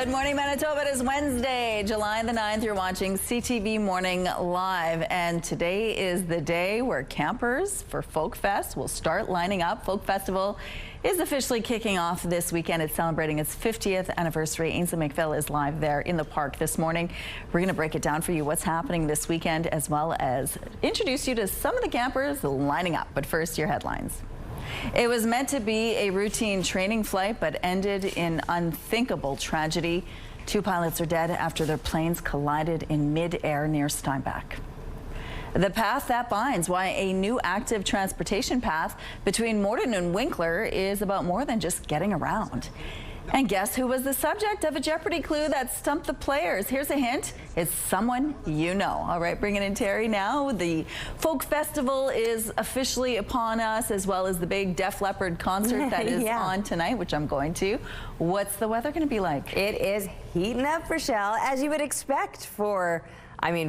Good morning, Manitoba. It is Wednesday, July the 9th. You're watching CTV Morning Live, and today is the day where campers for Folk Fest will start lining up. Folk Festival is officially kicking off this weekend. It's celebrating its 50th anniversary. Ainsley McPhail is live there in the park this morning. We're going to break it down for you what's happening this weekend, as well as introduce you to some of the campers lining up. But first, your headlines. It was meant to be a routine training flight, but ended in unthinkable tragedy. 2 pilots are dead after their planes collided in mid-air near Steinach. The path that binds, why a new active transportation path between Morden and Winkler is about more than just getting around. And guess who was the subject of a Jeopardy clue that stumped the players? Here's a hint. It's someone you know. All right, bringing in Terry now. The Folk Festival is officially upon us, as well as the big Def Leppard concert that is on tonight, which I'm going to. What's the weather going to be like? It is heating up, Rochelle, as you would expect for...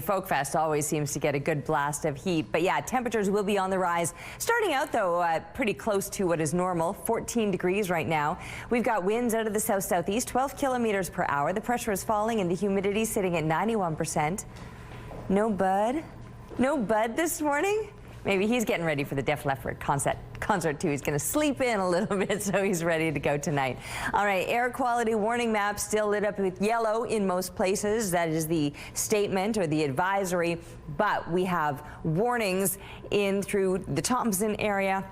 Folk Fest always seems to get a good blast of heat. But yeah, temperatures will be on the rise. Starting out, though, pretty close to what is normal, 14 degrees right now. We've got winds out of the south-southeast, 12 kilometers per hour. The pressure is falling and the humidity sitting at 91%. No Bud? No Bud this morning? Maybe he's getting ready for the Def Leppard concert too. He's going to sleep in a little bit, so he's ready to go tonight. All right, air quality warning map still lit up with yellow in most places. That is the statement or the advisory, but we have warnings in through the Thompson area.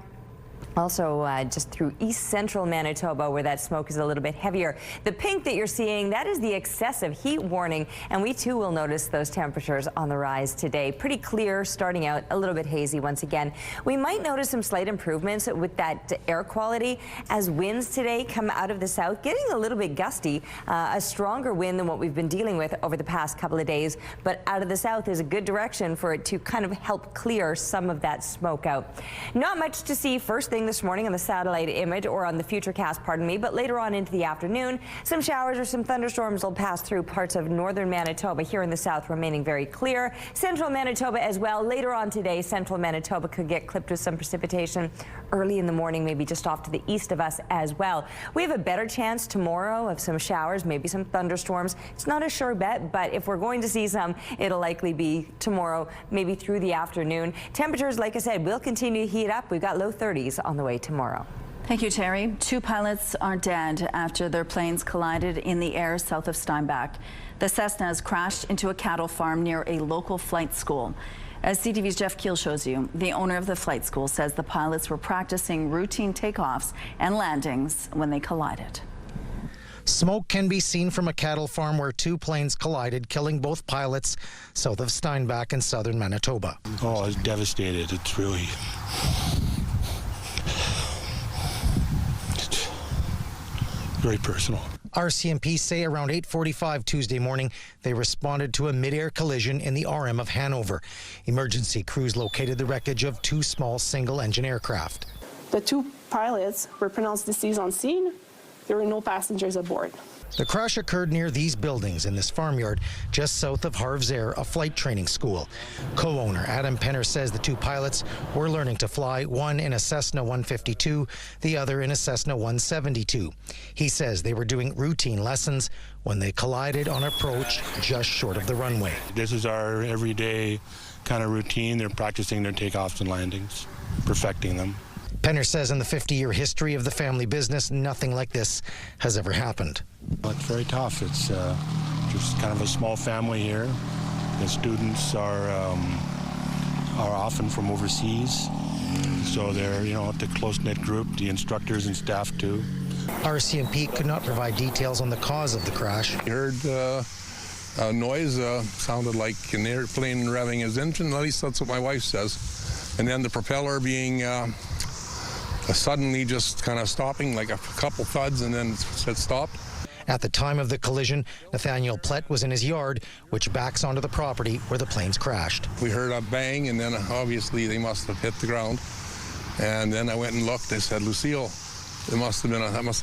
Also, just through east central Manitoba, where that smoke is a little bit heavier. The pink that you're seeing, that is the excessive heat warning, and we too will notice those temperatures on the rise today. Pretty clear, starting out a little bit hazy once again. We might notice some slight improvements with that air quality as winds today come out of the south, getting a little bit gusty, a stronger wind than what we've been dealing with over the past couple of days. But out of the south is a good direction for it to kind of help clear some of that smoke out. Not much to see first thing this morning on the satellite image, or on the Futurecast, pardon me, but later on into the afternoon, some showers or some thunderstorms will pass through parts of northern Manitoba. Here in the south, remaining very clear. Central Manitoba as well. Later on today, central Manitoba could get clipped with some precipitation early in the morning, maybe just off to the east of us as well. We have a better chance tomorrow of some showers, maybe some thunderstorms. It's not a sure bet, but if we're going to see some, it'll likely be tomorrow, maybe through the afternoon. Temperatures, like I said, will continue to heat up. We've got low 30s on the way tomorrow. Thank you, Terry. 2 pilots are dead after their planes collided in the air south of Steinach. The Cessnas crashed into a cattle farm near a local flight school. As CTV's Jeff Keel shows you, the owner of the flight school says the pilots were practicing routine takeoffs and landings when they collided. Smoke can be seen from a cattle farm where 2 planes collided, killing both pilots south of Steinach in southern Manitoba. Oh, I was devastated. It's really... very personal. RCMP say around 8:45 Tuesday morning, they responded to a mid-air collision in the RM of Hanover. Emergency crews located the wreckage of 2 small single-engine aircraft. The 2 pilots were pronounced deceased on scene. There were no passengers aboard. The crash occurred near these buildings in this farmyard just south of Harv's Air, a flight training school. Co-owner Adam Penner says the 2 pilots were learning to fly, one in a Cessna 152, the other in a Cessna 172. He says they were doing routine lessons when they collided on approach just short of the runway. This is our everyday kind of routine. They're practicing their takeoffs and landings, perfecting them. Penner says in the 50-year history of the family business, nothing like this has ever happened. Well, it's very tough. It's just kind of a small family here. The students are often from overseas, so they're, the close-knit group, the instructors and staff too. RCMP could not provide details on the cause of the crash. I heard a noise, sounded like an airplane revving his engine, at least that's what my wife says. And then the propeller being suddenly just kind of stopping, like a couple thuds, and then it stopped. At the time of the collision, Nathaniel Plett was in his yard, which backs onto the property where the planes crashed. We heard a bang, and then obviously they must have hit the ground. And then I went and looked. They said, Lucille, that must have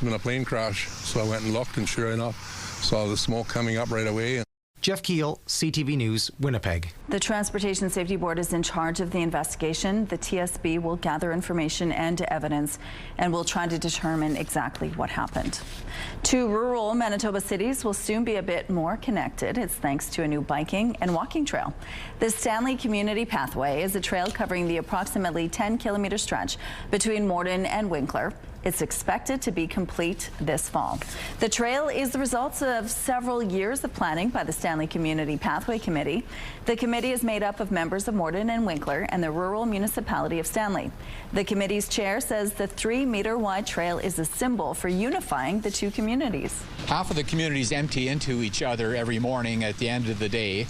been a plane crash. So I went and looked, and sure enough, saw the smoke coming up right away. Jeff Keel, CTV News, Winnipeg. The Transportation Safety Board is in charge of the investigation. The TSB will gather information and evidence and will try to determine exactly what happened. 2 rural Manitoba cities will soon be a bit more connected. It's thanks to a new biking and walking trail. The Stanley Community Pathway is a trail covering the approximately 10-kilometer stretch between Morden and Winkler. It's expected to be complete this fall. The trail is the result of several years of planning by the Stanley Community Pathway Committee. The committee is made up of members of Morden and Winkler and the rural municipality of Stanley. The committee's chair says the 3-meter-wide trail is a symbol for unifying the 2 communities. Half of the communities empty into each other every morning at the end of the day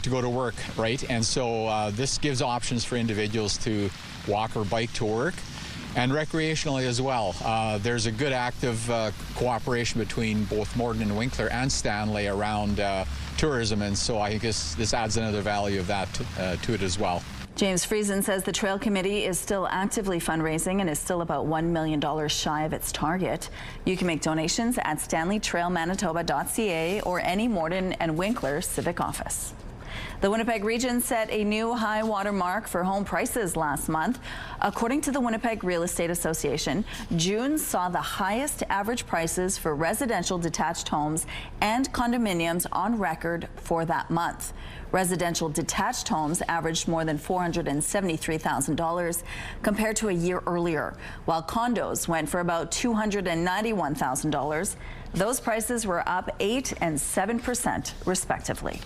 to go to work, right? And so this gives options for individuals to walk or bike to work, and recreationally as well. There's a good active cooperation between both Morden and Winkler and Stanley around tourism, and so I think this adds another value of that to it as well. James Friesen says the Trail Committee is still actively fundraising and is still about $1 million shy of its target. You can make donations at stanleytrailmanitoba.ca or any Morden and Winkler civic office. The Winnipeg region set a new high water mark for home prices last month. According to the Winnipeg Real Estate Association, June saw the highest average prices for residential detached homes and condominiums on record for that month. Residential detached homes averaged more than $473,000 compared to a year earlier, while condos went for about $291,000. Those prices were up 8% and 7% respectively.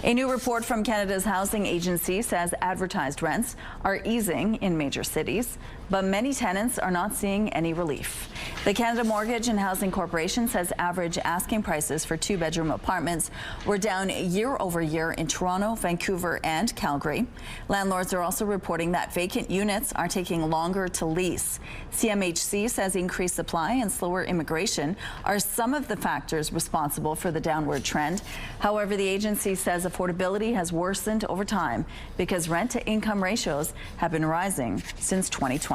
A new report from Canada's housing agency says advertised rents are easing in major cities, but many tenants are not seeing any relief. The Canada Mortgage and Housing Corporation says average asking prices for 2-bedroom apartments were down year over year in Toronto, Vancouver, and Calgary. Landlords are also reporting that vacant units are taking longer to lease. CMHC says increased supply and slower immigration are some of the factors responsible for the downward trend. However, the agency says affordability has worsened over time because rent-to-income ratios have been rising since 2020.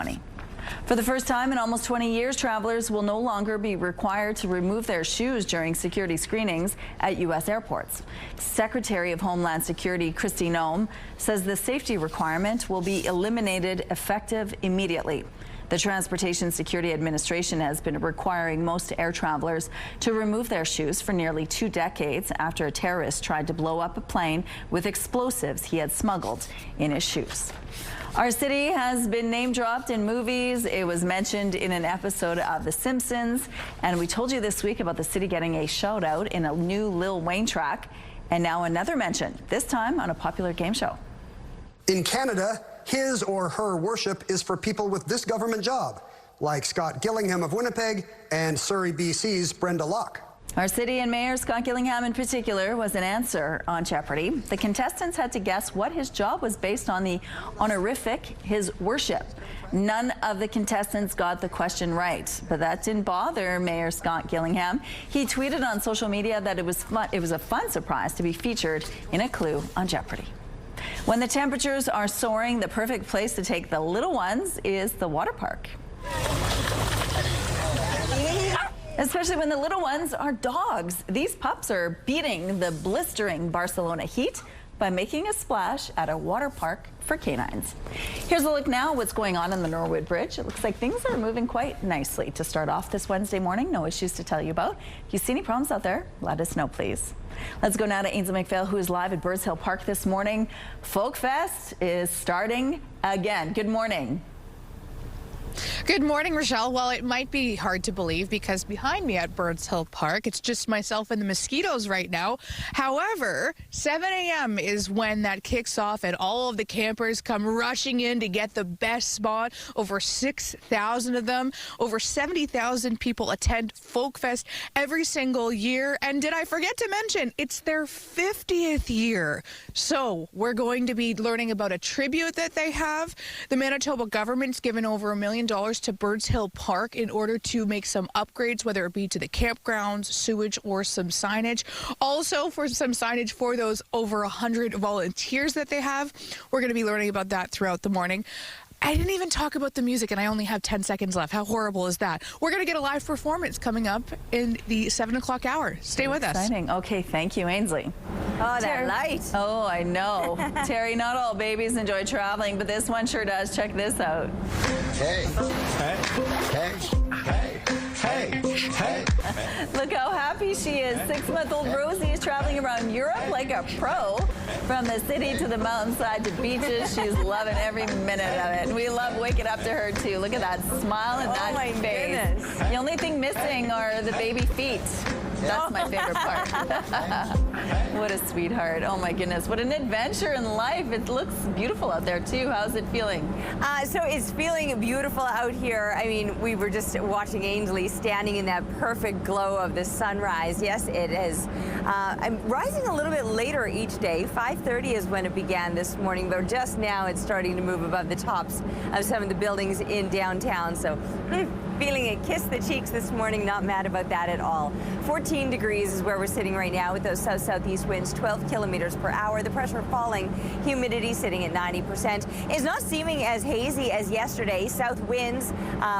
For the first time in almost 20 years, travelers will no longer be required to remove their shoes during security screenings at U.S. airports. Secretary of Homeland Security Kristi Noem says the safety requirement will be eliminated effective immediately. The Transportation Security Administration has been requiring most air travelers to remove their shoes for nearly 2 decades after a terrorist tried to blow up a plane with explosives he had smuggled in his shoes. Our city has been name-dropped in movies. It was mentioned in an episode of The Simpsons. And we told you this week about the city getting a shout-out in a new Lil Wayne track. And now another mention, this time on a popular game show. In Canada, his or her worship is for people with this government job, like Scott Gillingham of Winnipeg and Surrey, BC's Brenda Locke. Our city and Mayor Scott Gillingham in particular was an answer on Jeopardy. The contestants had to guess what his job was based on the honorific, his worship. None of the contestants got the question right, but that didn't bother Mayor Scott Gillingham. He tweeted on social media that it was a fun surprise to be featured in a clue on Jeopardy. When the temperatures are soaring, the perfect place to take the little ones is the water park. Especially when the little ones are dogs. These pups are beating the blistering Barcelona heat by making a splash at a water park for canines. Here's a look now at what's going on the Norwood Bridge. It looks like things are moving quite nicely to start off this Wednesday morning. No issues to tell you about. If you see any problems out there, let us know, please. Let's go now to Ainsley McPhail, who is live at Birds Hill Park this morning. Folk Fest is starting again. Good morning. Good morning, Rochelle. Well, it might be hard to believe because behind me at Birds Hill Park, it's just myself and the mosquitoes right now. However, 7 a.m. is when that kicks off and all of the campers come rushing in to get the best spot. Over 6,000 of them. Over 70,000 people attend Folk Fest every single year. And did I forget to mention, it's their 50th year. So we're going to be learning about a tribute that they have. The Manitoba government's given over $1 million to Birds Hill Park in order to make some upgrades, whether it be to the campgrounds, sewage, or some signage. Also for some signage for those over 100 volunteers that they have. We're going to be learning about that throughout the morning. I didn't even talk about the music, and I only have 10 seconds left. How horrible is that? We're going to get a live performance coming up in the 7 o'clock hour. Stay with us. Exciting. Okay, thank you, Ainsley. Oh, that light. Oh, I know. Terry, not all babies enjoy traveling, but this one sure does. Check this out. Hey, hey, hey, hey, hey, hey. Look how happy she is. 6-month-old Rosie is traveling around Europe like a pro. From the city to the mountainside to beaches, she's loving every minute of it. We love waking up to her, too. Look at that smile and that face. Goodness. The only thing missing are the baby feet. That's my favorite part. What a sweetheart. Oh, my goodness. What an adventure in life. It looks beautiful out there, too. How's it feeling? So it's feeling beautiful out here. I mean, we were just watching Ainsley standing in that perfect glow of the sunrise. Yes, it is. I'm rising a little bit later each day. 5:30 is when it began this morning, but just now it's starting to move above the tops of some of the buildings in downtown. So feeling it kiss the cheeks this morning. Not mad about that at all. 14 degrees is where we're sitting right now with those south-southeast winds, 12 kilometers per hour. The pressure falling, humidity sitting at 90%. It's not seeming as hazy as yesterday. South winds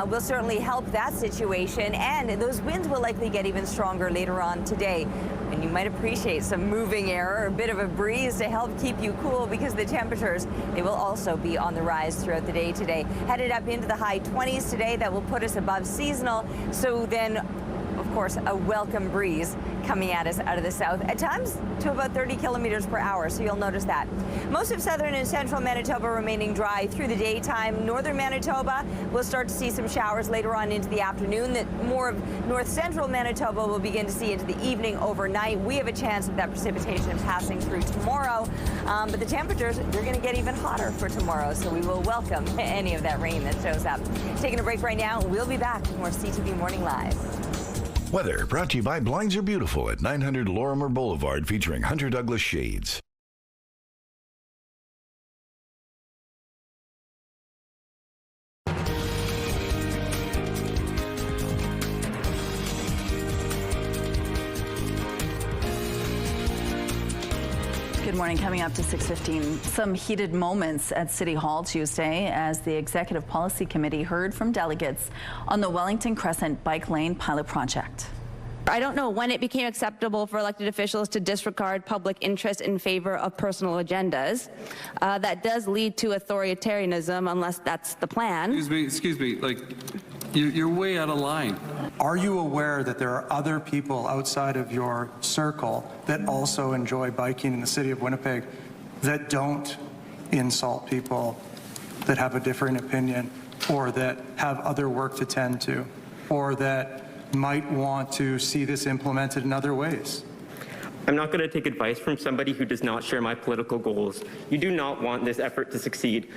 will certainly help that situation, and those winds will likely get even stronger later on today. And you might appreciate some moving air or a bit of a breeze to help keep you cool, because the temperatures, they will also be on the rise throughout the day today. Headed up into the high 20s today. That will put us above seasonal. So then, of course, a welcome breeze coming at us out of the south, at times to about 30 kilometers per hour, so you'll notice that. Most of southern and central Manitoba remaining dry through the daytime. Northern Manitoba will start to see some showers later on into the afternoon. That more of north central Manitoba will begin to see into the evening overnight. We have a chance of that precipitation passing through tomorrow, but the temperatures, they're going to get even hotter for tomorrow, so we will welcome any of that rain that shows up. Taking a break right now. We'll be back with more CTV Morning Live. Weather brought to you by Blinds Are Beautiful at 900 Lorimer Boulevard, featuring Hunter Douglas shades. Good morning. Coming up to 6:15, some heated moments at City Hall Tuesday as the Executive Policy Committee heard from delegates on the Wellington Crescent Bike Lane pilot project. I don't know when it became acceptable for elected officials to disregard public interest in favor of personal agendas. That does lead to authoritarianism, unless that's the plan. Excuse me, like, you're way out of line. Are you aware that there are other people outside of your circle that also enjoy biking in the city of Winnipeg that don't insult people that have a different opinion, or that have other work to tend to, or that might want to see this implemented in other ways? I'm not going to take advice from somebody who does not share my political goals. You do not want this effort to succeed.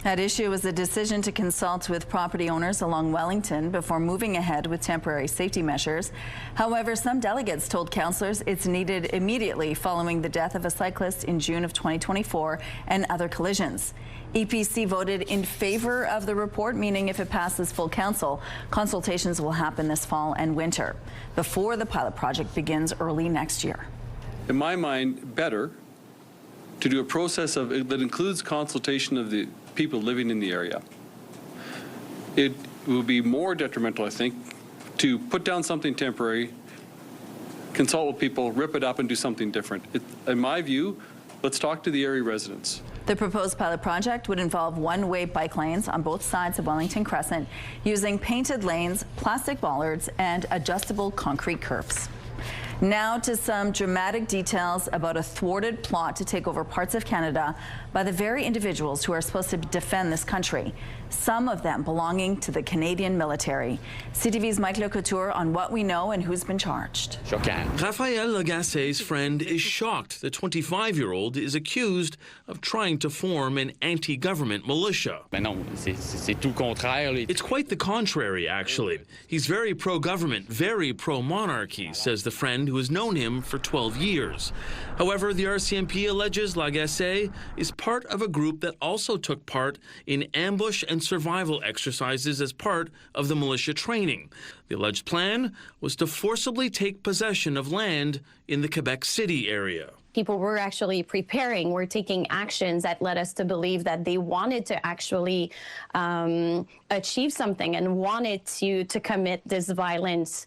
At issue was the decision to consult with property owners along Wellington before moving ahead with temporary safety measures. However, some delegates told councillors it's needed immediately following the death of a cyclist in June of 2024 and other collisions. EPC voted in favor of the report, meaning if it passes full council, consultations will happen this fall and winter before the pilot project begins early next year. In my mind, better to do a process that includes consultation of the people living in the area. It will be more detrimental, I think, to put down something temporary, consult with people, rip it up and do something different. In my view, let's talk to the area residents. The proposed pilot project would involve one-way bike lanes on both sides of Wellington Crescent using painted lanes, plastic bollards, and adjustable concrete curbs. Now to some dramatic details about a thwarted plot to take over parts of Canada by the very individuals who are supposed to defend this country, some of them belonging to the Canadian military. CTV's Mike Le Couture on what we know and who's been charged. Raphael Lagasse's friend is shocked the 25-year-old is accused of trying to form an anti-government militia. It's quite the contrary, actually. He's very pro-government, very pro-monarchy, says the friend who has known him for 12 years. However, the RCMP alleges Lagasse is part of a group that also took part in ambush and survival exercises as part of the militia training. The alleged plan was to forcibly take possession of land in the Quebec City area. people were actually preparing, were taking actions that led us to believe that they wanted to actually achieve something and wanted to commit this violent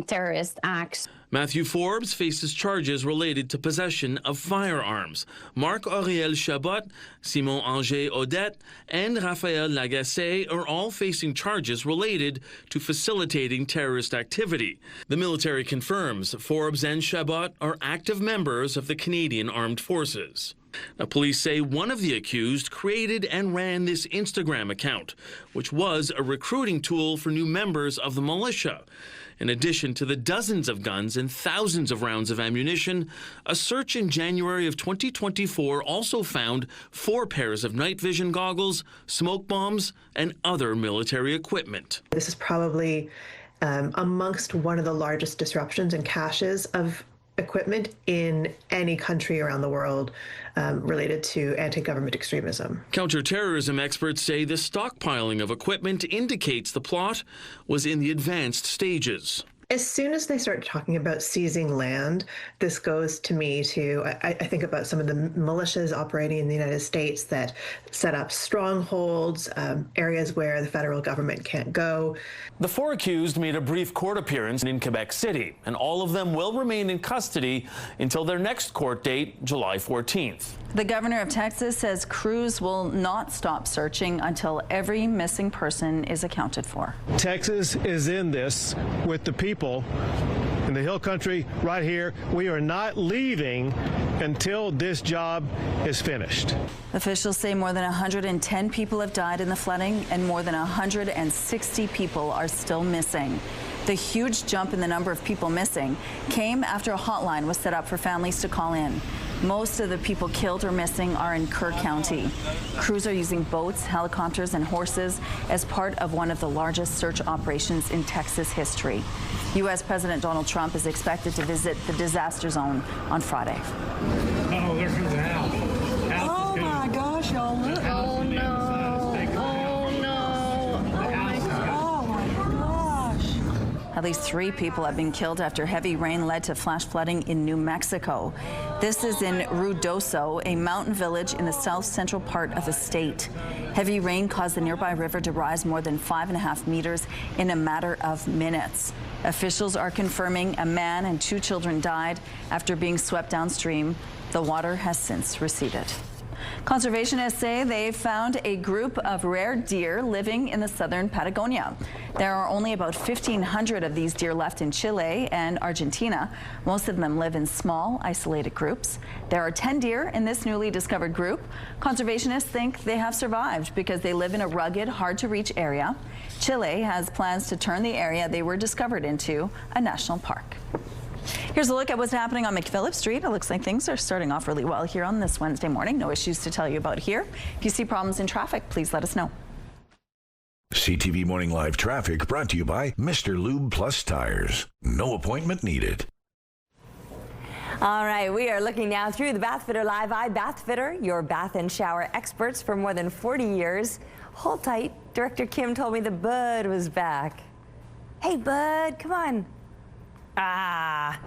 terrorist acts. Matthew Forbes faces charges related to possession of firearms. Marc-Auriel Chabot, Simon Anger Odette, and Raphaël Lagacé are all facing charges related to facilitating terrorist activity. The military confirms Forbes and Chabot are active members of the Canadian Armed Forces. Now, police say one of the accused created and ran this Instagram account, which was a recruiting tool for new members of the militia. In addition to the dozens of guns and thousands of rounds of ammunition, a search in January of 2024 also found 4 pairs of night vision goggles, smoke bombs, and other military equipment. This is probably amongst one of the largest disruptions and caches of equipment in any country around the world related to anti-government extremism. Counterterrorism experts say the stockpiling of equipment indicates the plot was in the advanced stages. As soon as they start talking about seizing land, this goes to me to, I think about some of the militias operating in the United States that set up strongholds, areas where the federal government can't go. The 4 accused made a brief court appearance in Quebec City, and all of them will remain in custody until their next court date, July 14th. The governor of Texas says crews will not stop searching until every missing person is accounted for. Texas is in this with the people in the Hill Country right here. We are not leaving until this job is finished. Officials say more than 110 people have died in the flooding and more than 160 people are still missing. The huge jump in the number of people missing came after a hotline was set up for families to call in. Most of the people killed or missing are in Kerr County. Crews are using boats, helicopters, and horses as part of one of the largest search operations in Texas history. U.S. President Donald Trump is expected to visit the disaster zone on Friday. Oh, look at the house. Oh my gosh, y'all look. Oh no. At least 3 people have been killed after heavy rain led to flash flooding in New Mexico. This is in Ruidoso, a mountain village in the south central part of the state. Heavy rain caused the nearby river to rise more than 5.5 meters in a matter of minutes. Officials are confirming a man and 2 children died after being swept downstream. The water has since receded. Conservationists say they've found a group of rare deer living in the southern Patagonia. There are only about 1,500 of these deer left in Chile and Argentina. Most of them live in small, isolated groups. There are 10 deer in this newly discovered group. Conservationists think they have survived because they live in a rugged, hard-to-reach area. Chile has plans to turn the area they were discovered into a national park. Here's a look at what's happening on McPhillip Street. It looks like things are starting off really well here on this Wednesday morning. No issues to tell you about here. If you see problems in traffic, please let us know. CTV Morning Live Traffic brought to you by Mr. Lube Plus Tires. No appointment needed. All right, we are looking now through the Bath Fitter Live Eye. Bath Fitter, your bath and shower experts for more than 40 years. Hold tight. Director Kim told me the Bud was back. Hey, Bud, come on. Ah.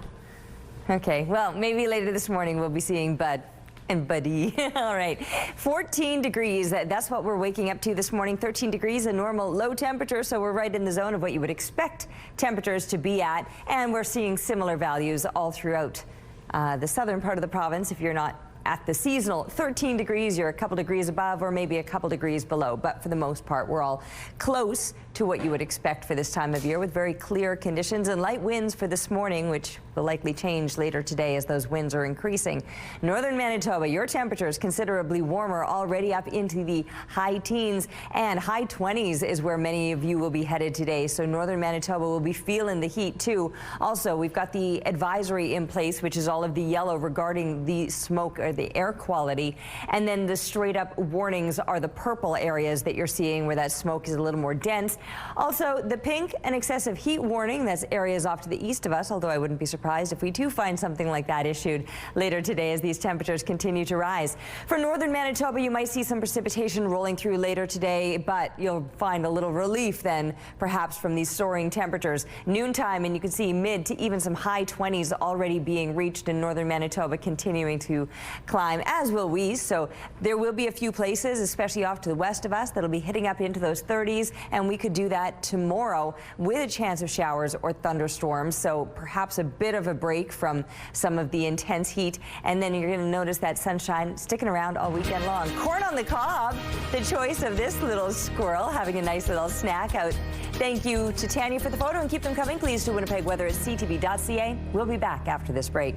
Okay, well, maybe later this morning we'll be seeing Bud and Buddy. All right, 14 degrees. That's what we're waking up to this morning. 13 degrees, a normal low temperature, so we're right in the zone of what you would expect temperatures to be at. And we're seeing similar values all throughout the southern part of the province. If you're not at the seasonal 13 degrees, you're a couple degrees above or maybe a couple degrees below. But for the most part, we're all close to what you would expect for this time of year with very clear conditions and light winds for this morning, which will likely change later today as those winds are increasing. Northern Manitoba, your temperature is considerably warmer, already up into the high teens, and high 20s is where many of you will be headed today. So Northern Manitoba will be feeling the heat too. Also, we've got the advisory in place, which is all of the yellow regarding the smoke or the air quality. And then the straight up warnings are the purple areas that you're seeing where that smoke is a little more dense. Also, the pink, an excessive heat warning. That's areas off to the east of us, although I wouldn't be surprised if we do find something like that issued later today as these temperatures continue to rise. For northern Manitoba, you might see some precipitation rolling through later today, but you'll find a little relief then perhaps from these soaring temperatures. Noontime, and you can see mid to even some high 20s already being reached in northern Manitoba, continuing to climb, as will we. So there will be a few places, especially off to the west of us, that'll be hitting up into those 30s, and we could do that tomorrow with a chance of showers or thunderstorms. So perhaps a bit of a break from some of the intense heat, and then you're going to notice that sunshine sticking around all weekend long. Corn on the cob, the choice of this little squirrel having a nice little snack out. Thank you to Tanya for the photo, and keep them coming, please, to Winnipeg Weather at ctv.ca. We'll be back after this break.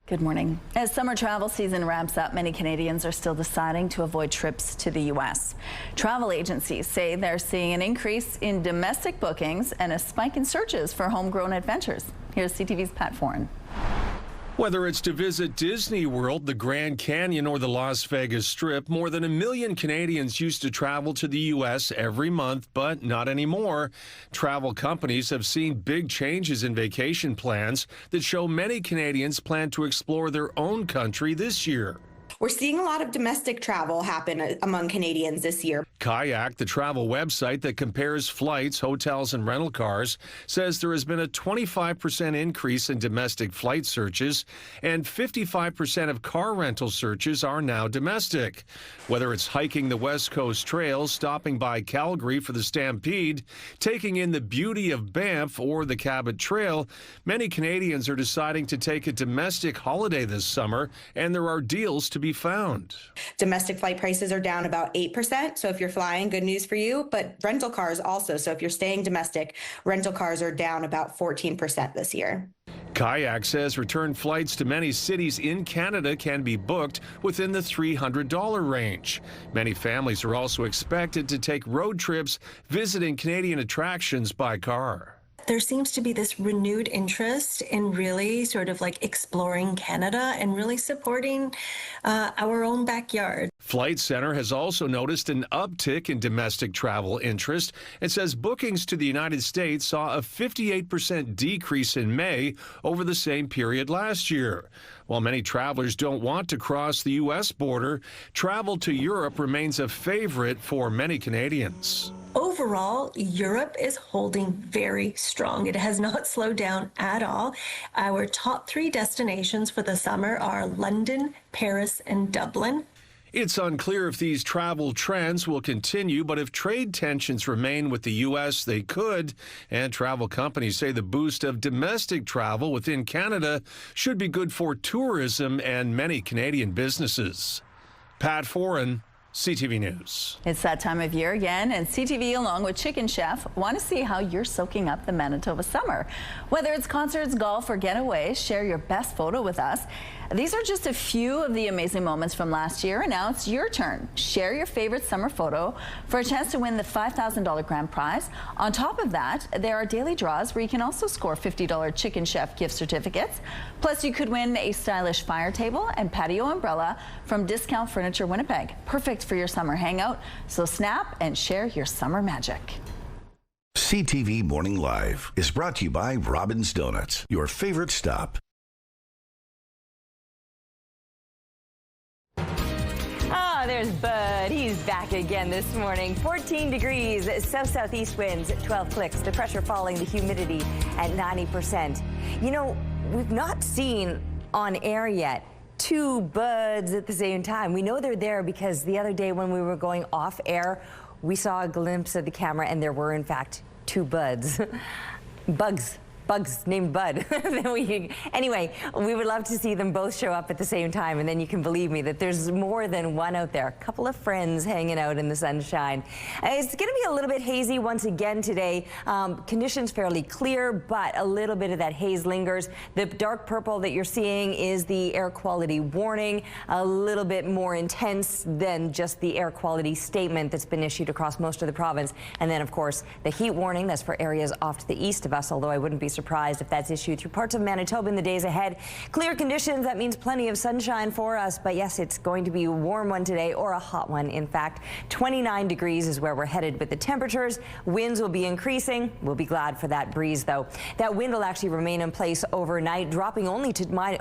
Good morning. As summer travel season ramps up, many Canadians are still deciding to avoid trips to the U.S. Travel agencies say they're seeing an increase in domestic bookings and a spike in searches for homegrown adventures. Here's CTV's Pat Foran. Whether it's to visit Disney World, the Grand Canyon, or the Las Vegas Strip, more than 1 million Canadians used to travel to the U.S. every month, but not anymore. Travel companies have seen big changes in vacation plans that show many Canadians plan to explore their own country this year. We're seeing a lot of domestic travel happen among Canadians this year. Kayak, the travel website that compares flights, hotels, and rental cars, says there has been a 25% increase in domestic flight searches, and 55% of car rental searches are now domestic. Whether it's hiking the West Coast trails, stopping by Calgary for the Stampede, taking in the beauty of Banff or the Cabot Trail, many Canadians are deciding to take a domestic holiday this summer, and there are deals to be found. Domestic flight prices are down about 8%. So if you're flying, good news for you. But rental cars also. So if you're staying domestic, rental cars are down about 14% this year. Kayak says return flights to many cities in Canada can be booked within the $300 range. Many families are also expected to take road trips visiting Canadian attractions by car. There seems to be this renewed interest in really sort of like exploring Canada and really supporting our own backyard. Flight Center has also noticed an uptick in domestic travel interest and says bookings to the United States saw a 58% decrease in May over the same period last year. While many travelers don't want to cross the U.S. border, travel to Europe remains a favorite for many Canadians. Overall, Europe is holding very strong. It has not slowed down at all. Our top 3 destinations for the summer are London, Paris, and Dublin. It's unclear if these travel trends will continue, but if trade tensions remain with the U.S., they could. And travel companies say the boost of domestic travel within Canada should be good for tourism and many Canadian businesses. Pat Foran, CTV News. It's that time of year again, and CTV, along with Chicken Chef, want to see how you're soaking up the Manitoba summer. Whether it's concerts, golf, or getaways, share your best photo with us. These are just a few of the amazing moments from last year, and now it's your turn. Share your favorite summer photo for a chance to win the $5,000 grand prize. On top of that, there are daily draws where you can also score $50 Chicken Chef gift certificates. Plus, you could win a stylish fire table and patio umbrella from Discount Furniture Winnipeg. Perfect for your summer hangout. So snap and share your summer magic. CTV Morning Live is brought to you by Robin's Donuts, your favorite stop. There's Bud. He's back again this morning. 14 degrees, south-southeast winds at 12 clicks. The pressure falling, the humidity at 90%. You know, we've not seen on air yet 2 Buds at the same time. We know they're there because the other day when we were going off air, we saw a glimpse of the camera and there were, in fact, 2 Buds. Bugs named Bud. Anyway, we would love to see them both show up at the same time, and then you can believe me that there's more than one out there. A couple of friends hanging out in the sunshine. It's going to be a little bit hazy once again today. Conditions fairly clear, but a little bit of that haze lingers. The dark purple that you're seeing is the air quality warning, a little bit more intense than just the air quality statement that's been issued across most of the province. And then, of course, the heat warning, that's for areas off to the east of us, although I wouldn't be surprised if that's issued through parts of Manitoba in the days ahead. Clear conditions, that means plenty of sunshine for us. But yes, it's going to be a warm one today, or a hot one, in fact. 29 degrees is where we're headed with the temperatures. Winds will be increasing. We'll be glad for that breeze, though. That wind will actually remain in place overnight, dropping only to I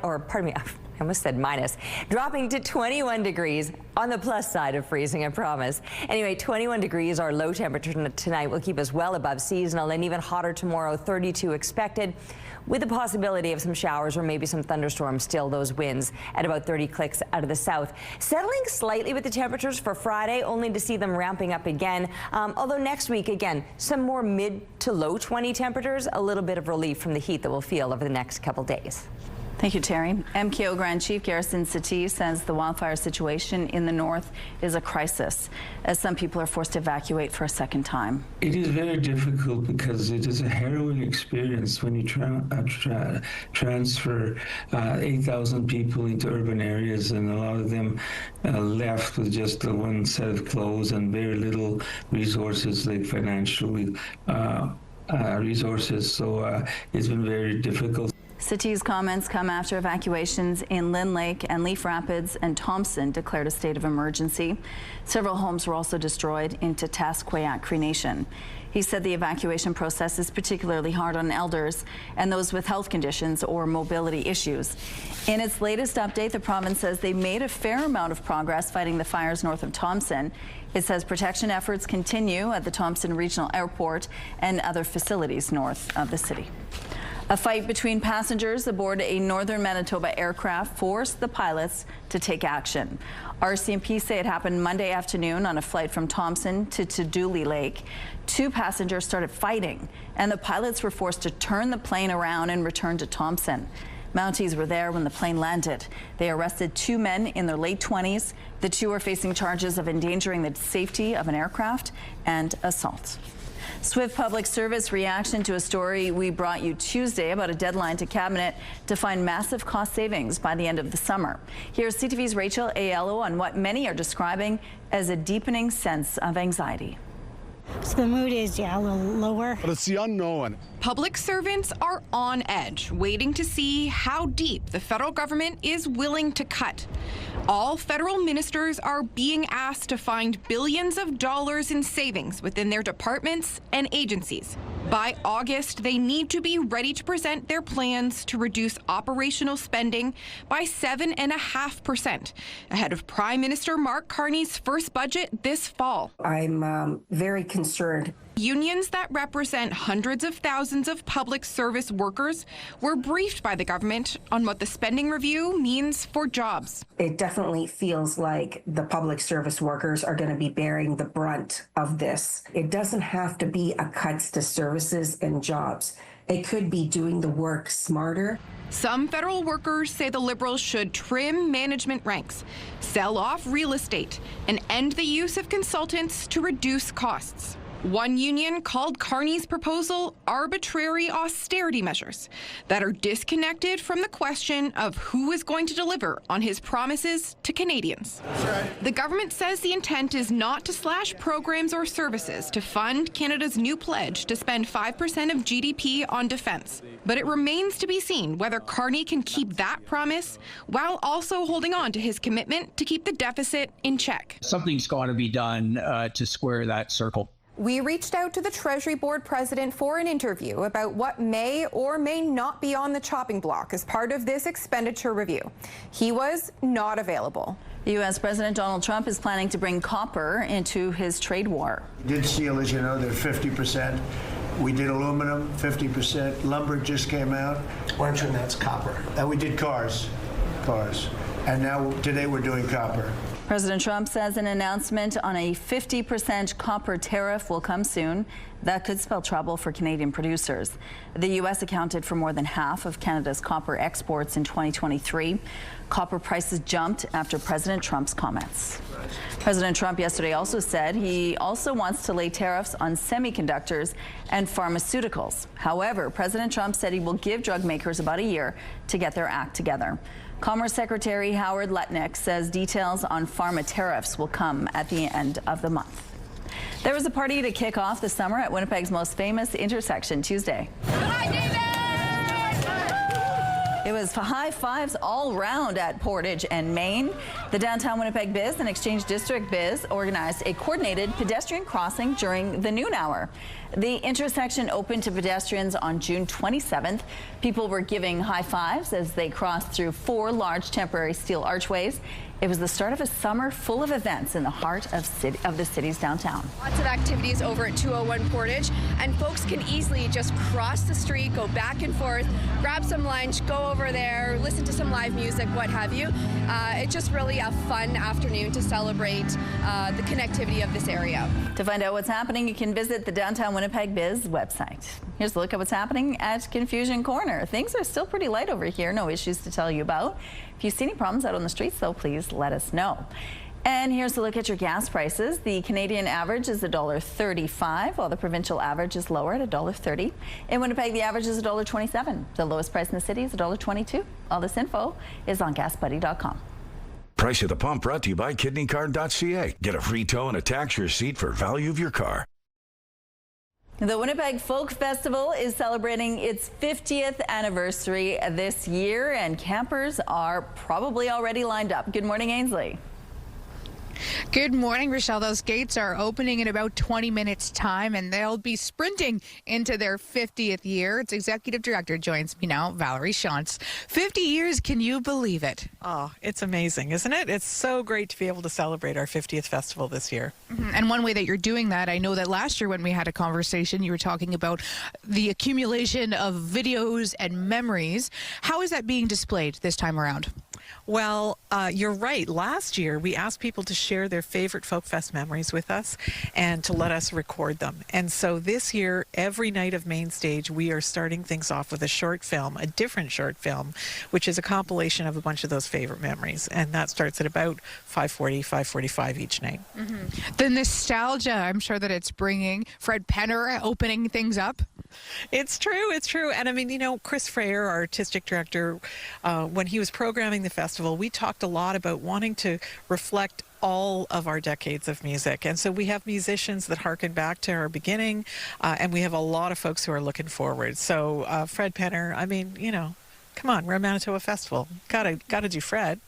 almost said minus, dropping to 21 degrees, on the plus side of freezing, I promise. Anyway, 21 degrees, our low temperature tonight will keep us well above seasonal, and even hotter tomorrow, 32 expected, with the possibility of some showers or maybe some thunderstorms. Still, those winds at about 30 clicks out of the south. Settling slightly with the temperatures for Friday, only to see them ramping up again. Although next week, again, some more mid to low 20 temperatures, a little bit of relief from the heat that we'll feel over the next couple days. Thank you, Terry. MKO Grand Chief Garrison Settee says the wildfire situation in the north is a crisis, as some people are forced to evacuate for a second time. It is very difficult because it is a harrowing experience when you transfer 8,000 people into urban areas, and a lot of them left with just one set of clothes and very little resources, like financially resources. So it's been very difficult. Settee's comments come after evacuations in Lynn Lake and Leaf Rapids and Thompson declared a state of emergency. Several homes were also destroyed in Tatasqueyac Cree Nation. He said the evacuation process is particularly hard on elders and those with health conditions or mobility issues. In its latest update, the province says they made a fair amount of progress fighting the fires north of Thompson. It says protection efforts continue at the Thompson Regional Airport and other facilities north of the city. A fight between passengers aboard a northern Manitoba aircraft forced the pilots to take action. RCMP say it happened Monday afternoon on a flight from Thompson to Dooley Lake. Two passengers started fighting, and the pilots were forced to turn the plane around and return to Thompson. Mounties were there when the plane landed. They arrested two men in their late 20s. The two are facing charges of endangering the safety of an aircraft and assault. Swift public service reaction to a story we brought you Tuesday about a deadline to Cabinet to find massive cost savings by the end of the summer. Here's CTV's Rachel Aiello on what many are describing as a deepening sense of anxiety. So the mood is, a little lower. But it's the unknown. Public servants are on edge, waiting to see how deep the federal government is willing to cut. All federal ministers are being asked to find billions of dollars in savings within their departments and agencies. By August, they need to be ready to present their plans to reduce operational spending by 7.5%, ahead of Prime Minister Mark Carney's first budget this fall. I'm very concerned. Unions that represent hundreds of thousands of public service workers were briefed by the government on what the spending review means for jobs. It definitely feels like the public service workers are going to be bearing the brunt of this. It doesn't have to be a cuts to services and jobs. It could be doing the work smarter. Some federal workers say the Liberals should trim management ranks, sell off real estate, and end the use of consultants to reduce costs. One union called Carney's proposal arbitrary austerity measures that are disconnected from the question of who is going to deliver on his promises to Canadians. The government says the intent is not to slash programs or services to fund Canada's new pledge to spend 5% of GDP on defense. But it remains to be seen whether Carney can keep that promise while also holding on to his commitment to keep the deficit in check. Something's got to be done to square that circle. We reached out to the Treasury Board president for an interview about what may or may not be on the chopping block as part of this expenditure review. He was not available. U.S. President Donald Trump is planning to bring copper into his trade war. We did steel, as you know, they're 50%. We did aluminum, 50%. Lumber just came out. And that's copper. And we did cars. And now today we're doing copper. President Trump says an announcement on a 50% copper tariff will come soon. That could spell trouble for Canadian producers. The U.S. accounted for more than half of Canada's copper exports in 2023. Copper prices jumped after President Trump's comments. President Trump yesterday also said he also wants to lay tariffs on semiconductors and pharmaceuticals. However, President Trump said he will give drug makers about a year to get their act together. Commerce Secretary Howard Lutnick says details on pharma tariffs will come at the end of the month. There was a party to kick off the summer at Winnipeg's most famous intersection Tuesday. Hi, David! It was high fives all round at Portage and Main. The downtown Winnipeg Biz and Exchange District Biz organized a coordinated pedestrian crossing during the noon hour. The intersection opened to pedestrians on June 27th. People were giving high fives as they crossed through 4 large temporary steel archways. It was the start of a summer full of events in the heart of the city's downtown. Lots of activities over at 201 Portage, and folks can easily just cross the street, go back and forth, grab some lunch, go over there, listen to some live music, what have you. It's just really a fun afternoon to celebrate the connectivity of this area. To find out what's happening, you can visit the Downtown Winnipeg Biz website. Here's a look at what's happening at Confusion Corner. Things are still pretty light over here, no issues to tell you about. If you see any problems out on the streets, though, please let us know. And here's a look at your gas prices. The Canadian average is $1.35, while the provincial average is lower at $1.30. In Winnipeg, the average is $1.27. The lowest price in the city is $1.22. All this info is on gasbuddy.com. Price at the pump brought to you by kidneycard.ca. Get a free tow and a tax receipt for value of your car. The Winnipeg Folk Festival is celebrating its 50th anniversary this year, and campers are probably already lined up. Good morning, Ainsley. Good morning, Rochelle. Those gates are opening in about 20 minutes time, and they'll be sprinting into their 50th year. Its executive director joins me now, Valerie Shantz. 50 years, can you believe it? Oh, it's amazing, isn't it? It's so great to be able to celebrate our 50th festival this year. And one way that you're doing that, I know that last year when we had a conversation, you were talking about the accumulation of videos and memories. How is that being displayed this time around? Well, you're right. Last year, we asked people to share their favorite Folk Fest memories with us and to let us record them. And so this year, every night of Main Stage, we are starting things off with a short film, a different short film, which is a compilation of a bunch of those favorite memories. And that starts at about 5:40, 5:45 each night. The nostalgia, I'm sure that it's bringing. Fred Penner opening things up. It's true. It's true. And I mean, you know, Chris Freyer, our artistic director, when he was programming the festival, we talked a lot about wanting to reflect all of our decades of music. And so we have musicians that harken back to our beginning, and we have a lot of folks who are looking forward. So Fred Penner, I mean, you know, come on, we're a Manitoba festival. Gotta do Fred.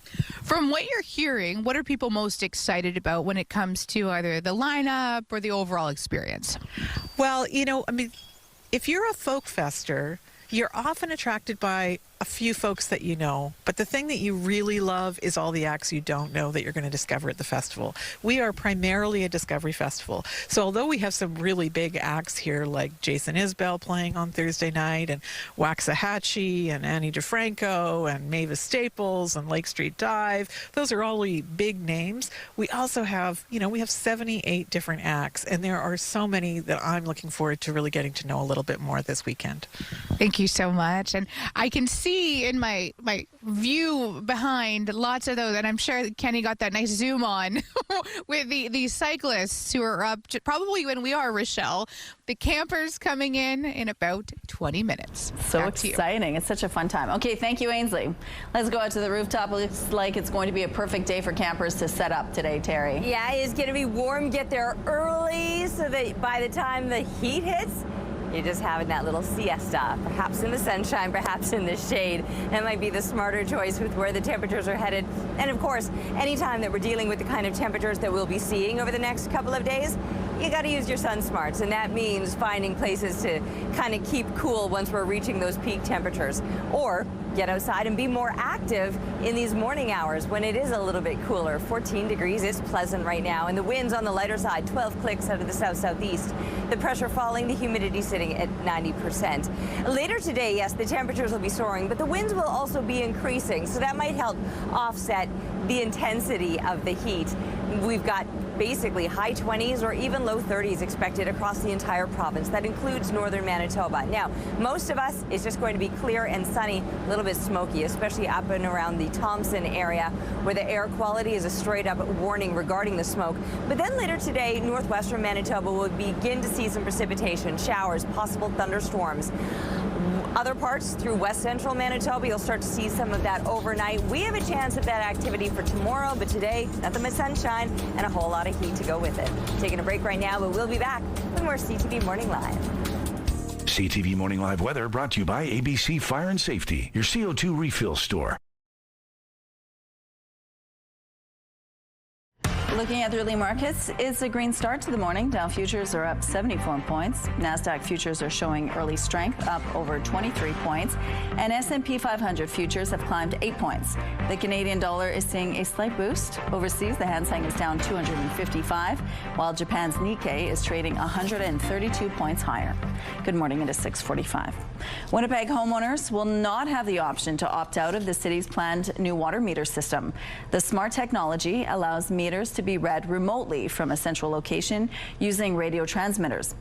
From what you're hearing, what are people most excited about when it comes to either the lineup or the overall experience? Well, you know, I mean, if you're a folk fester, you're often attracted by a few folks that you know, but the thing that you really love is all the acts you don't know that you're going to discover at the festival. We are primarily a discovery festival. So although we have some really big acts here like Jason Isbell playing on Thursday night and Waxahachie and Annie DeFranco and Mavis Staples and Lake Street Dive, those are all big names. We also have, you know, we have 78 different acts, and there are so many that I'm looking forward to really getting to know a little bit more this weekend. Thank you so much. And I can see in my view behind lots of those, and I'm sure Kenny got that nice zoom on with the cyclists who are up probably when we are, Rochelle. The campers coming in about 20 minutes. So exciting. It's such a fun time. Okay, thank you, Ainsley. Let's go out to the rooftop. It looks like it's going to be a perfect day for campers to set up today, Terry. Yeah, it's going to be warm. Get there early so that by the time the heat hits, you're just having that little siesta, perhaps in the sunshine, perhaps in the shade. That might be the smarter choice with where the temperatures are headed. And of course, anytime that we're dealing with the kind of temperatures that we'll be seeing over the next couple of days, you got to use your sun smarts, and that means finding places to kind of keep cool once we're reaching those peak temperatures, or get outside and be more active in these morning hours when it is a little bit cooler. 14 degrees is pleasant right now, and the winds on the lighter side, 12 clicks out of the south-southeast. The pressure falling, the humidity sitting at 90%. Later today, yes, the temperatures will be soaring, but the winds will also be increasing, so that might help offset the intensity of the heat. We've got basically high 20s or even low 30s expected across the entire province. That includes northern Manitoba. Now, most of us, it's just going to be clear and sunny, a little bit smoky, especially up and around the Thompson area, where the air quality is a straight-up warning regarding the smoke. But then later today, northwestern Manitoba will begin to see some precipitation, showers, possible thunderstorms. Other parts through west central Manitoba, you'll start to see some of that overnight. We have a chance of that activity for tomorrow, but today, nothing but sunshine and a whole lot of heat to go with it. Taking a break right now, but we'll be back with more CTV Morning Live. CTV Morning Live Weather brought to you by ABC Fire and Safety, your CO2 refill store. Looking at the early markets, it's a green start to the morning. Dow futures are up 74 points. NASDAQ futures are showing early strength, up over 23 points. And S&P 500 futures have climbed 8 points. The Canadian dollar is seeing a slight boost. Overseas, the Hang Seng is down 255, while Japan's Nikkei is trading 132 points higher. Good morning, it is 6:45. Winnipeg homeowners will not have the option to opt out of the city's planned new water meter system. The smart technology allows meters to be read remotely from a central location using radio transmitters.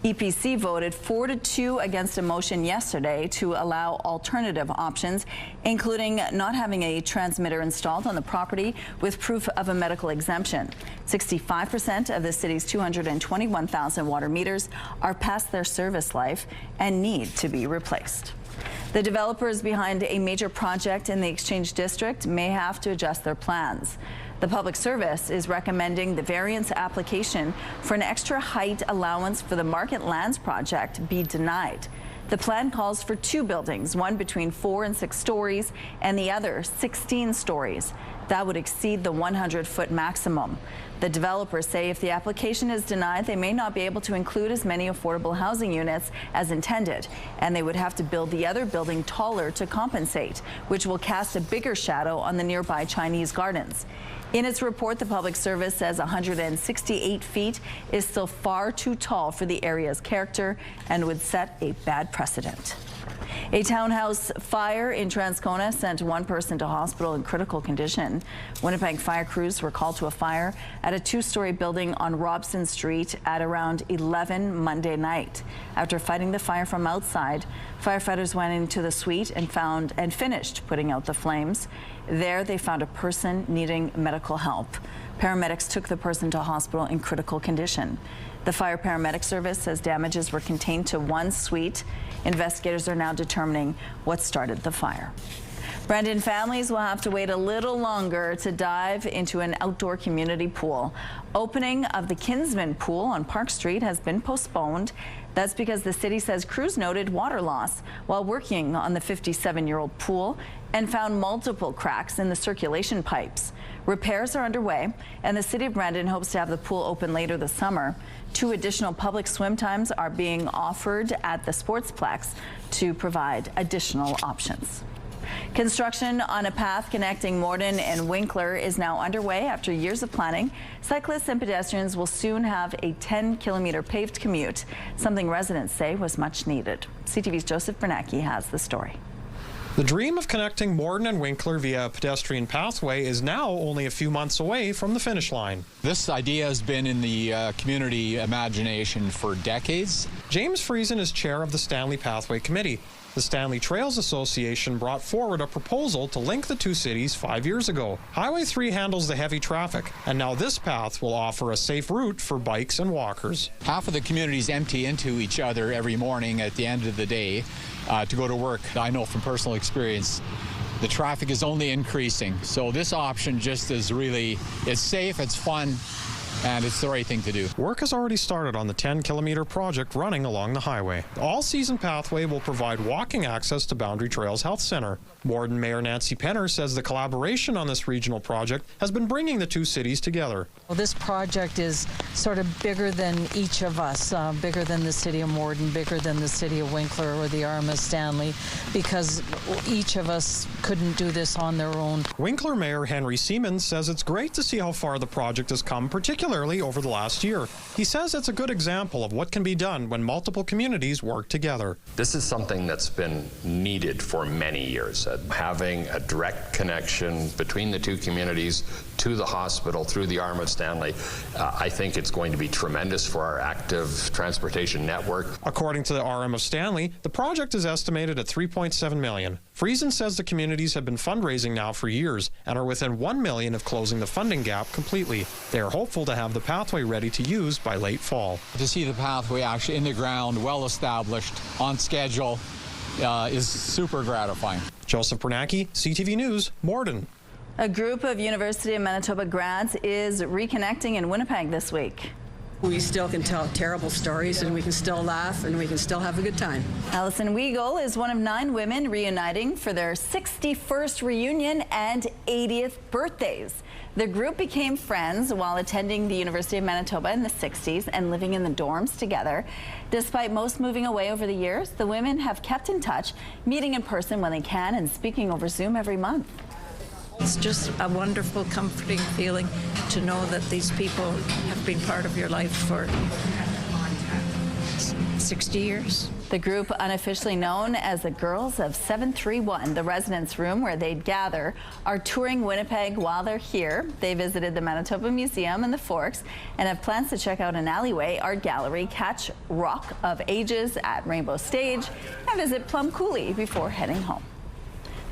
EPC voted 4-2 against a motion yesterday to allow alternative options, including not having a transmitter installed on the property with proof of a medical exemption. 65% of the city's 221,000 water meters are past their service life and need to be replaced. The developers behind a major project in the Exchange District may have to adjust their plans. The Public Service is recommending the variance application for an extra height allowance for the Market Lands project be denied. The plan calls for 2 buildings, one between 4 and 6 stories and the other 16 stories. That would exceed the 100-foot maximum. The developers say if the application is denied, they may not be able to include as many affordable housing units as intended, and they would have to build the other building taller to compensate, which will cast a bigger shadow on the nearby Chinese gardens. In its report, the Public Service says 168 feet is still far too tall for the area's character and would set a bad precedent. A townhouse fire in Transcona sent one person to hospital in critical condition. Winnipeg fire crews were called to a fire at a 2-story building on Robson Street at around 11 Monday night. After fighting the fire from outside, firefighters went into the suite and finished putting out the flames. There, they found a person needing medical help. Paramedics took the person to hospital in critical condition. The fire paramedic service says damages were contained to one suite. Investigators are now determining what started the fire. Brandon families will have to wait a little longer to dive into an outdoor community pool. Opening of the Kinsman Pool on Park Street has been postponed. That's because the city says crews noted water loss while working on the 57-year-old pool and found multiple cracks in the circulation pipes. Repairs are underway, and the city of Brandon hopes to have the pool open later this summer. 2 additional public swim times are being offered at the Sportsplex to provide additional options. Construction on a path connecting Morden and Winkler is now underway after years of planning. Cyclists and pedestrians will soon have a 10-kilometer paved commute, something residents say was much needed. CTV's Joseph Bernacki has the story. The dream of connecting Morden and Winkler via a pedestrian pathway is now only a few months away from the finish line. This idea has been in the community imagination for decades. James Friesen is chair of the Stanley Pathway Committee. The Stanley Trails Association brought forward a proposal to link the 2 cities 5 years ago. Highway 3 handles the heavy traffic, and now this path will offer a safe route for bikes and walkers. Half of the communities empty into each other every morning at the end of the day to go to work. I know from personal experience, the traffic is only increasing. So this option just is really, it's safe, it's fun, and it's the right thing to do. Work has already started on the 10-kilometer project running along the highway. The all-season pathway will provide walking access to Boundary Trails Health Center. Morden Mayor Nancy Penner says the collaboration on this regional project has been bringing the 2 cities together. Well, this project is sort of bigger than each of us, bigger than the city of Morden, bigger than the city of Winkler or the Arm of Stanley, because each of us couldn't do this on their own. Winkler Mayor Henry Siemens says it's great to see how far the project has come, particularly over the last year. He says it's a good example of what can be done when multiple communities work together. This is something that's been needed for many years. Having a direct connection between the 2 communities to the hospital through the Arm of Stanley, I think it's going to be tremendous for our active transportation network. According to the Arm of Stanley, the project is estimated at $3.7 million. Friesen says the communities have been fundraising now for years and are within $1 million of closing the funding gap completely. They are hopeful to have the pathway ready to use by late fall. To see the pathway actually in the ground, well established, on schedule, is super gratifying. Joseph Bernacki, CTV News, Morden. A group of University of Manitoba grads is reconnecting in Winnipeg this week. We still can tell terrible stories, and we can still laugh, and we can still have a good time. Allison Weigel is one of 9 women reuniting for their 61st reunion and 80th birthdays. The group became friends while attending the University of Manitoba in the 60s and living in the dorms together. Despite most moving away over the years, the women have kept in touch, meeting in person when they can and speaking over Zoom every month. It's just a wonderful, comforting feeling to know that these people have been part of your life for 60 years. The group, unofficially known as the Girls of 731, the residence room where they'd gather, are touring Winnipeg while they're here. They visited the Manitoba Museum and the Forks and have plans to check out an alleyway, art gallery, catch Rock of Ages at Rainbow Stage, and visit Plum Coulee before heading home.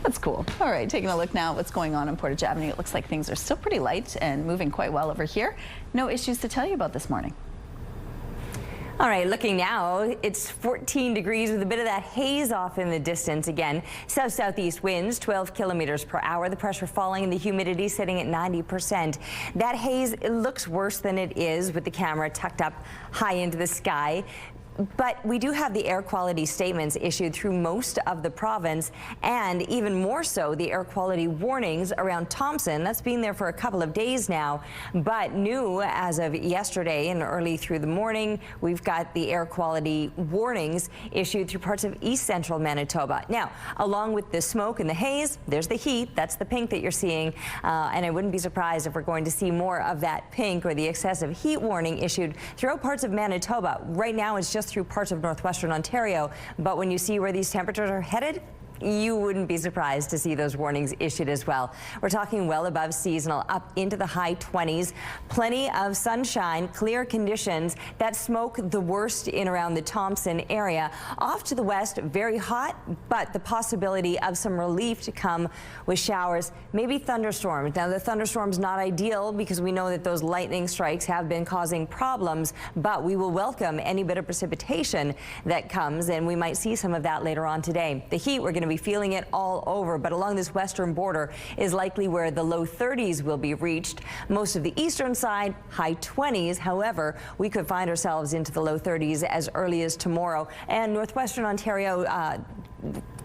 That's cool. All right, taking a look now at what's going on Portage Avenue. It looks like things are still pretty light and moving quite well over here. No issues to tell you about this morning. All right, looking now, it's 14 degrees with a bit of that haze off in the distance again. South-southeast winds, 12 kilometers per hour. The pressure falling and the humidity sitting at 90%. That haze, it looks worse than it is with the camera tucked up high into the sky. But we do have the air quality statements issued through most of the province, and even more so the air quality warnings around Thompson. That's been there for a couple of days now, but new as of yesterday and early through the morning, we've got the air quality warnings issued through parts of east central Manitoba. Now, along with the smoke and the haze, there's the heat. That's the pink that you're seeing, and I wouldn't be surprised if we're going to see more of that pink or the excessive heat warning issued throughout parts of Manitoba. Right now, it's just through parts of northwestern Ontario, but when you see where these temperatures are headed, you wouldn't be surprised to see those warnings issued as well. We're talking well above seasonal, up into the high 20s. Plenty of sunshine, clear conditions. That smoke the worst in around the Thompson area. Off to the west, very hot, but the possibility of some relief to come with showers, maybe thunderstorms. Now, the thunderstorms not ideal because we know that those lightning strikes have been causing problems, but we will welcome any bit of precipitation that comes, and we might see some of that later on today. The heat, we're going to be feeling it all over, but along this western border is likely where the low 30s will be reached. Most of the eastern side, high 20s. However, we could find ourselves into the low 30s as early as tomorrow. And northwestern Ontario,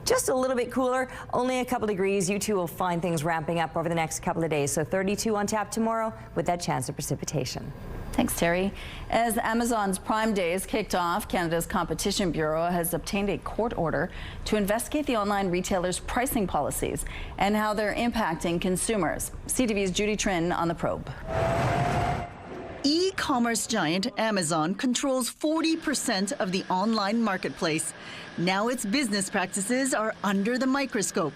just a little bit cooler, only a couple degrees. You two will find things ramping up over the next couple of days. So 32 on tap tomorrow with that chance of precipitation. Thanks, Terry. As Amazon's Prime Days kicked off, Canada's Competition Bureau has obtained a court order to investigate the online retailer's pricing policies and how they're impacting consumers. CTV's Judy Trin on the probe. E-commerce giant Amazon controls 40% of the online marketplace. Now its business practices are under the microscope.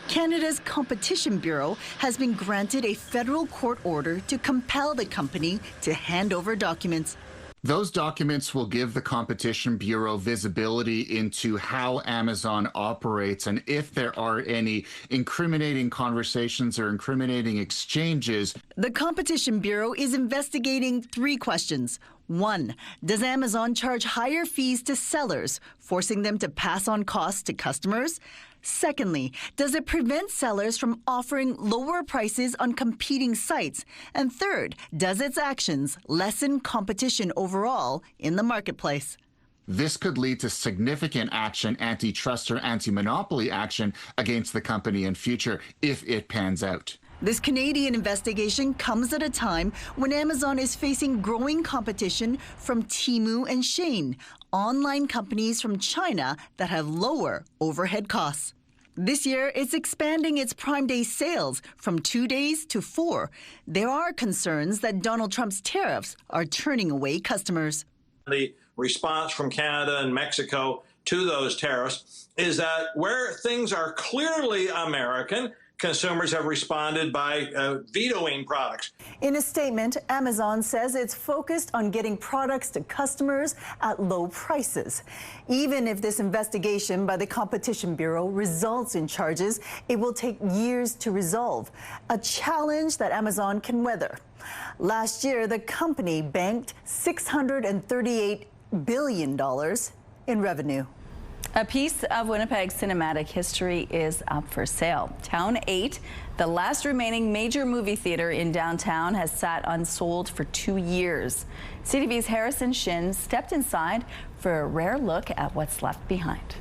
Canada's Competition Bureau has been granted a federal court order to compel the company to hand over documents. Those documents will give the Competition Bureau visibility into how Amazon operates and if there are any incriminating conversations or incriminating exchanges. The Competition Bureau is investigating 3 questions. 1, does Amazon charge higher fees to sellers, forcing them to pass on costs to customers? Secondly, does it prevent sellers from offering lower prices on competing sites? And third, does its actions lessen competition overall in the marketplace? This could lead to significant action, antitrust or anti-monopoly action against the company in future if it pans out. This Canadian investigation comes at a time when Amazon is facing growing competition from Temu and Shein, online companies from China that have lower overhead costs. This year, it's expanding its Prime Day sales from 2 days to 4. There are concerns that Donald Trump's tariffs are turning away customers. The response from Canada and Mexico to those tariffs is that where things are clearly American, consumers have responded by vetoing products. In a statement, Amazon says it's focused on getting products to customers at low prices. Even if this investigation by the Competition Bureau results in charges, it will take years to resolve, a challenge that Amazon can weather. Last year, the company banked $638 billion in revenue. A piece of Winnipeg cinematic history is up for sale. Town 8, the last remaining major movie theater in downtown, has sat unsold for 2 years. CTV's Harrison Shin stepped inside for a rare look at what's left behind.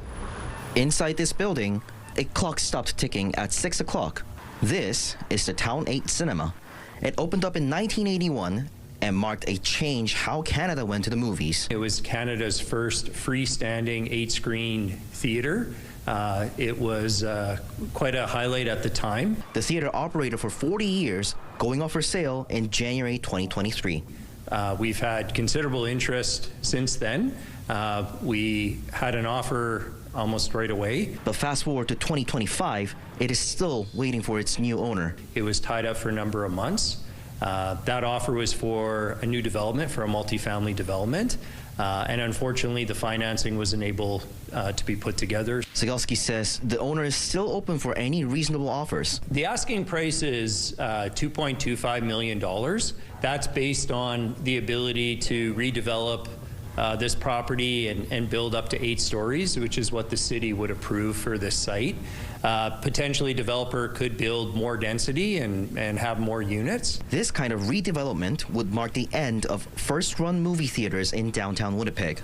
Inside this building, a clock stopped ticking at 6 o'clock. This is the Town 8 Cinema. It opened up in 1981 and marked a change how Canada went to the movies. It was Canada's first freestanding 8-screen theater. It was quite a highlight at the time. The theater operated for 40 years, going up for sale in January 2023. We've had considerable interest since then. We had an offer almost right away. But fast forward to 2025, it is still waiting for its new owner. It was tied up for a number of months. That offer was for a new development, for a multifamily development, and unfortunately the financing wasn't able to be put together. Sigalski says the owner is still open for any reasonable offers. The asking price is $2.25 million. That's based on the ability to redevelop this property and build up to 8 stories, which is what the city would approve for this site. Potentially developer could build more density and have more units. This kind of redevelopment would mark the end of first-run movie theaters in downtown Winnipeg.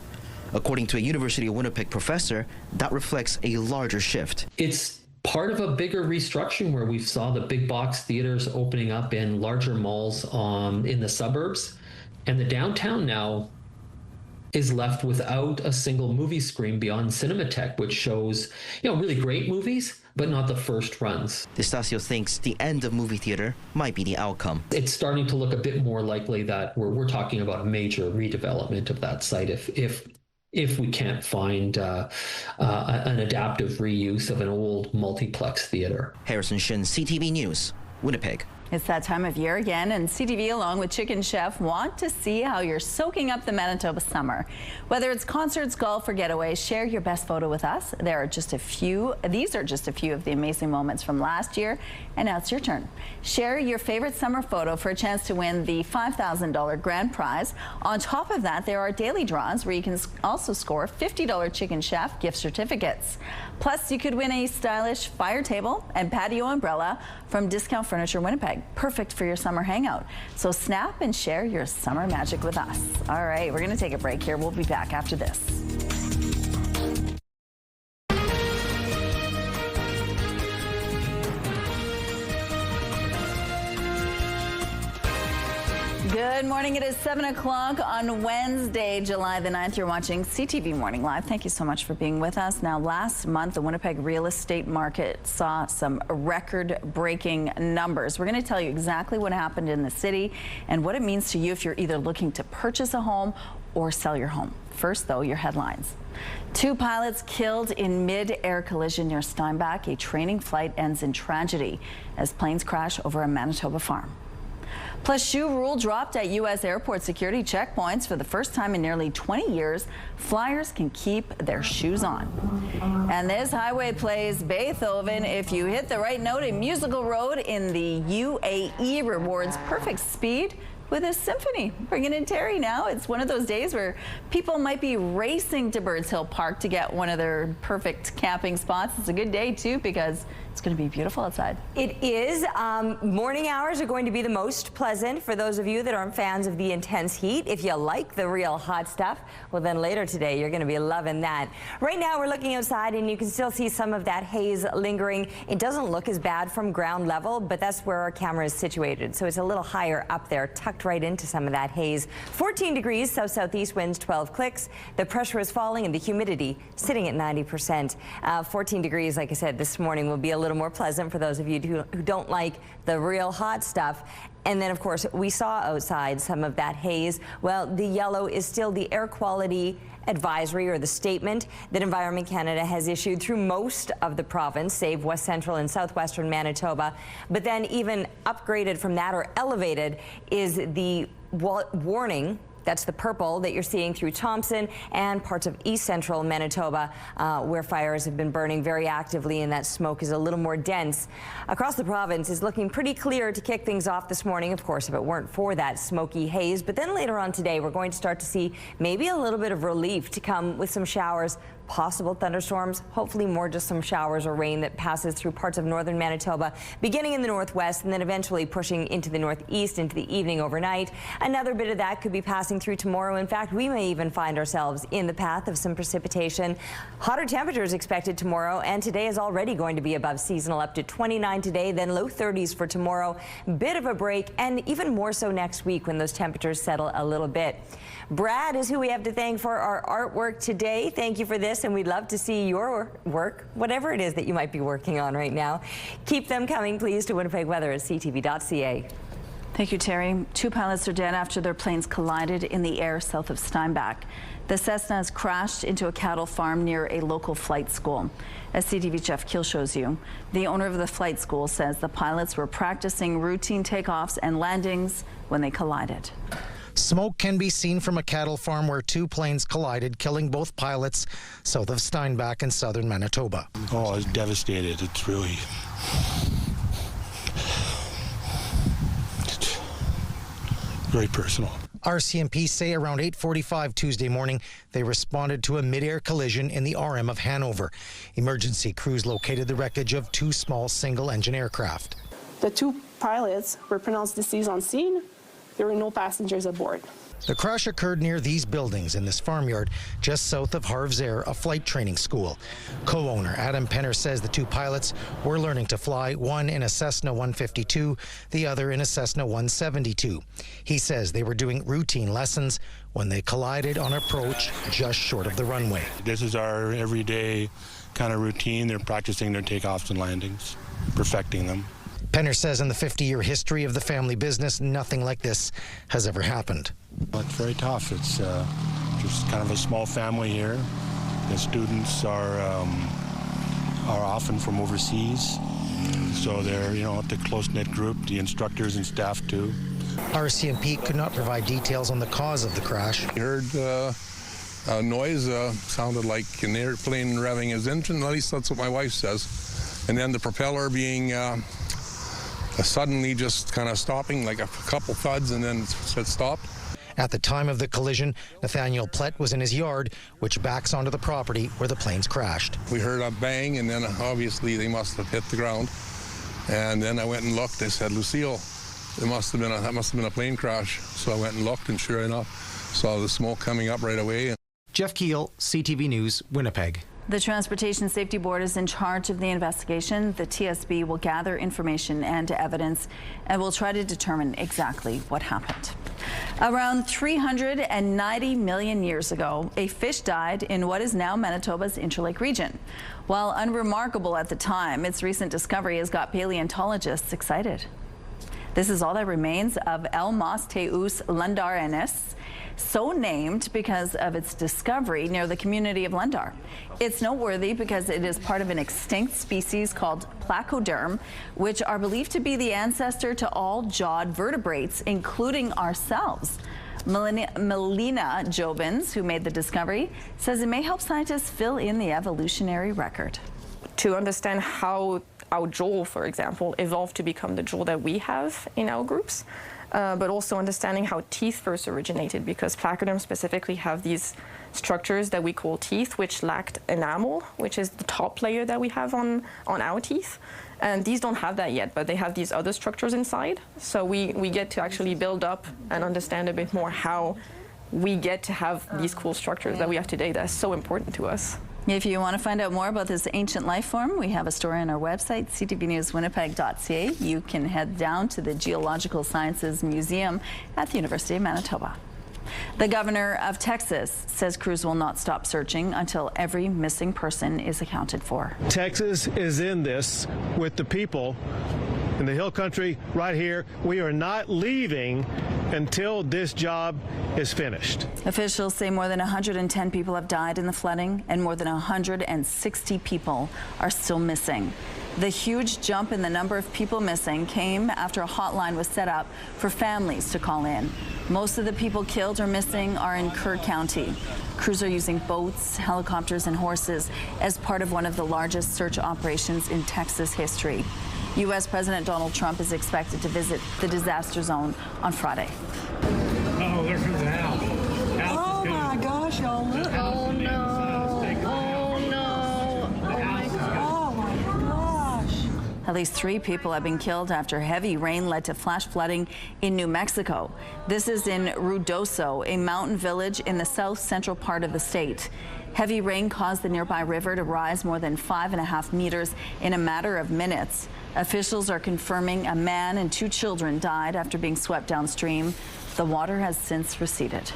According to a University of Winnipeg professor, that reflects a larger shift. It's part of a bigger restructuring where we saw the big box theaters opening up in larger malls in the suburbs, and the downtown now is left without a single movie screen beyond Cinematheque, which shows, really great movies, but not the first runs. Destasio thinks the end of movie theater might be the outcome. It's starting to look a bit more likely that we're talking about a major redevelopment of that site if we can't find an adaptive reuse of an old multiplex theater. Harrison Shin, CTV News, Winnipeg. It's that time of year again, and CTV along with Chicken Chef want to see how you're soaking up the Manitoba summer. Whether it's concerts, golf, or getaways, share your best photo with us. These are just a few of the amazing moments from last year, and now it's your turn. Share your favorite summer photo for a chance to win the $5,000 grand prize. On top of that, there are daily draws where you can also score $50 Chicken Chef gift certificates. Plus, you could win a stylish fire table and patio umbrella from Discount Furniture Winnipeg. Perfect for your summer hangout. So snap and share your summer magic with us. All right, we're going to take a break here. We'll be back after this. Good morning. It is 7 o'clock on Wednesday, July the 9th. You're watching CTV Morning Live. Thank you so much for being with us. Now, last month, the Winnipeg real estate market saw some record-breaking numbers. We're going to tell you exactly what happened in the city and what it means to you if you're either looking to purchase a home or sell your home. First, though, your headlines. 2 pilots killed in mid-air collision near Steinach. A training flight ends in tragedy as planes crash over a Manitoba farm. Plus, shoe rule dropped at U.S. airport security checkpoints for the first time in nearly 20 years. Flyers can keep their shoes on. And this highway plays Beethoven. If you hit the right note, a musical road in the UAE rewards perfect speed with a symphony. Bringing in Terry now. It's one of those days where people might be racing to Birds Hill Park to get one of their perfect camping spots. It's a good day, too, because it's going to be beautiful outside. It is. Morning hours are going to be the most pleasant for those of you that aren't fans of the intense heat. If you like the real hot stuff, well, then later today you're going to be loving that. Right now we're looking outside and you can still see some of that haze lingering. It doesn't look as bad from ground level, but that's where our camera is situated. So it's a little higher up there, tucked right into some of that haze. 14 degrees, south-southeast winds 12 clicks. The pressure is falling and the humidity sitting at 90%. 14 degrees, like I said, this morning will be a little more pleasant for those of you who don't like the real hot stuff. And then, of course, we saw outside some of that haze. Well, the yellow is still the air quality advisory, or the statement that Environment Canada has issued through most of the province, save west central and southwestern Manitoba. But then even upgraded from that, or elevated, is the warning. That's the purple that you're seeing through Thompson and parts of east central Manitoba, where fires have been burning very actively and that smoke is a little more dense. Across the province is looking pretty clear to kick things off this morning, of course, if it weren't for that smoky haze. But then later on today, we're going to start to see maybe a little bit of relief to come with some showers possible thunderstorms. Hopefully more just some showers or rain that passes through parts of northern Manitoba, beginning in the northwest and then eventually pushing into the northeast into the evening overnight. Another bit of that could be passing through tomorrow. In fact, we may even find ourselves in the path of some precipitation. Hotter temperatures expected tomorrow, and today is already going to be above seasonal, up to 29 today, then low 30s for tomorrow. Bit of a break, and even more so next week when those temperatures settle a little bit. Brad is who we have to thank for our artwork today. Thank you for this, and we'd love to see your work, whatever it is that you might be working on right now. Keep them coming, please, to Winnipeg Weather at ctv.ca. Thank you, Terry. 2 pilots are dead after their planes collided in the air south of Steinach. The Cessna has crashed into a cattle farm near a local flight school. As CTV Jeff Keel shows you, the owner of the flight school says the pilots were practicing routine takeoffs and landings when they collided. Smoke can be seen from a cattle farm where 2 planes collided, killing both pilots south of Steinach in southern Manitoba. Oh, I was devastated. It's really very personal. RCMP say around 8:45 Tuesday morning, they responded to a mid-air collision in the RM of Hanover. Emergency crews located the wreckage of 2 small single-engine aircraft. The 2 pilots were pronounced deceased on scene. There were no passengers aboard. The crash occurred near these buildings in this farmyard just south of Harv's Air, a flight training school. Co-owner Adam Penner says the 2 pilots were learning to fly, one in a Cessna 152, the other in a Cessna 172. He says they were doing routine lessons when they collided on approach just short of the runway. This is our everyday kind of routine. They're practicing their takeoffs and landings, perfecting them. Penner says in the 50-year history of the family business, nothing like this has ever happened. Well, it's very tough. It's just kind of a small family here. The students are often from overseas, so they're, the close-knit group, the instructors and staff too. RCMP could not provide details on the cause of the crash. We heard a noise, sounded like an airplane revving his engine, at least that's what my wife says. And then the propeller being suddenly just kind of stopping, like a couple thuds, and then it stopped. At the time of the collision, Nathaniel Plett was in his yard, which backs onto the property where the planes crashed. We heard a bang, and then obviously they must have hit the ground. And then I went and looked. They said, Lucille, that must have been a plane crash. So I went and looked, and sure enough, saw the smoke coming up right away. Jeff Keel, CTV News, Winnipeg. The Transportation Safety Board is in charge of the investigation. The TSB will gather information and evidence and will try to determine exactly what happened. Around 390 million years ago, a fish died in what is now Manitoba's Interlake region. While unremarkable at the time, its recent discovery has got paleontologists excited. This is all that remains of Elmasteus lundarensis, so named because of its discovery near the community of Lundar. It's noteworthy because it is part of an extinct species called placoderm, which are believed to be the ancestor to all jawed vertebrates, including ourselves. Melina Jobins, who made the discovery, says it may help scientists fill in the evolutionary record. To understand how our jaw, for example, evolved to become the jaw that we have in our groups, but also understanding how teeth first originated, because placoderms specifically have these structures that we call teeth, which lacked enamel, which is the top layer that we have on our teeth. And these don't have that yet, but they have these other structures inside. So we get to actually build up and understand a bit more how we get to have these cool structures that we have today that's so important to us. If you want to find out more about this ancient life form, we have a story on our website, ctvnewswinnipeg.ca. You can head down to the Geological Sciences Museum at the University of Manitoba. The governor of Texas says crews will not stop searching until every missing person is accounted for. Texas is in this with the people in the hill country right here. We are not leaving until this job is finished. Officials say more than 110 people have died in the flooding and more than 160 people are still missing. The huge jump in the number of people missing came after a hotline was set up for families to call in. Most of the people killed or missing are in Kerr County. Crews are using boats, helicopters, and horses as part of one of the largest search operations in Texas history. U.S. President Donald Trump is expected to visit the disaster zone on Friday. Oh, there comes the house. Oh my gosh, y'all look. Oh no. At least 3 people have been killed after heavy rain led to flash flooding in New Mexico. This is in Ruidoso, a mountain village in the south central part of the state. Heavy rain caused the nearby river to rise more than 5.5 meters in a matter of minutes. Officials are confirming a man and 2 children died after being swept downstream. The water has since receded.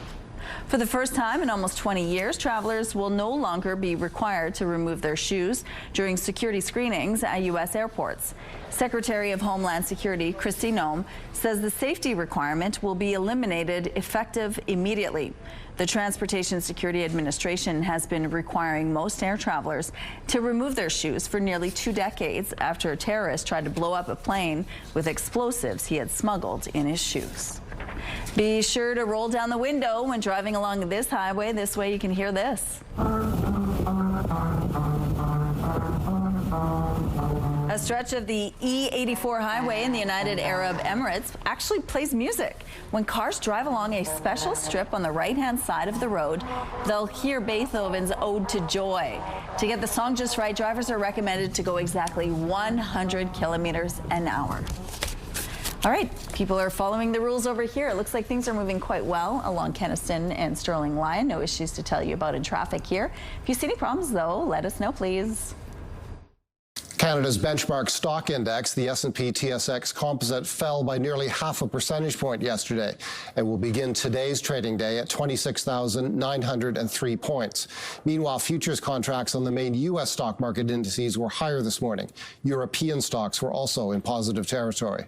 For the first time in almost 20 years, travelers will no longer be required to remove their shoes during security screenings at U.S. airports. Secretary of Homeland Security Kristi Noem says the safety requirement will be eliminated effective immediately. The Transportation Security Administration has been requiring most air travelers to remove their shoes for nearly 2 decades after a terrorist tried to blow up a plane with explosives he had smuggled in his shoes. Be sure to roll down the window when driving along this highway. This way you can hear this. A stretch of the E84 highway in the United Arab Emirates actually plays music. When cars drive along a special strip on the right-hand side of the road, they'll hear Beethoven's Ode to Joy. To get the song just right, drivers are recommended to go exactly 100 kilometers an hour. All right, people are following the rules over here. It looks like things are moving quite well along Kenaston and Sterling Lyon. No issues to tell you about in traffic here. If you see any problems, though, let us know, please. Canada's benchmark stock index, the S&P TSX Composite, fell by nearly 0.5 percentage point yesterday and will begin today's trading day at 26,903 points. Meanwhile, futures contracts on the main U.S. stock market indices were higher this morning. European stocks were also in positive territory.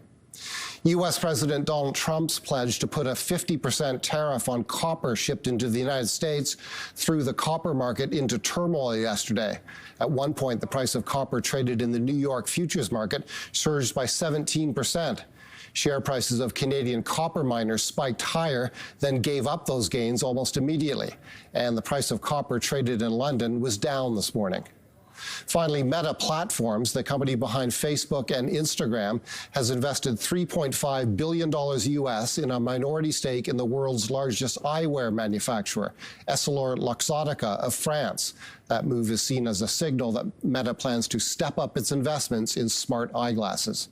U.S. President Donald Trump's pledge to put a 50% tariff on copper shipped into the United States threw the copper market into turmoil yesterday. At one point, the price of copper traded in the New York futures market surged by 17%. Share prices of Canadian copper miners spiked higher, then gave up those gains almost immediately. And the price of copper traded in London was down this morning. Finally, Meta Platforms, the company behind Facebook and Instagram, has invested $3.5 billion US in a minority stake in the world's largest eyewear manufacturer, EssilorLuxottica of France. That move is seen as a signal that Meta plans to step up its investments in smart eyeglasses.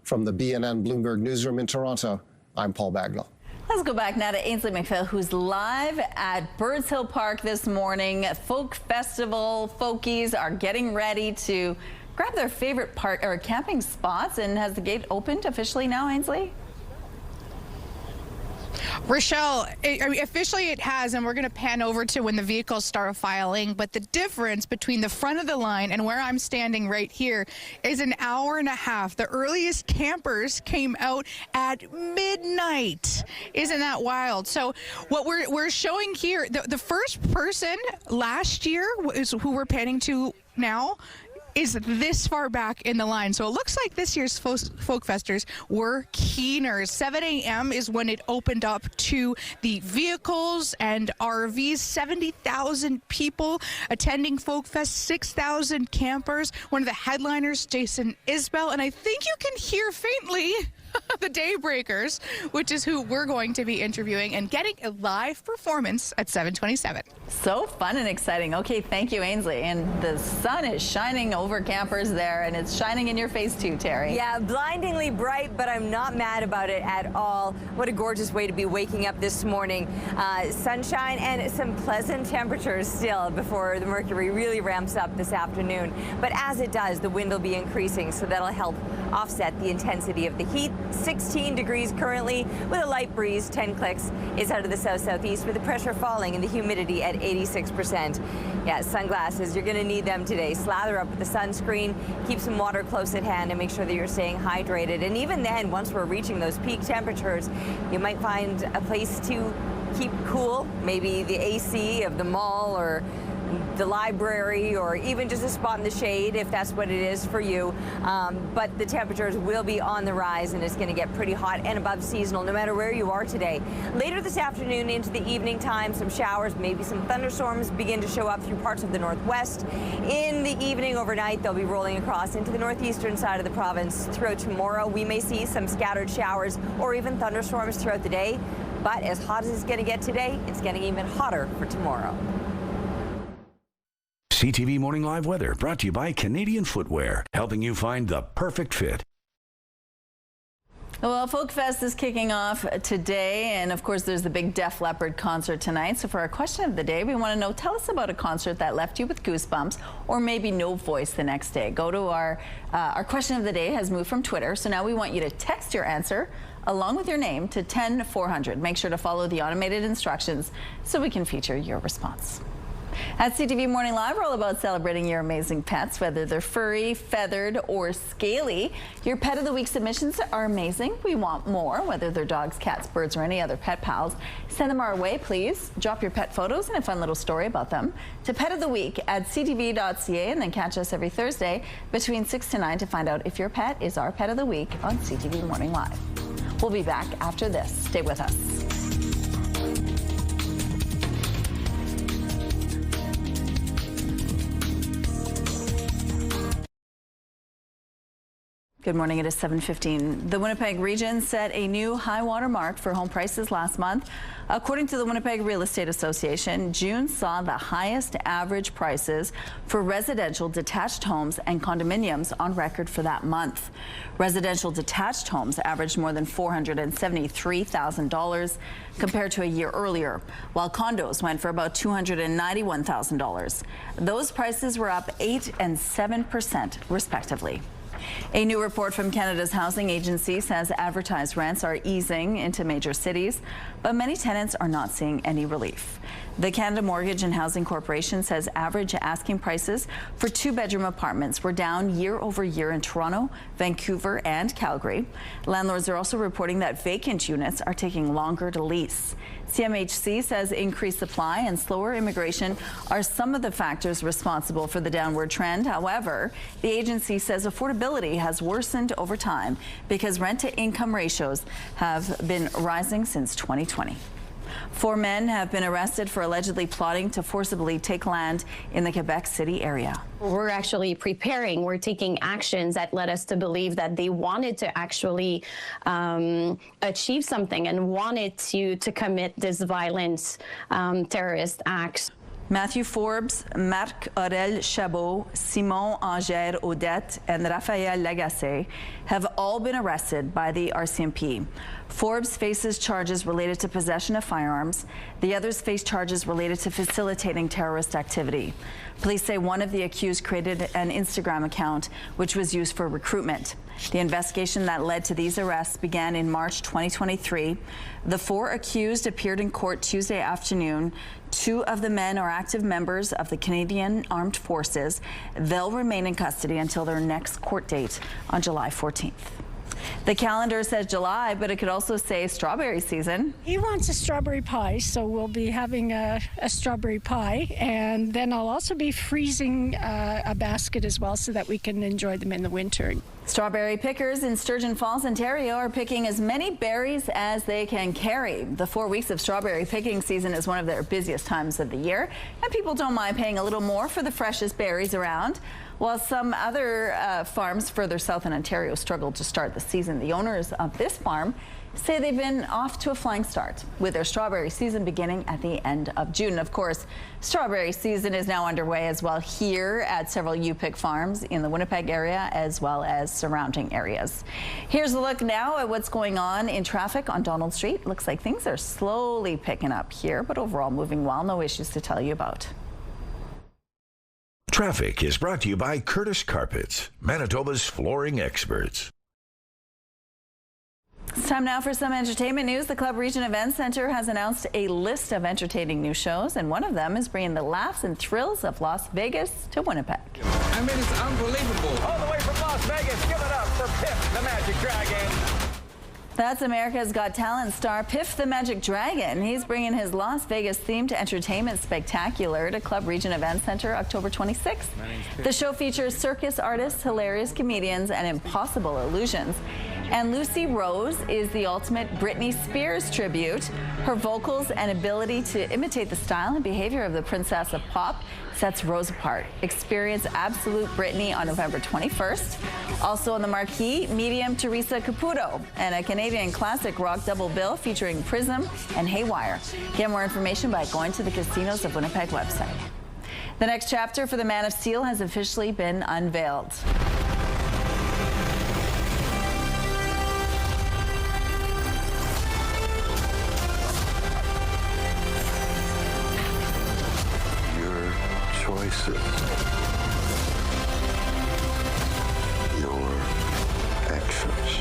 From the BNN Bloomberg Newsroom in Toronto, I'm Paul Bagnall. Let's go back now to Ainsley McPhail, who's live at Birds Hill Park this morning. Folk Festival folkies are getting ready to grab their favorite park or camping spots. And has the gate opened officially now, Ainsley? Rochelle, officially it has, and we're going to pan over to when the vehicles start filing, but the difference between the front of the line and where I'm standing right here is an hour and a half. The earliest campers came out at midnight. Isn't that wild? So what we're showing here, the first person last year is who we're panning to now is this far back in the line. So it looks like this year's Folk Festers were keener. 7 a.m. is when it opened up to the vehicles and RVs. 70,000 people attending Folk Fest, 6,000 campers. One of the headliners, Jason Isbell, and I think you can hear faintly the Daybreakers, which is who we're going to be interviewing and getting a live performance at 7:27. So fun and exciting. Okay, thank you, Ainsley. And the sun is shining over campers there, and it's shining in your face too, Terry. Yeah, blindingly bright, but I'm not mad about it at all. What a gorgeous way to be waking up this morning. Sunshine and some pleasant temperatures still before the mercury really ramps up this afternoon. But as it does, the wind will be increasing, so that'll help offset the intensity of the heat. 16 degrees currently with a light breeze. 10 clicks is out of the south-southeast with the pressure falling and the humidity at 86%. Yeah, sunglasses, you're going to need them today. Slather up with the sunscreen, keep some water close at hand, and make sure that you're staying hydrated. And even then, once we're reaching those peak temperatures, you might find a place to keep cool, maybe the AC of the mall or the library, or even just a spot in the shade if that's what it is for you. But the temperatures will be on the rise, and it's going to get pretty hot and above seasonal no matter where you are today. Later this afternoon into the evening time, some showers, maybe some thunderstorms begin to show up through parts of the northwest. In the evening overnight, they'll be rolling across into the northeastern side of the province. Throughout tomorrow, we may see some scattered showers or even thunderstorms throughout the day. But as hot as it's going to get today, it's getting even hotter for tomorrow. CTV Morning Live Weather brought to you by Canadian Footwear, helping you find the perfect fit. Well, Folk Fest is kicking off today, and of course there's the big Def Leppard concert tonight. So for our question of the day, we want to know, tell us about a concert that left you with goosebumps or maybe no voice the next day. Go to our question of the day has moved from Twitter, so now we want you to text your answer along with your name to 10400. Make sure to follow the automated instructions so we can feature your response. At CTV Morning Live, we're all about celebrating your amazing pets, whether they're furry, feathered, or scaly. Your Pet of the Week submissions are amazing. We want more, whether they're dogs, cats, birds, or any other pet pals. Send them our way, please. Drop your pet photos and a fun little story about them to Pet of the Week at ctv.ca, and then catch us every Thursday between 6 to 9 to find out if your pet is our Pet of the Week on CTV Morning Live. We'll be back after this. Stay with us. Good morning, it is 7:15. The Winnipeg region set a new high water mark for home prices last month. According to the Winnipeg Real Estate Association, June saw the highest average prices for residential detached homes and condominiums on record for that month. Residential detached homes averaged more than $473,000 compared to a year earlier, while condos went for about $291,000. Those prices were up 8% and 7% respectively. A new report from Canada's housing agency says advertised rents are easing into major cities, but many tenants are not seeing any relief. The Canada Mortgage and Housing Corporation says average asking prices for two-bedroom apartments were down year over year in Toronto, Vancouver, and Calgary. Landlords are also reporting that vacant units are taking longer to lease. CMHC says increased supply and slower immigration are some of the factors responsible for the downward trend. However, the agency says affordability has worsened over time because rent-to-income ratios have been rising since 2020. 4 men have been arrested for allegedly plotting to forcibly take land in the Quebec City area. We're actually preparing. We're taking actions that led us to believe that they wanted to actually achieve something and wanted to commit this violent terrorist acts. Matthew Forbes, Marc Aurel Chabot, Simon Angère Odette, and Raphaël Lagacé have all been arrested by the RCMP. Forbes faces charges related to possession of firearms. The others face charges related to facilitating terrorist activity. Police say one of the accused created an Instagram account which was used for recruitment. The investigation that led to these arrests began in March 2023. The 4 accused appeared in court Tuesday afternoon. 2 of the men are active members of the Canadian Armed Forces. They'll remain in custody until their next court date on July 14th. The calendar says July, but it could also say strawberry season. He wants a strawberry pie, so we'll be having a strawberry pie. And then I'll also be freezing a basket as well so that we can enjoy them in the winter. Strawberry pickers in Sturgeon Falls, Ontario are picking as many berries as they can carry. The 4 weeks of strawberry picking season is one of their busiest times of the year, and people don't mind paying a little more for the freshest berries around. While some other farms further south in Ontario struggled to start the season, the owners of this farm say they've been off to a flying start with their strawberry season beginning at the end of June. Of course, strawberry season is now underway as well here at several U-Pick farms in the Winnipeg area as well as surrounding areas. Here's a look now at what's going on in traffic on Donald Street. Looks like things are slowly picking up here, but overall moving well. No issues to tell you about. Traffic is brought to you by Curtis Carpets, Manitoba's flooring experts. It's time now for some entertainment news. The Club Region Events Center has announced a list of entertaining new shows, and one of them is bringing the laughs and thrills of Las Vegas to Winnipeg. I mean, it's unbelievable. All the way from Las Vegas, give it up for Piff the Magic Dragon. That's America's Got Talent star Piff the Magic Dragon. He's bringing his Las Vegas-themed entertainment spectacular to Club Region Events Center October 26th. The show features circus artists, hilarious comedians, and impossible illusions. And Lucy Rose is the ultimate Britney Spears tribute. Her vocals and ability to imitate the style and behavior of the princess of pop sets Rose apart. Experience Absolute Britney on November 21st. Also on the marquee, medium Teresa Caputo and a Canadian classic rock double bill featuring Prism and Haywire. Get more information by going to the Casinos of Winnipeg website. The next chapter for the Man of Steel has officially been unveiled. Your choices. Your actions.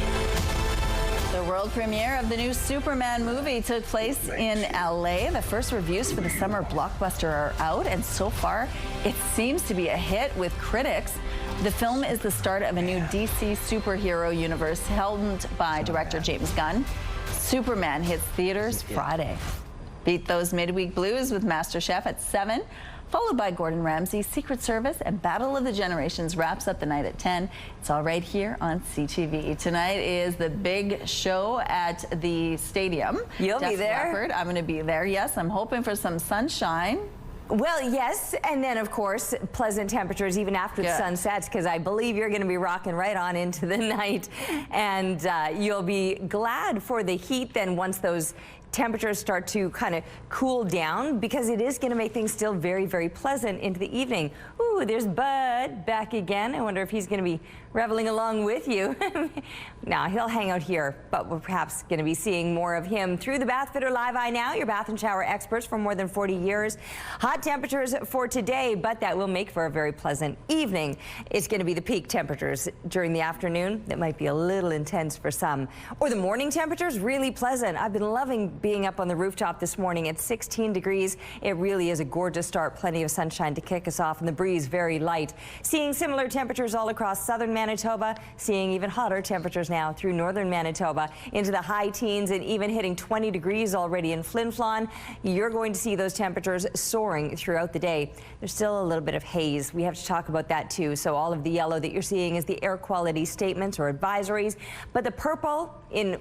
The world premiere of the new Superman movie took place in LA. The first reviews for the summer blockbuster are out, and so far it seems to be a hit with critics. The film is the start of a new DC superhero universe helmed by director James Gunn. Superman hits theaters Friday. Beat those midweek blues with MasterChef at 7. Followed by Gordon Ramsay's Secret Service, and Battle of the Generations wraps up the night at 10. It's all right here on CTV. Tonight is the big show at the stadium. You'll be there. Leopard. I'm going to be there. Yes, I'm hoping for some sunshine. Well, yes, and then, of course, pleasant temperatures even after the sun sets, because I believe you're going to be rocking right on into the night, and you'll be glad for the heat then once those temperatures start to kind of cool down, because it is going to make things still very, very pleasant into the evening. Ooh, there's Bud back again. I wonder if he's going to be reveling along with you. Now, he'll hang out here, but we're perhaps going to be seeing more of him through the Bath Fitter Live Eye Now, your bath and shower experts for more than 40 years. Hot temperatures for today, but that will make for a very pleasant evening. It's going to be the peak temperatures during the afternoon. That might be a little intense for some. Or the morning temperatures, really pleasant. I've been loving being up on the rooftop this morning at 16 degrees. It really is a gorgeous start. Plenty of sunshine to kick us off, and the breeze very light. Seeing similar temperatures all across southern Manitoba, seeing even hotter temperatures now through northern Manitoba into the high teens and even hitting 20 degrees already in Flin Flon. You're going to see those temperatures soaring throughout the day. There's still a little bit of haze. We have to talk about that too. So all of the yellow that you're seeing is the air quality statements or advisories, but the purple in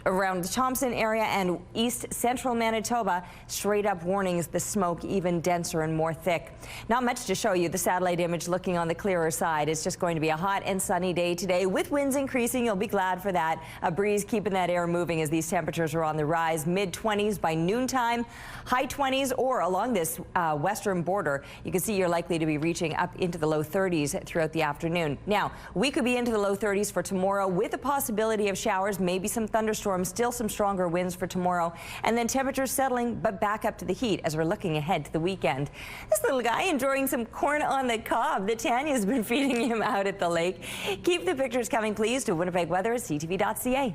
around the Thompson area and east central Manitoba, straight up warnings, the smoke even denser and more thick. Not much to show you. The satellite image looking on the clearer side. It's just going to be a hot and sunny day today with winds increasing. You'll be glad for that. A breeze keeping that air moving as these temperatures are on the rise. Mid-20s by noontime, high 20s, or along this western border, you can see you're likely to be reaching up into the low 30s throughout the afternoon. Now, we could be into the low 30s for tomorrow with the possibility of showers, maybe some thunderstorms. Still some stronger winds for tomorrow, and then temperatures settling but back up to the heat as we're looking ahead to the weekend. This little guy enjoying some corn on the cob that Tanya's been feeding him out at the lake. Keep the pictures coming, please, to Winnipeg Weather at ctv.ca.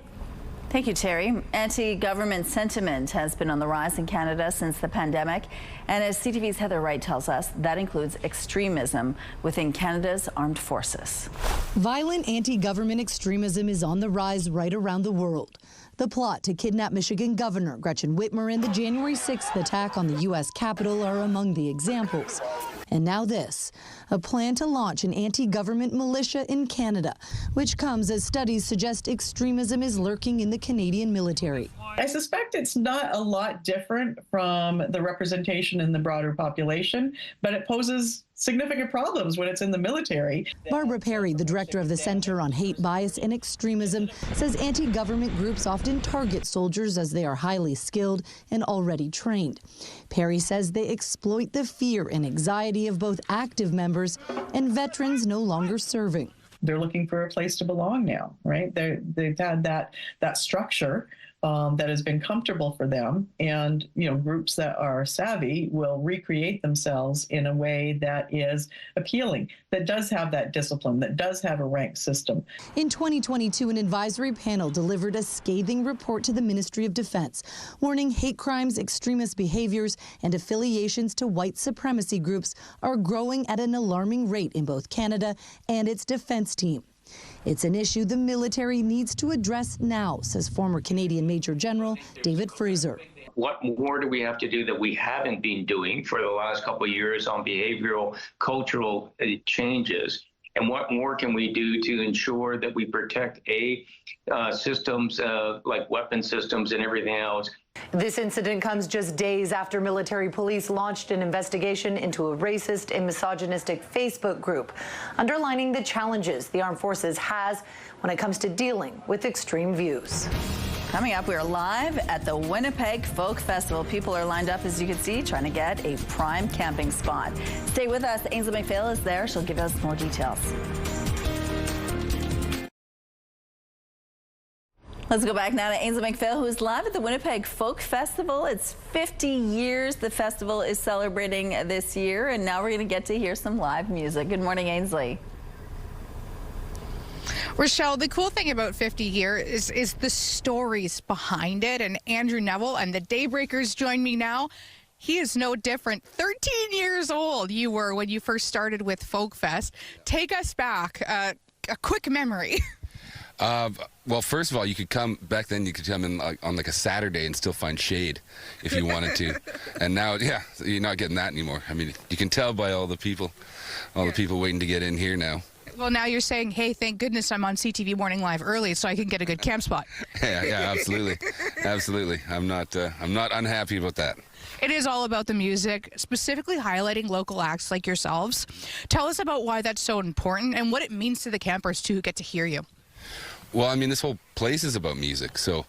Thank you, Terry. Anti-government sentiment has been on the rise in Canada since the pandemic. And as CTV's Heather Wright tells us, that includes extremism within Canada's armed forces. Violent anti-government extremism is on the rise right around the world. The plot to kidnap Michigan Governor Gretchen Whitmer and the January 6th attack on the U.S. Capitol are among the examples. And now this, a plan to launch an anti-government militia in Canada, which comes as studies suggest extremism is lurking in the Canadian military. I suspect it's not a lot different from the representation in the broader population, but it poses significant problems when it's in the military. Barbara Perry, the director of the Center on Hate, Bias and Extremism, says anti-government groups often target soldiers as they are highly skilled and already trained. Perry says they exploit the fear and anxiety of both active members and veterans no longer serving. They're looking for a place to belong now, right? They've had that structure that has been comfortable for them, and groups that are savvy will recreate themselves in a way that is appealing, that does have that discipline, that does have a ranked system. In 2022, an advisory panel delivered a scathing report to the Ministry of Defense, warning hate crimes, extremist behaviors, and affiliations to white supremacy groups are growing at an alarming rate in both Canada and its defense team. It's an issue the military needs to address now, says former Canadian Major General David Fraser. What more do we have to do that we haven't been doing for the last couple of years on behavioral, cultural changes? And what more can we do to ensure that we protect systems like weapon systems and everything else? This incident comes just days after military police launched an investigation into a racist and misogynistic Facebook group, underlining the challenges the armed forces has when it comes to dealing with extreme views. Coming up, we are live at the Winnipeg Folk Festival. People are lined up, as you can see, trying to get a prime camping spot. Stay with us. Ainsley McPhail is there. She'll give us more details. Let's go back now to Ainsley McPhail, who is live at the Winnipeg Folk Festival. It's 50 years the festival is celebrating this year, and now we're going to get to hear some live music. Good morning, Ainsley. Rochelle, the cool thing about 50 years is the stories behind it, and Andrew Neville and the Daybreakers join me now. He is no different. 13 years old you were when you first started with Folk Fest. Take us back, a quick memory. Well, first of all, you could come back then. You could come in on like a Saturday and still find shade if you wanted to. And now, yeah, you're not getting that anymore. I mean, you can tell by all the people waiting to get in here now. Well, now you're saying, hey, thank goodness I'm on CTV Morning Live early so I can get a good camp spot. Yeah, absolutely, absolutely. I'm not unhappy about that. It is all about the music, specifically highlighting local acts like yourselves. Tell us about why that's so important and what it means to the campers too who get to hear you. Well, I mean, this whole place is about music, so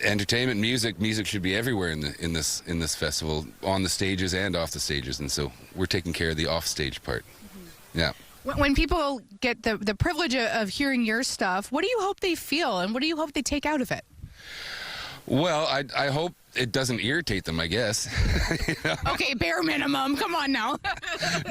entertainment, music should be everywhere in this festival, on the stages and off the stages, and so we're taking care of the off-stage part. Mm-hmm. Yeah. When people get the privilege of hearing your stuff, what do you hope they feel, and what do you hope they take out of it? Well, I hope it doesn't irritate them, I guess. You know? Okay, bare minimum. Come on now.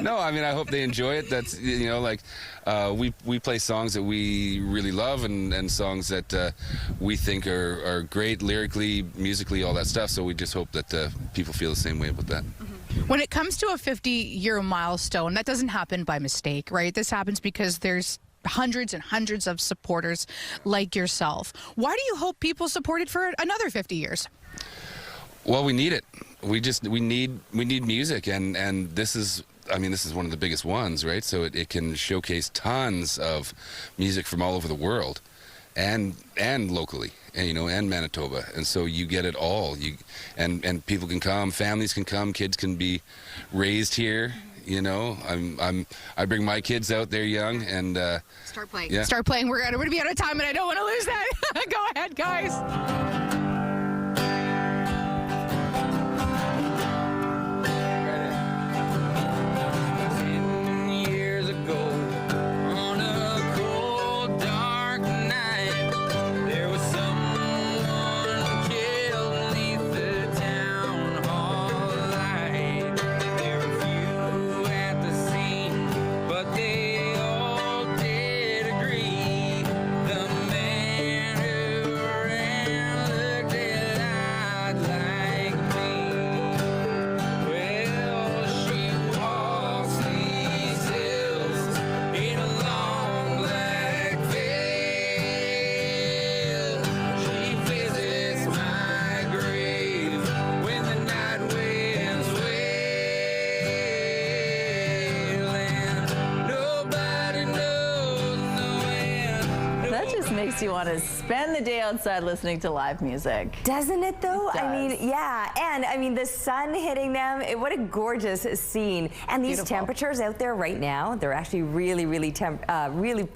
No, I mean, I hope they enjoy it. That's, we play songs that we really love and songs that we think are great lyrically, musically, all that stuff. So we just hope that people feel the same way about that. Mm-hmm. When it comes to a 50-year milestone, that doesn't happen by mistake, right? This happens because there's hundreds and hundreds of supporters like yourself. Why do you hope people support it for another 50 years? Well, we need it. We need music, and this is one of the biggest ones, right? So it can showcase tons of music from all over the world, and locally, and Manitoba, and so you get it all. And people can come, families can come, kids can be raised here. I bring my kids out. They're young, and start playing. Yeah. Start playing. We're gonna be out of time, and I don't want to lose that. Go ahead, guys. Makes you want to spend the day outside listening to live music. Doesn't it though? It does. I mean, yeah, and I mean the sun hitting them, what a gorgeous scene. And these Beautiful. temperatures out there right now, they're actually really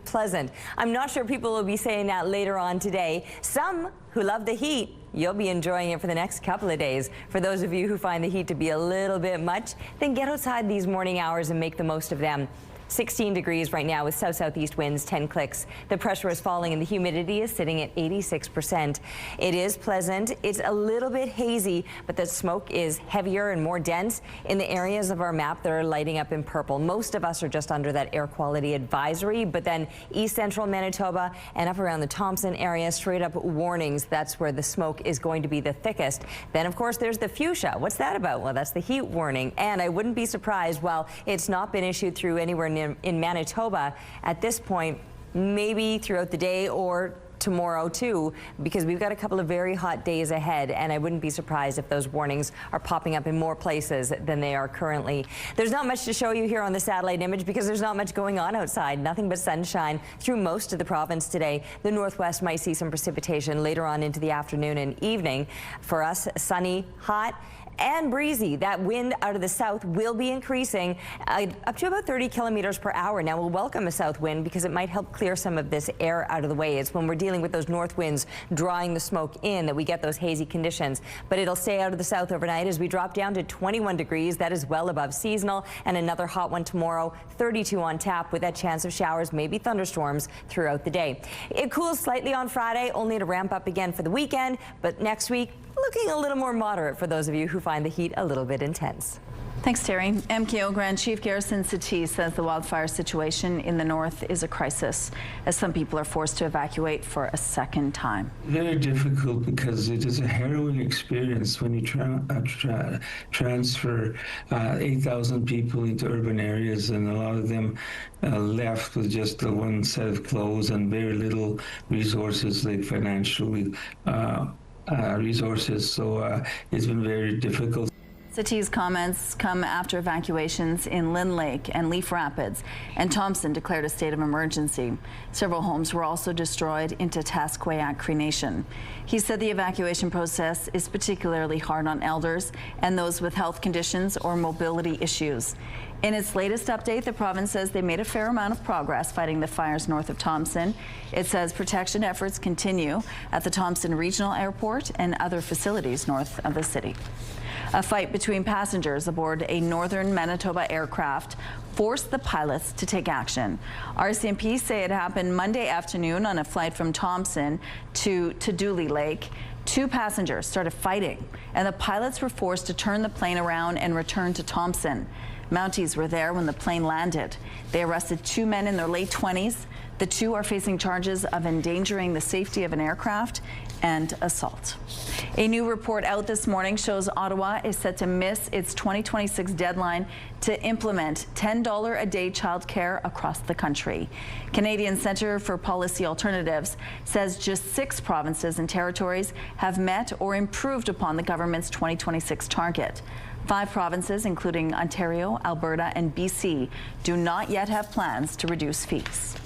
pleasant. I'm not sure people will be saying that later on today. Some who love the heat, you'll be enjoying it for the next couple of days. For those of you who find the heat to be a little bit much, then get outside these morning hours and make the most of them. 16 degrees right now with south-southeast winds, 10 clicks. The pressure is falling and the humidity is sitting at 86%. It is pleasant. It's a little bit hazy, but the smoke is heavier and more dense in the areas of our map that are lighting up in purple. Most of us are just under that air quality advisory, but then east central Manitoba and up around the Thompson area, straight up warnings. That's where the smoke is going to be the thickest. Then, of course, there's the fuchsia. What's that about? Well, that's the heat warning. And I wouldn't be surprised, while it's not been issued through anywhere in Manitoba at this point, maybe throughout the day or tomorrow too, because we've got a couple of very hot days ahead, and I wouldn't be surprised if those warnings are popping up in more places than they are currently. There's not much to show you here on the satellite image because there's not much going on outside. Nothing but sunshine through most of the province today. The northwest might see some precipitation later on into the afternoon and evening. For us, sunny, hot, and breezy. That wind out of the south will be increasing up to about 30 kilometers per hour. Now, we'll welcome a south wind because it might help clear some of this air out of the way. It's when we're dealing dealing with those north winds drawing the smoke in that we get those hazy conditions. But it'll stay out of the south overnight as we drop down to 21 degrees. That is well above seasonal. And another hot one tomorrow, 32 on tap with that chance of showers, maybe thunderstorms throughout the day. It cools slightly on Friday, only to ramp up again for the weekend. But next week, looking a little more moderate for those of you who find the heat a little bit intense. Thanks, Terry. MKO Grand Chief Garrison Satie says the wildfire situation in the north is a crisis, as some people are forced to evacuate for a second time. Very difficult because it is a harrowing experience when you transfer 8,000 people into urban areas, and a lot of them left with just the one set of clothes and very little resources, like financial resources. So it's been very difficult. Satie's comments come after evacuations in Lynn Lake and Leaf Rapids, and Thompson declared a state of emergency. Several homes were also destroyed in Tatasquayak Cree Nation. He said the evacuation process is particularly hard on elders and those with health conditions or mobility issues. In its latest update, the province says they made a fair amount of progress fighting the fires north of Thompson. It says protection efforts continue at the Thompson Regional Airport and other facilities north of the city. A fight between passengers aboard a northern Manitoba aircraft forced the pilots to take action. RCMP say it happened Monday afternoon on a flight from Thompson to Dooley Lake. Two passengers started fighting, and the pilots were forced to turn the plane around and return to Thompson. Mounties were there when the plane landed. They arrested two men in their late 20s. The two are facing charges of endangering the safety of an aircraft and assault. A new report out this morning shows Ottawa is set to miss its 2026 deadline to implement $10 a day childcare across the country. Canadian Centre for Policy Alternatives says just 6 provinces and territories have met or improved upon the government's 2026 target. 5 provinces, including Ontario, Alberta, and BC, do not yet have plans to reduce fees.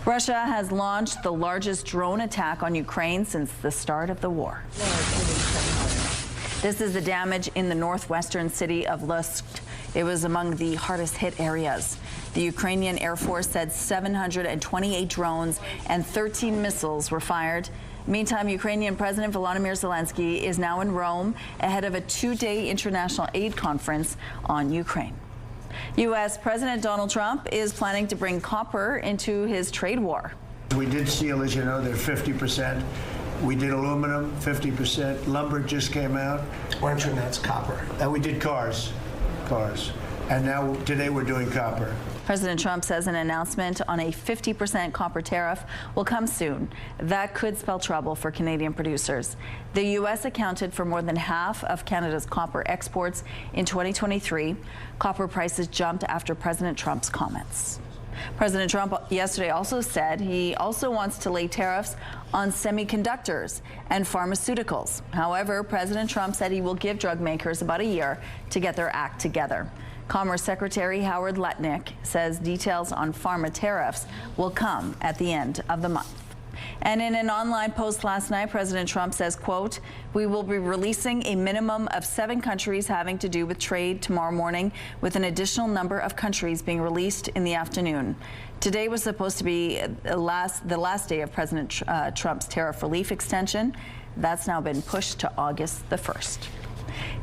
Russia has launched the largest drone attack on Ukraine since the start of the war. This is the damage in the northwestern city of Lusk. It was among the hardest hit areas. The Ukrainian Air Force said 728 drones and 13 missiles were fired. Meantime, Ukrainian President Volodymyr Zelensky is now in Rome ahead of a 2-day international aid conference on Ukraine. U.S. President Donald Trump is planning to bring copper into his trade war. We did steel, as you know, they're 50%. We did aluminum, 50%. Lumber just came out. Why don't you announce copper? We did cars. And now today we're doing copper. President Trump says an announcement on a 50% copper tariff will come soon. That could spell trouble for Canadian producers. The U.S. accounted for more than half of Canada's copper exports in 2023. Copper prices jumped after President Trump's comments. President Trump yesterday also said he also wants to lay tariffs on semiconductors and pharmaceuticals. However, President Trump said he will give drug makers about a year to get their act together. Commerce Secretary Howard Lutnick says details on pharma tariffs will come at the end of the month. And in an online post last night, President Trump says, quote, "We will be releasing a minimum of 7 countries having to do with trade tomorrow morning, with an additional number of countries being released in the afternoon." Today was supposed to be the last day of President Trump's tariff relief extension. That's now been pushed to August the 1st.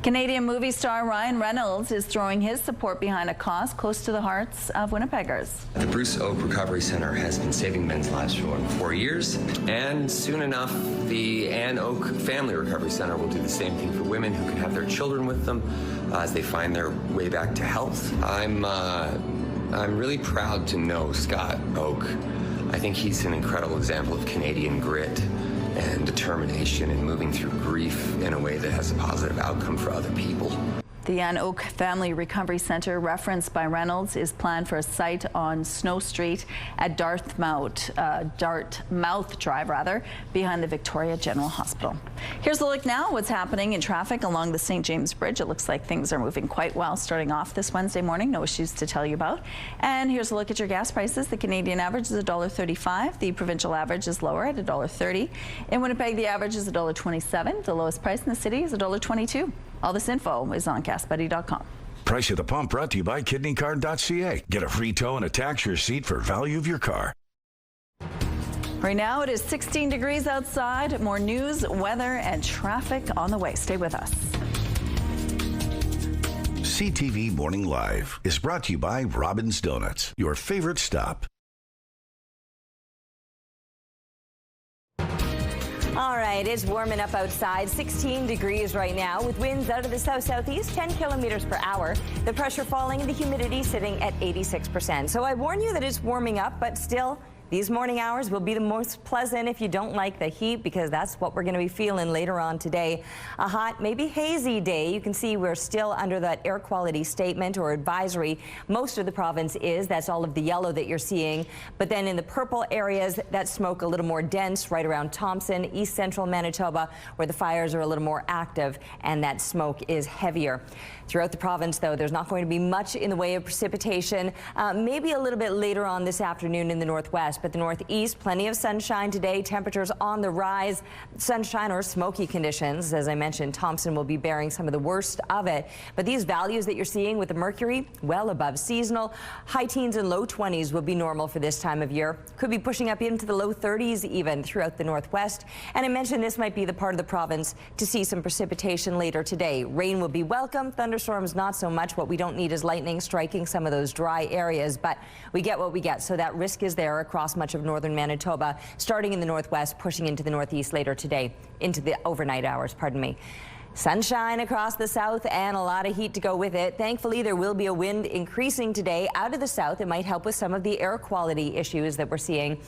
Canadian movie star Ryan Reynolds is throwing his support behind a cause close to the hearts of Winnipeggers. The Bruce Oak Recovery Center has been saving men's lives for 4 years, and soon enough, the Ann Oak Family Recovery Center will do the same thing for women who can have their children with them as they find their way back to health. I'm really proud to know Scott Oak. I think he's an incredible example of Canadian grit and determination in moving through grief in a way that has a positive outcome for other people. The Ann Oak Family Recovery Center, referenced by Reynolds, is planned for a site on Snow Street at Dartmouth Drive, behind the Victoria General Hospital. Here's a look now what's happening in traffic along the St. James Bridge. It looks like things are moving quite well starting off this Wednesday morning. No issues to tell you about. And here's a look at your gas prices. The Canadian average is $1.35. The provincial average is lower at $1.30. In Winnipeg, the average is $1.27. The lowest price in the city is $1.22. All this info is on GasBuddy.com. Price at the Pump brought to you by KidneyCard.ca. Get a free tow and a tax receipt for value of your car. Right now it is 16 degrees outside. More news, weather, and traffic on the way. Stay with us. CTV Morning Live is brought to you by Robin's Donuts, your favorite stop. All right, it's warming up outside, 16 degrees right now with winds out of the south-southeast, 10 kilometers per hour. The pressure falling and the humidity sitting at 86%. So I warn you that it's warming up, but still, these morning hours will be the most pleasant if you don't like the heat, because that's what we're going to be feeling later on today. A hot, maybe hazy day. You can see we're still under that air quality statement or advisory. Most of the province is. That's all of the yellow that you're seeing. But then in the purple areas, that smoke a little more dense right around Thompson, east central Manitoba, where the fires are a little more active and that smoke is heavier. Throughout the province, though, there's not going to be much in the way of precipitation. Maybe a little bit later on this afternoon in the northwest, but the northeast, plenty of sunshine today. Temperatures on the rise. Sunshine or smoky conditions. As I mentioned, Thompson will be bearing some of the worst of it. But these values that you're seeing with the mercury, well above seasonal. High teens and low 20s will be normal for this time of year. Could be pushing up into the low 30s even throughout the northwest. And I mentioned this might be the part of the province to see some precipitation later today. Rain will be welcome. Thunderstorms not so much. What we don't need is lightning striking some of those dry areas, but we get what we get. So that risk is there across much of northern Manitoba, starting in the northwest, pushing into the northeast later today, into the overnight hours, pardon me. Sunshine across the south and a lot of heat to go with it. Thankfully, there will be a wind increasing today out of the south. It might help with some of the air quality issues that we're seeing.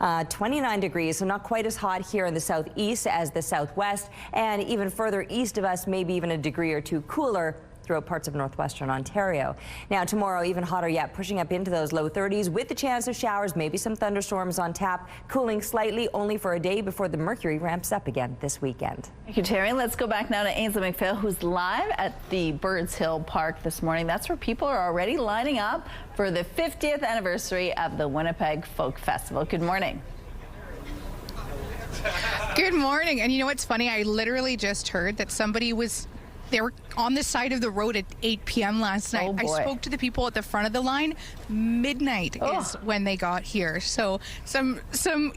29 degrees, so not quite as hot here in the southeast as the southwest, and even further east of us, maybe even a degree or two cooler throughout parts of northwestern Ontario. Now tomorrow, even hotter yet, pushing up into those low 30s with the chance of showers, maybe some thunderstorms on tap, cooling slightly only for a day before the mercury ramps up again this weekend. Thank you, Terry. Let's go back now to Ainsley McPhail, who's live at the Birds Hill Park this morning. That's where people are already lining up for the 50th anniversary of the Winnipeg Folk Festival. Good morning. Good morning. And you know what's funny? I literally just heard that they were on the side of the road at 8 p.m. last night. I spoke to the people at the front of the line. Midnight is when they got here. So some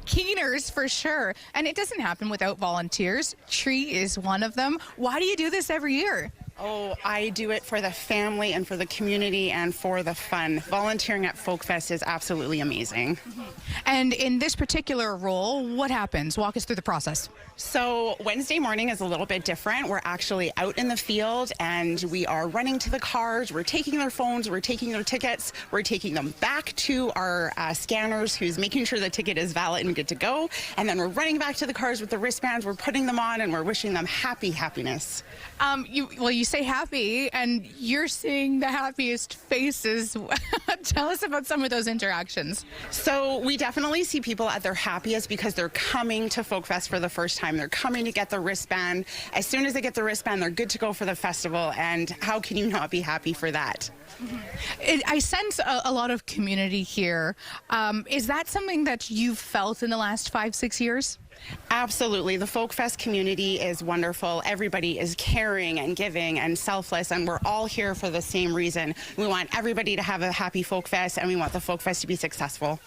keeners for sure. And it doesn't happen without volunteers. Tree is one of them. Why do you do this every year? Oh, I do it for the family and for the community and for the fun. Volunteering at Folk Fest is absolutely amazing. And in this particular role, what happens? Walk us through the process. So Wednesday morning is a little bit different. We're actually out in the field and we are running to the cars. We're taking their phones, we're taking their tickets, we're taking them back to our scanners who's making sure the ticket is valid and good to go. And then we're running back to the cars with the wristbands, we're putting them on and we're wishing them happiness. You say happy, and you're seeing the happiest faces. Tell us about some of those interactions. So we definitely see people at their happiest because they're coming to Folk Fest for the first time. They're coming to get the wristband. As soon as they get the wristband, they're good to go for the festival, and how can you not be happy for that? I sense a lot of community here. Is that something that you've felt in the last 5-6 years? Absolutely. The Folk Fest community is wonderful. Everybody is caring and giving and selfless, and we're all here for the same reason. We want everybody to have a happy Folk Fest, and we want the Folk Fest to be successful.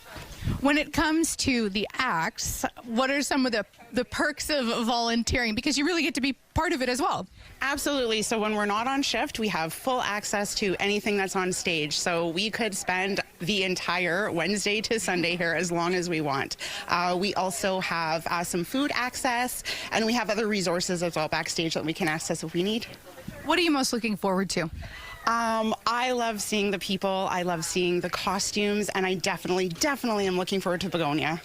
When it comes to the acts, what are some of the perks of volunteering? Because you really get to be part of it as well. Absolutely. So when we're not on shift, we have full access to anything that's on stage. So we could spend the entire Wednesday to Sunday here as long as we want. We also have some food access, and we have other resources as well backstage that we can access if we need. What are you most looking forward to? I love seeing the people. I love seeing the costumes, and I definitely am looking forward to Begonia.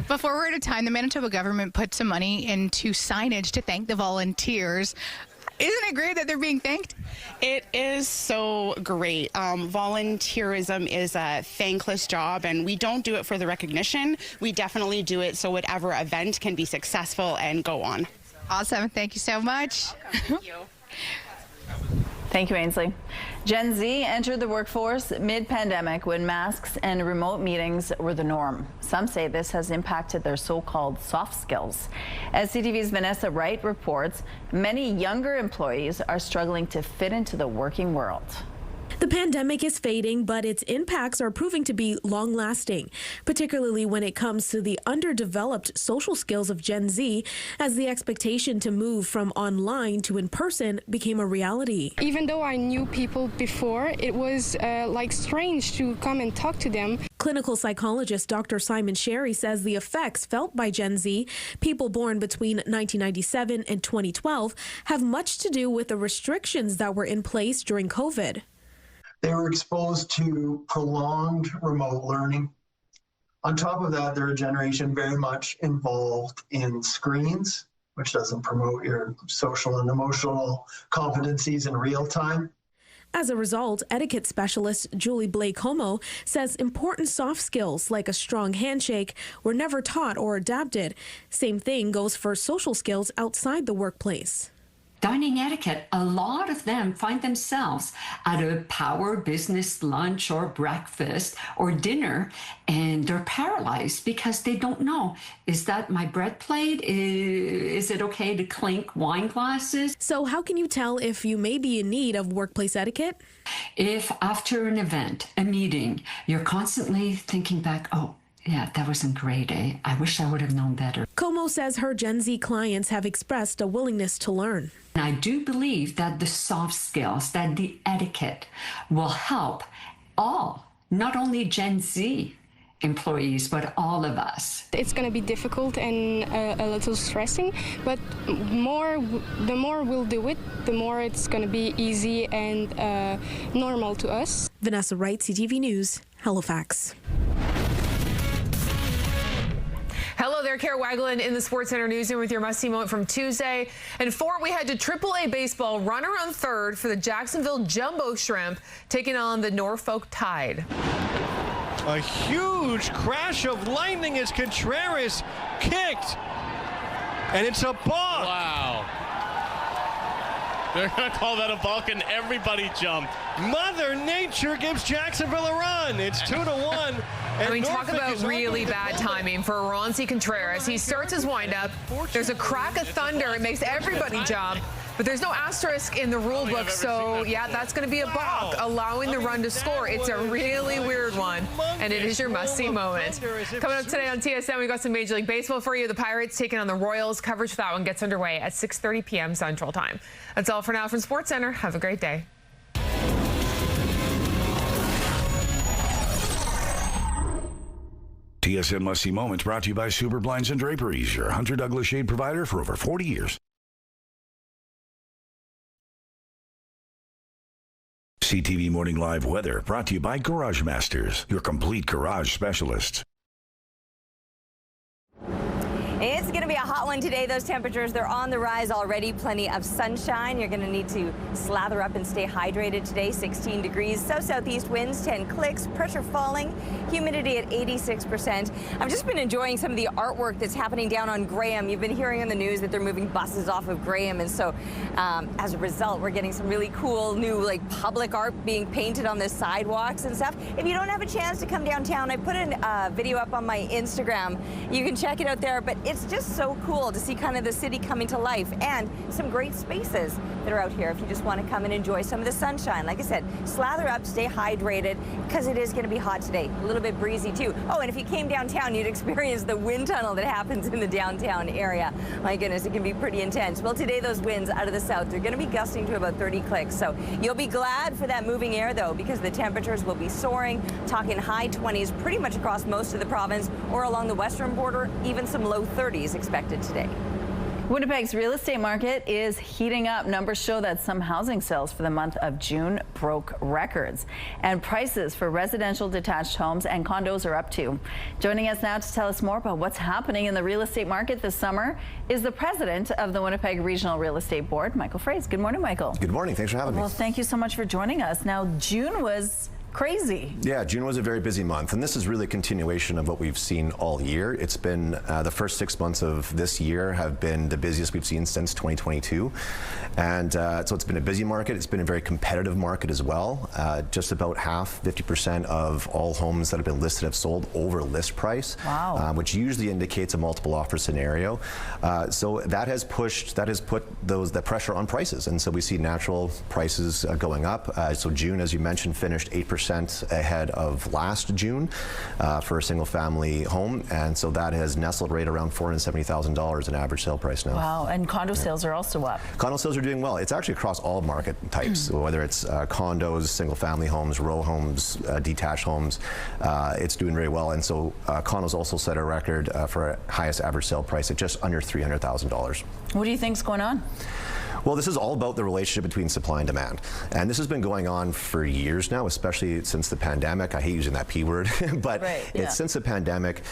Before we're out of time, the Manitoba government put some money into signage to thank the volunteers. Isn't it great that they're being thanked? It is so great. Volunteerism is a thankless job, and we don't do it for the recognition. We definitely do it so whatever event can be successful and go on. Awesome. Thank you so much. Thank you. Thank you, Ainsley. Gen Z entered the workforce mid-pandemic when masks and remote meetings were the norm. Some say this has impacted their so-called soft skills. As CTV's Vanessa Wright reports, many younger employees are struggling to fit into the working world. The pandemic is fading, but its impacts are proving to be long-lasting, particularly when it comes to the underdeveloped social skills of Gen Z, as the expectation to move from online to in-person became a reality. Even though I knew people before, it was like strange to come and talk to them. Clinical psychologist Dr. Simon Sherry says the effects felt by Gen Z, people born between 1997 and 2012, have much to do with the restrictions that were in place during COVID. They were exposed to prolonged remote learning. On top of that, they're a generation very much involved in screens, which doesn't promote your social and emotional competencies in real time. As a result, etiquette specialist Julie Blake-Homo says important soft skills like a strong handshake were never taught or adapted. Same thing goes for social skills outside the workplace. Dining etiquette, a lot of them find themselves at a power business lunch or breakfast or dinner, and they're paralyzed because they don't know, is that my bread plate? Is it okay to clink wine glasses? So how can you tell if you may be in need of workplace etiquette? If after an event, a meeting, you're constantly thinking back, oh, yeah, that wasn't great, eh? I wish I would have known better. Como says her Gen Z clients have expressed a willingness to learn. I do believe that the soft skills, that the etiquette will help all, not only Gen Z employees, but all of us. It's going to be difficult and a little stressing, but the more we'll do it, the more it's going to be easy and normal to us. Vanessa Wright, CTV News, Halifax. Hello there, Kara Wagland in the SportsCenter newsroom with your must-see moment from Tuesday. And 4, we head to AAA baseball. Runner on third for the Jacksonville Jumbo Shrimp, taking on the Norfolk Tide. A huge crash of lightning as Contreras kicked, and it's a balk. Wow. They're going to call that a balk, and everybody jumped. Mother Nature gives Jacksonville a run. It's 2-1. I mean, talk about really bad timing for Ronzi Contreras. He starts his windup. There's a crack of thunder. It makes everybody jump. But there's no asterisk in the rule book, so yeah, that's going to be a balk, allowing the run to score. It's a really weird one, and it is your must-see moment. Coming up today on TSN, we got some Major League Baseball for you. The Pirates taking on the Royals. Coverage for that one gets underway at 6:30 p.m. Central Time. That's all for now from SportsCenter. Have a great day. TSN Must-See Moments brought to you by Super Blinds and Draperies, your Hunter Douglas shade provider for over 40 years. CTV Morning Live Weather brought to you by Garage Masters, your complete garage specialists. It's going to be a hot one today. Those temperatures, they're on the rise already. Plenty of sunshine. You're going to need to slather up and stay hydrated today. 16 degrees. South-southeast winds, 10 clicks. Pressure falling. Humidity at 86%. I've just been enjoying some of the artwork that's happening down on Graham. You've been hearing on the news that they're moving buses off of Graham. And so as a result, we're getting some really cool new public art being painted on the sidewalks and stuff. If you don't have a chance to come downtown, I put a video up on my Instagram. You can check it out there. But it's just so cool to see kind of the city coming to life and some great spaces that are out here if you just want to come and enjoy some of the sunshine. Like I said, slather up, stay hydrated, because it is going to be hot today. A little bit breezy too. Oh, and if you came downtown, you'd experience the wind tunnel that happens in the downtown area. My goodness, it can be pretty intense. Well, today those winds out of the south, they're going to be gusting to about 30 clicks. So you'll be glad for that moving air though, because the temperatures will be soaring, talking high 20s pretty much across most of the province or along the western border, even some low 30s expected today. Winnipeg's real estate market is heating up. Numbers show that some housing sales for the month of June broke records, and prices for residential detached homes and condos are up too. Joining us now to tell us more about what's happening in the real estate market this summer is the president of the Winnipeg Regional Real Estate Board, Michael Fraze. Good morning, Michael. Good morning. Thanks for having me. Well, thank you so much for joining us. Now, June was crazy. Yeah, June was a very busy month, and this is really a continuation of what we've seen all year. It's been the first 6 months of this year have been the busiest we've seen since 2022, and so it's been a busy market. It's been a very competitive market as well. Just about half, 50% of all homes that have been listed have sold over list price, which usually indicates a multiple offer scenario. So that has put the pressure on prices, and so we see natural prices going up. So June, as you mentioned, finished 8% ahead of last June for a single family home, and so that has nestled right around $470,000 in average sale price now. Wow, and condo sales are also up. Condo sales are doing well. It's actually across all market types, so whether it's condos, single family homes, row homes, detached homes, it's doing very well. And so condos also set a record for highest average sale price at just under $300,000. What do you think's going on? Well, this is all about the relationship between supply and demand. And this has been going on for years now, especially since the pandemic. I hate using that P word, but it's since the pandemic,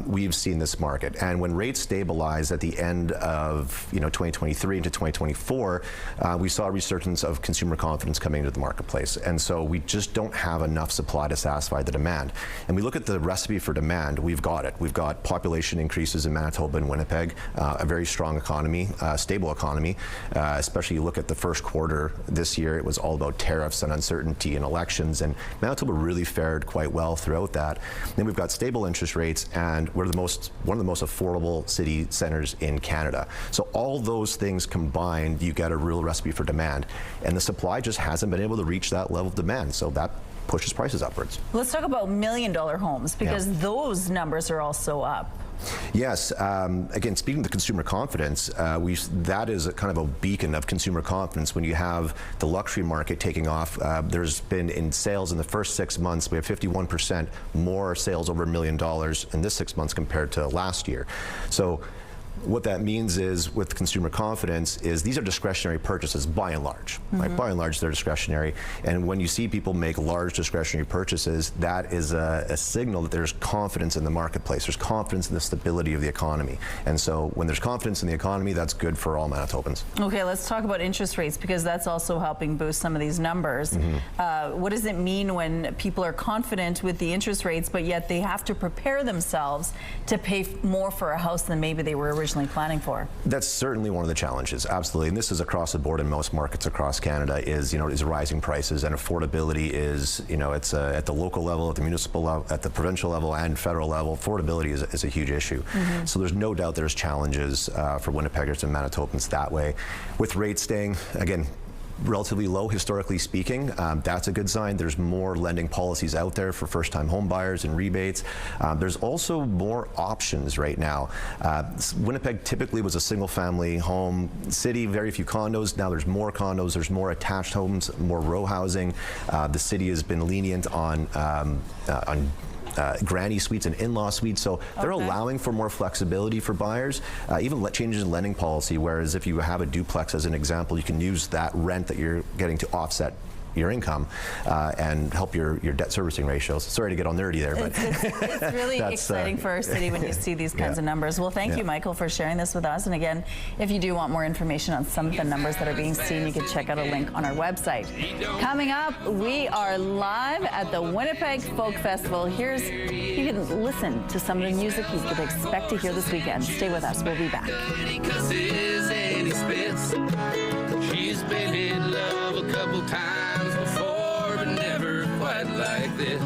we've seen this market. And when rates stabilized at the end of 2023 into 2024, we saw a resurgence of consumer confidence coming into the marketplace. And so we just don't have enough supply to satisfy the demand. And we look at the recipe for demand, we've got it. We've got population increases in Manitoba and Winnipeg, a very strong economy, stable economy. Especially you look at the first quarter this year, it was all about tariffs and uncertainty and elections, and Manitoba really fared quite well throughout that. Then we've got stable interest rates, and we're one of the most affordable city centers in Canada. So all those things combined, you get a real recipe for demand, and the supply just hasn't been able to reach that level of demand. So that pushes prices upwards. Let's talk about $1 million homes, because those numbers are also up. Yes. Again, speaking of the consumer confidence, that is kind of a beacon of consumer confidence. When you have the luxury market taking off, there's been in sales in the first 6 months, we have 51% more sales over $1 million in this 6 months compared to last year. So what that means is, with consumer confidence, is these are discretionary purchases by and large. Right? By and large, they're discretionary. And when you see people make large discretionary purchases, that is a signal that there's confidence in the marketplace. There's confidence in the stability of the economy. And so when there's confidence in the economy, that's good for all Manitobans. Okay, let's talk about interest rates, because that's also helping boost some of these numbers. What does it mean when people are confident with the interest rates, but yet they have to prepare themselves to pay more for a house than maybe they were originally planning for? That's certainly one of the challenges, absolutely, and this is across the board in most markets across Canada. Is rising prices, and affordability is it's at the local level, at the municipal level, at the provincial level, and federal level. Affordability is a huge issue. So there's no doubt there's challenges for Winnipeggers and Manitobans that way. With rates staying again relatively low historically speaking, that's a good sign. There's more lending policies out there for first-time home buyers and rebates. There's also more options right now. Winnipeg typically was a single-family home city, very few condos. Now there's more condos, there's more attached homes, more row housing. The city has been lenient on granny suites and in-law suites, so they're allowing for more flexibility for buyers, even changes in lending policy, whereas if you have a duplex as an example, you can use that rent that you're getting to offset your income and help your debt servicing ratios. Sorry to get all nerdy there, but it's really exciting for our city when you see these kinds of numbers. Well, thank you, Michael, for sharing this with us. And again, if you do want more information on some of the numbers that are being seen, you can check out a link on our website. Coming up, we are live at the Winnipeg Folk Festival. You can listen to some of the music you could expect to hear this weekend. Stay with us. We'll be back. She's been in love a couple times before, but never quite like this.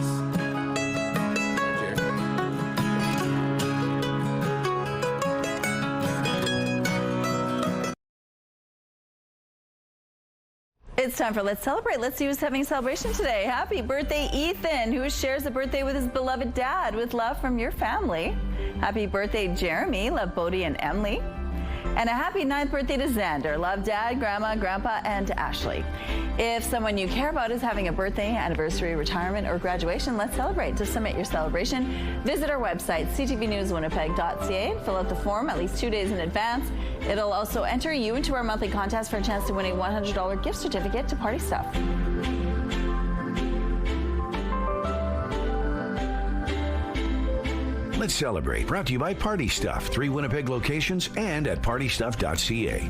It's time for Let's Celebrate. Let's see who's having a celebration today. Happy birthday, Ethan, who shares a birthday with his beloved dad, with love from your family. Happy birthday, Jeremy. Love Bodie and Emily. And a happy 9th birthday to Xander. Love Dad, Grandma, Grandpa, and Ashley. If someone you care about is having a birthday, anniversary, retirement, or graduation, let's celebrate. To submit your celebration, visit our website, ctvnewswinnipeg.ca, and fill out the form at least 2 days in advance. It'll also enter you into our monthly contest for a chance to win a $100 gift certificate to Party Stuff. Let's Celebrate, brought to you by Party Stuff, 3 Winnipeg locations and at partystuff.ca.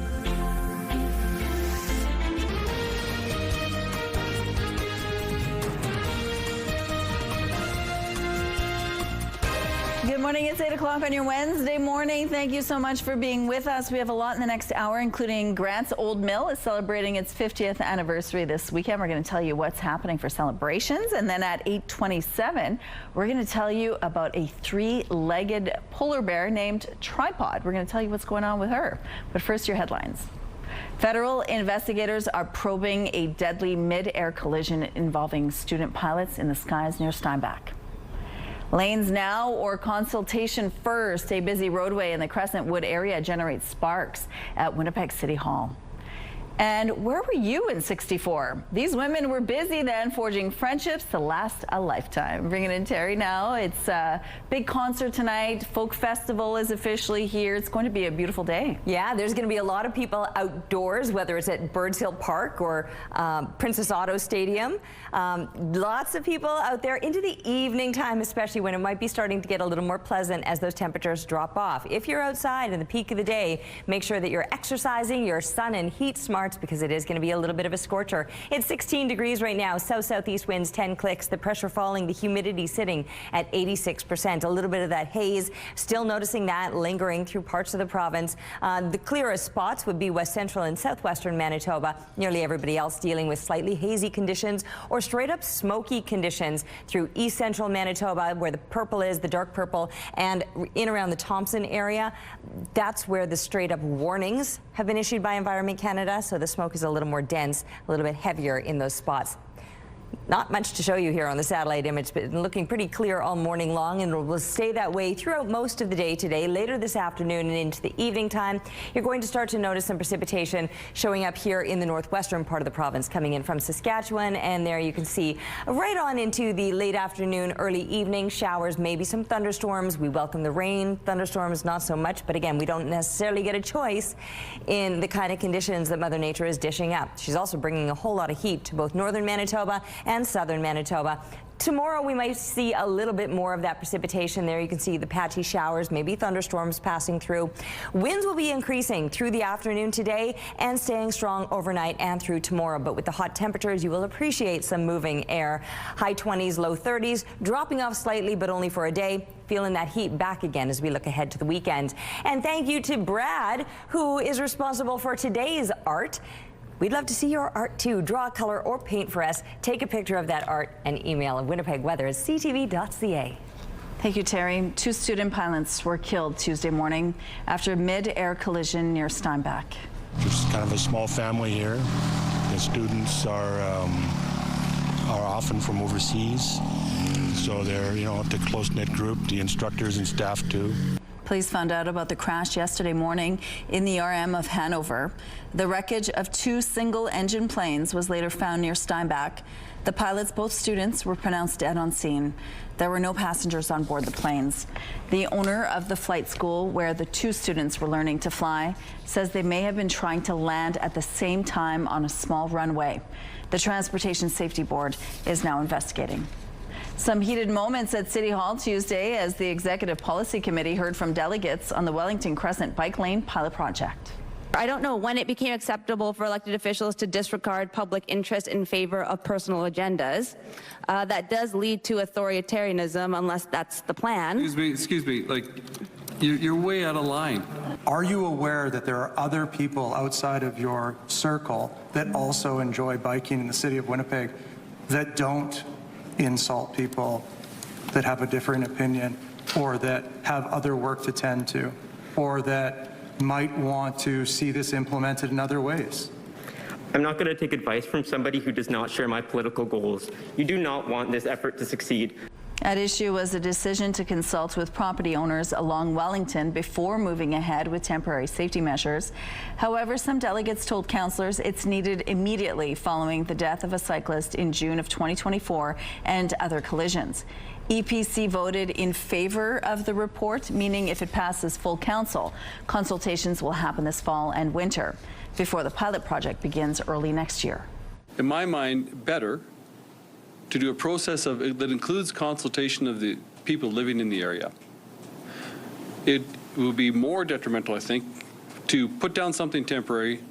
morning. It's 8 o'clock on your Wednesday morning. Thank you so much for being with us. We have a lot in the next hour, including Grant's Old Mill is celebrating its 50th anniversary this weekend. We're going to tell you what's happening for celebrations. And then at 8:27, we're going to tell you about a three-legged polar bear named Tripod. We're going to tell you what's going on with her. But first, your headlines. Federal investigators are probing a deadly mid-air collision involving student pilots in the skies near Steinach. Lanes now or consultation first. A busy roadway in the Crescent Wood area generates sparks at Winnipeg City Hall. And where were you in '64? These women were busy then, forging friendships to last a lifetime. Bringing in Terry now. It's a big concert tonight. Folk Festival is officially here. It's going to be a beautiful day. Yeah, there's going to be a lot of people outdoors, whether it's at Birds Hill Park or Princess Auto Stadium. Lots of people out there into the evening time, especially when it might be starting to get a little more pleasant as those temperatures drop off. If you're outside in the peak of the day, make sure that you're exercising, you're sun and heat smart, because it is going to be a little bit of a scorcher. It's 16 degrees right now. South-southeast winds 10 clicks. The pressure falling, the humidity sitting at 86%. A little bit of that haze. Still noticing that lingering through parts of the province. The clearest spots would be west central and southwestern Manitoba. Nearly everybody else dealing with slightly hazy conditions or straight up smoky conditions through east central Manitoba, where the purple is, the dark purple, and in around the Thompson area. That's where the straight up warnings have been issued by Environment Canada. So the smoke is a little more dense, a little bit heavier in those spots. Not much to show you here on the satellite image, but looking pretty clear all morning long, and it will stay that way throughout most of the day today. Later this afternoon and into the evening time, you're going to start to notice some precipitation showing up here in the northwestern part of the province, coming in from Saskatchewan, and there you can see right on into the late afternoon, early evening showers, maybe some thunderstorms. We welcome the rain. Thunderstorms, not so much, but again, we don't necessarily get a choice in the kind of conditions that Mother Nature is dishing up. She's also bringing a whole lot of heat to both northern Manitoba and southern Manitoba. Tomorrow we might see a little bit more of that precipitation. There you can see the patchy showers, maybe thunderstorms passing through. Winds will be increasing through the afternoon today and staying strong overnight and through tomorrow. But with the hot temperatures, you will appreciate some moving air. High 20s, low 30s, dropping off slightly, but only for a day. Feeling that heat back again as we look ahead to the weekend. And thank you to Brad, who is responsible for today's art. We'd love to see your art too. Draw, color, or paint for us. Take a picture of that art and email Winnipeg Weather at ctv.ca. Thank you, Terry. 2 student pilots were killed Tuesday morning after a mid-air collision near Steinach. Just kind of a small family here. The students are often from overseas, so they're, a close-knit group. The instructors and staff too. Police found out about the crash yesterday morning in the RM of Hanover. The wreckage of 2 single-engine planes was later found near Steinach. The pilots, both students, were pronounced dead on scene. There were no passengers on board the planes. The owner of the flight school where the 2 students were learning to fly says they may have been trying to land at the same time on a small runway. The Transportation Safety Board is now investigating. Some heated moments at City Hall Tuesday as the Executive Policy Committee heard from delegates on the Wellington Crescent Bike Lane pilot project. I don't know when it became acceptable for elected officials to disregard public interest in favor of personal agendas. That does lead to authoritarianism unless that's the plan. Excuse me, you're way out of line. Are you aware that there are other people outside of your circle that also enjoy biking in the city of Winnipeg that don't insult people that have a different opinion or that have other work to tend to or that might want to see this implemented in other ways? I'm not going to take advice from somebody who does not share my political goals. You do not want this effort to succeed. At issue was a decision to consult with property owners along Wellington before moving ahead with temporary safety measures. However, some delegates told councillors it's needed immediately following the death of a cyclist in June of 2024 and other collisions. EPC voted in favor of the report, meaning if it passes full council, consultations will happen this fall and winter before the pilot project begins early next year. In my mind, better to do a process that includes consultation of the people living in the area. It will be more detrimental, I think, to put down something temporary,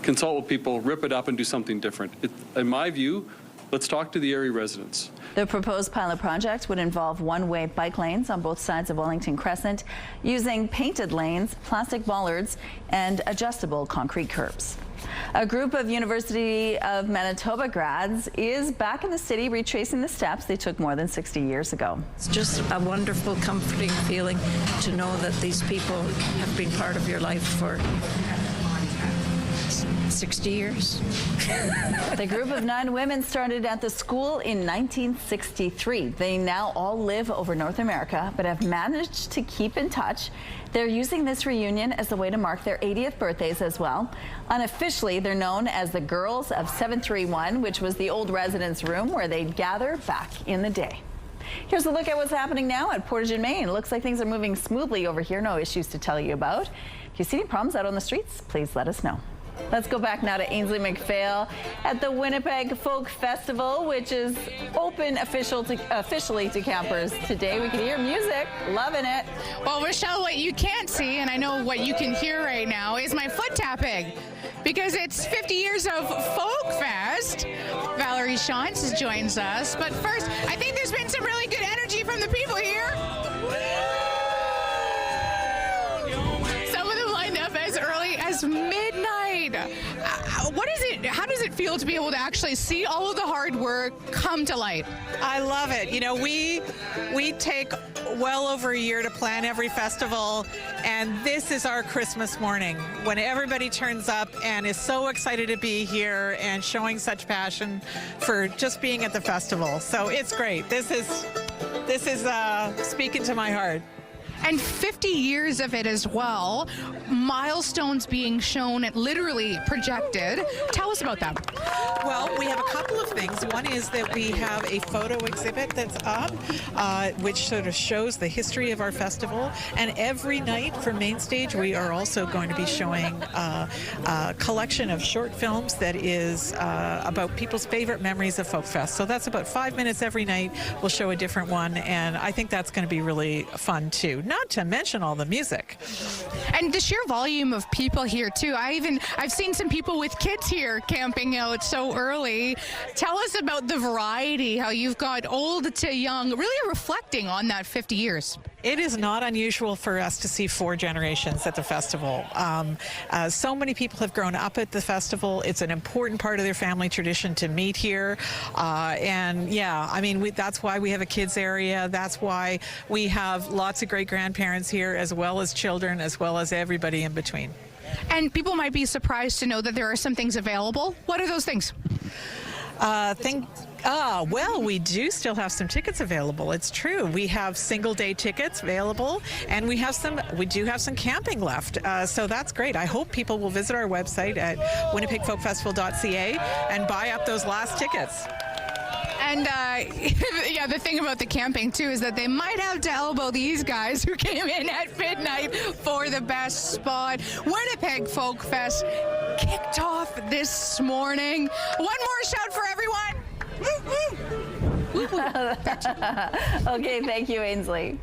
consult with people, rip it up and do something different. In my view, Let's talk to the area residents. The proposed pilot project would involve one-way bike lanes on both sides of Wellington Crescent, using painted lanes, plastic bollards, and adjustable concrete curbs. A group of University of Manitoba grads is back in the city, retracing the steps they took more than 60 years ago. It's just a wonderful, comforting feeling to know that these people have been part of your life for 60 years. The group of 9 women started at the school in 1963. They now all live over North America, but have managed to keep in touch. They're using this reunion as a way to mark their 80th birthdays as well. Unofficially, they're known as the Girls of 731, which was the old residence room where they'd gather back in the day. Here's a look at what's happening now at Portage and Main. It looks like things are moving smoothly over here. No issues to tell you about. If you see any problems out on the streets, please let us know. Let's go back now to Ainsley McPhail at the Winnipeg Folk Festival, which is open officially to campers today. We can hear music, loving it. Well, Rochelle, what you can't see, and I know what you can hear right now, is my foot tapping, because it's 50 years of Folk Fest. Valerie Shantz joins us, but first, I think there's been some really good energy from the people here. Some of them lined up as early as midnight. What is it? How does it feel to be able to actually see all of the hard work come to light? I love it. You know, we take well over a year to plan every festival, and this is our Christmas morning when everybody turns up and is so excited to be here and showing such passion for just being at the festival. So it's great. This is speaking to my heart. And 50 years of it as well. Milestones being shown, literally projected. Tell us about that. Well, we have a couple of things. One is that we have a photo exhibit that's up, which sort of shows the history of our festival. And every night for Main Stage, we are also going to be showing a collection of short films that is about people's favorite memories of Folk Fest. So that's about 5 minutes every night. We'll show a different one, and I think that's going to be really fun too. Not to mention all the music. And the sheer volume of people here too. I've seen some people with kids here camping out so early. Tell us about the variety, how you've got old to young, really reflecting on that 50 years. It is not unusual for us to see 4 generations at the festival. So many people have grown up at the festival. It's an important part of their family tradition to meet here. And yeah, I mean, that's why we have a kids area. That's why we have lots of great grandparents here, as well as children, as well as everybody in between. And people might be surprised to know that there are some things available. What are those things? Well, we do still have some tickets available. It's true. We have single-day tickets available, and we do have some camping left. So that's great. I hope people will visit our website at winnipegfolkfestival.ca and buy up those last tickets. And yeah, the thing about the camping too is that they might have to elbow these guys who came in at midnight for the best spot. Winnipeg Folk Fest kicked off this morning. One more shout for everyone. Okay, thank you, Ainsley.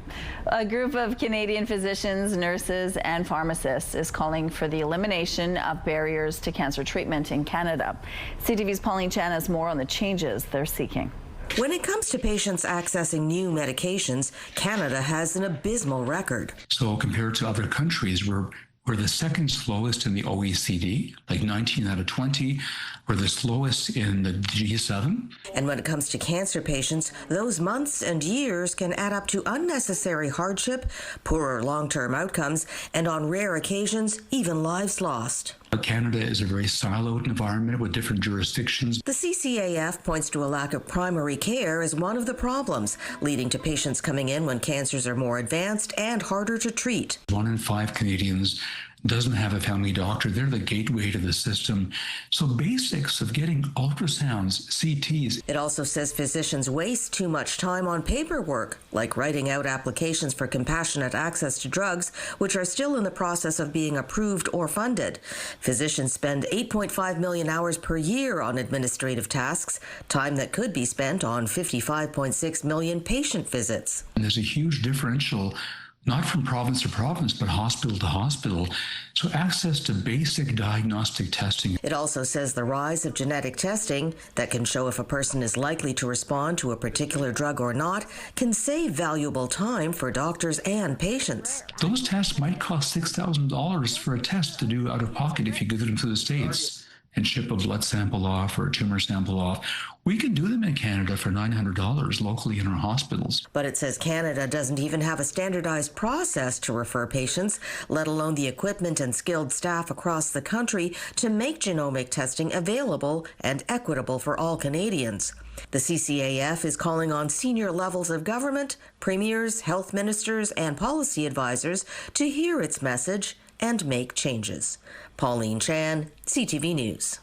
A group of Canadian physicians, nurses, and pharmacists is calling for the elimination of barriers to cancer treatment in Canada. CTV's Pauline Chan has more on the changes they're seeking. When it comes to patients accessing new medications, Canada has an abysmal record. So compared to other countries, we're the second slowest in the OECD, like 19 out of 20. We're the slowest in the G7. And when it comes to cancer patients, those months and years can add up to unnecessary hardship, poorer long-term outcomes, and on rare occasions, even lives lost. Canada is a very siloed environment with different jurisdictions. The CCAF points to a lack of primary care as one of the problems, leading to patients coming in when cancers are more advanced and harder to treat. 1 in 5 Canadians doesn't have a family doctor. They're the gateway to the system. So basics of getting ultrasounds, CTs. It also says physicians waste too much time on paperwork, like writing out applications for compassionate access to drugs, which are still in the process of being approved or funded. Physicians spend 8.5 million hours per year on administrative tasks, time that could be spent on 55.6 million patient visits. And there's a huge differential not from province to province, but hospital to hospital. So access to basic diagnostic testing. It also says the rise of genetic testing that can show if a person is likely to respond to a particular drug or not can save valuable time for doctors and patients. Those tests might cost $6,000 for a test to do out of pocket if you get them to the States and ship a blood sample off or a tumor sample off. We can do them in Canada for $900 locally in our hospitals. But it says Canada doesn't even have a standardized process to refer patients, let alone the equipment and skilled staff across the country to make genomic testing available and equitable for all Canadians. The CCAF is calling on senior levels of government, premiers, health ministers, and policy advisors to hear its message and make changes. Pauline Chan, CTV News.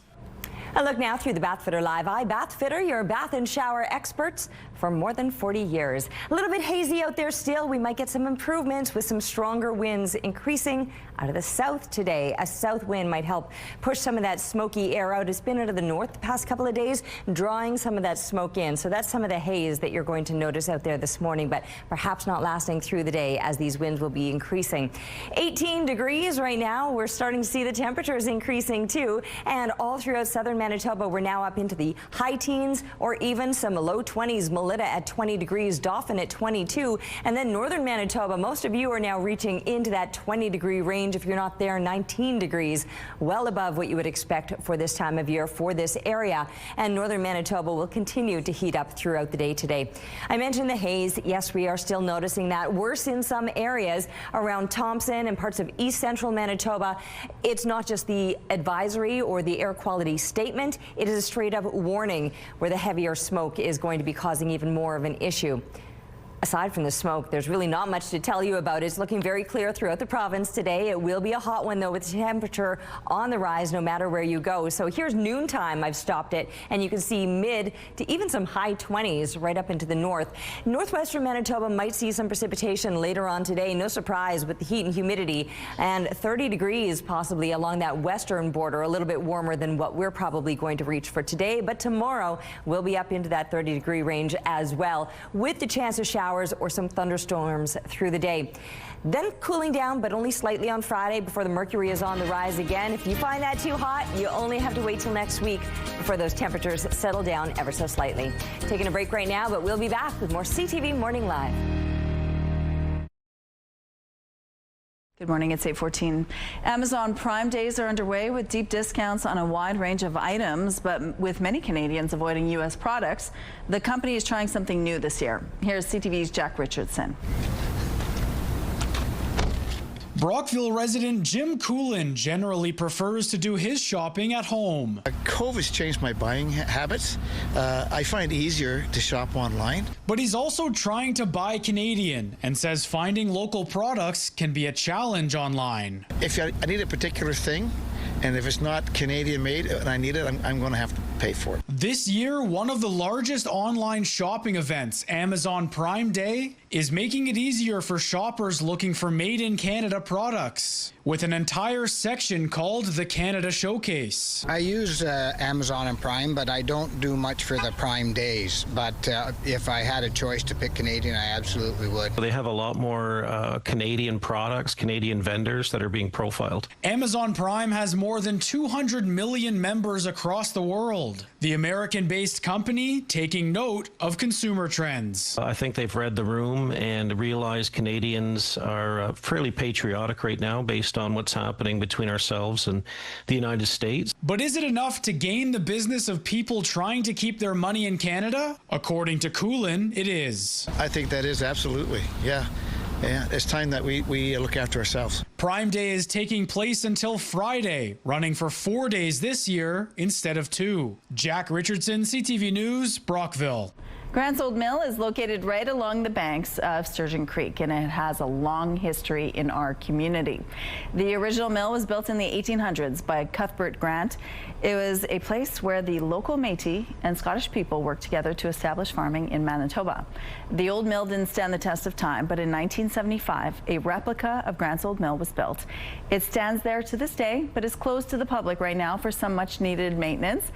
A look now through the Bathfitter Live Eye. Bathfitter, your bath and shower experts for more than 40 years. A little bit hazy out there still. We might get some improvements with some stronger winds increasing out of the south today. A south wind might help push some of that smoky air out. It's been out of the north the past couple of days, drawing some of that smoke in. So that's some of the haze that you're going to notice out there this morning, but perhaps not lasting through the day as these winds will be increasing. 18 degrees right now. We're starting to see the temperatures increasing too. And all throughout southern Manitoba, we're now up into the high teens or even some low 20s. Melita at 20 degrees, Dauphin at 22, and then northern Manitoba, most of you are now reaching into that 20-degree range. If you're not there, 19 degrees, well above what you would expect for this time of year for this area. And northern Manitoba will continue to heat up throughout the day today. I mentioned the haze. Yes, we are still noticing that. Worse in some areas around Thompson and parts of east central Manitoba. It's not just the advisory or the air quality statement. It is a straight up warning where the heavier smoke is going to be causing even more of an issue. Aside from the smoke, there's really not much to tell you about. It's looking very clear throughout the province today. It will be a hot one, though, with the temperature on the rise no matter where you go. So here's noontime. I've stopped it, and you can see mid to even some high 20s right up into the north. Northwestern Manitoba might see some precipitation later on today. No surprise with the heat and humidity, and 30 degrees possibly along that western border, a little bit warmer than what we're probably going to reach for today. But tomorrow we'll be up into that 30-degree range as well, with the chance of showers or some thunderstorms through the day. Then cooling down, but only slightly on Friday before the mercury is on the rise again. If you find that too hot, you only have to wait till next week before those temperatures settle down ever so slightly. Taking a break right now, but we'll be back with more CTV Morning Live. Good morning, it's 8:14. Amazon Prime Days are underway with deep discounts on a wide range of items, but with many Canadians avoiding U.S. products, the company is trying something new this year. Here's CTV's Jack Richardson. Brockville resident Jim Coolin generally prefers to do his shopping at home. COVID's changed my buying habits. I find it easier to shop online. But he's also trying to buy Canadian and says finding local products can be a challenge online. If I need a particular thing, and if it's not Canadian made and I need it, I'm going to have to pay for it. This year, one of the largest online shopping events, Amazon Prime Day, is making it easier for shoppers looking for made in Canada products, with an entire section called the Canada Showcase. I use Amazon and Prime, but I don't do much for the Prime Days. But if I had a choice to pick Canadian, I absolutely would. They have a lot more Canadian products, Canadian vendors that are being profiled. Amazon Prime has more than 200 million members across the world. The American-based company taking note of consumer trends. I think they've read the room and realized Canadians are fairly patriotic right now based on what's happening between ourselves and the United States. But is it enough to gain the business of people trying to keep their money in Canada? According to Coolin, it is. I think that is absolutely, yeah. Yeah, it's time that we look after ourselves. Prime Day is taking place until Friday, running for 4 days this year instead of 2. Jack Richardson, CTV News, Brockville. Grant's Old Mill is located right along the banks of Sturgeon Creek, and it has a long history in our community. The original mill was built in the 1800s by Cuthbert Grant. It was a place where the local Métis and Scottish people worked together to establish farming in Manitoba. The old mill didn't stand the test of time, but in 1975, a replica of Grant's Old Mill was built. It stands there to this day, but is closed to the public right now for some much-needed maintenance.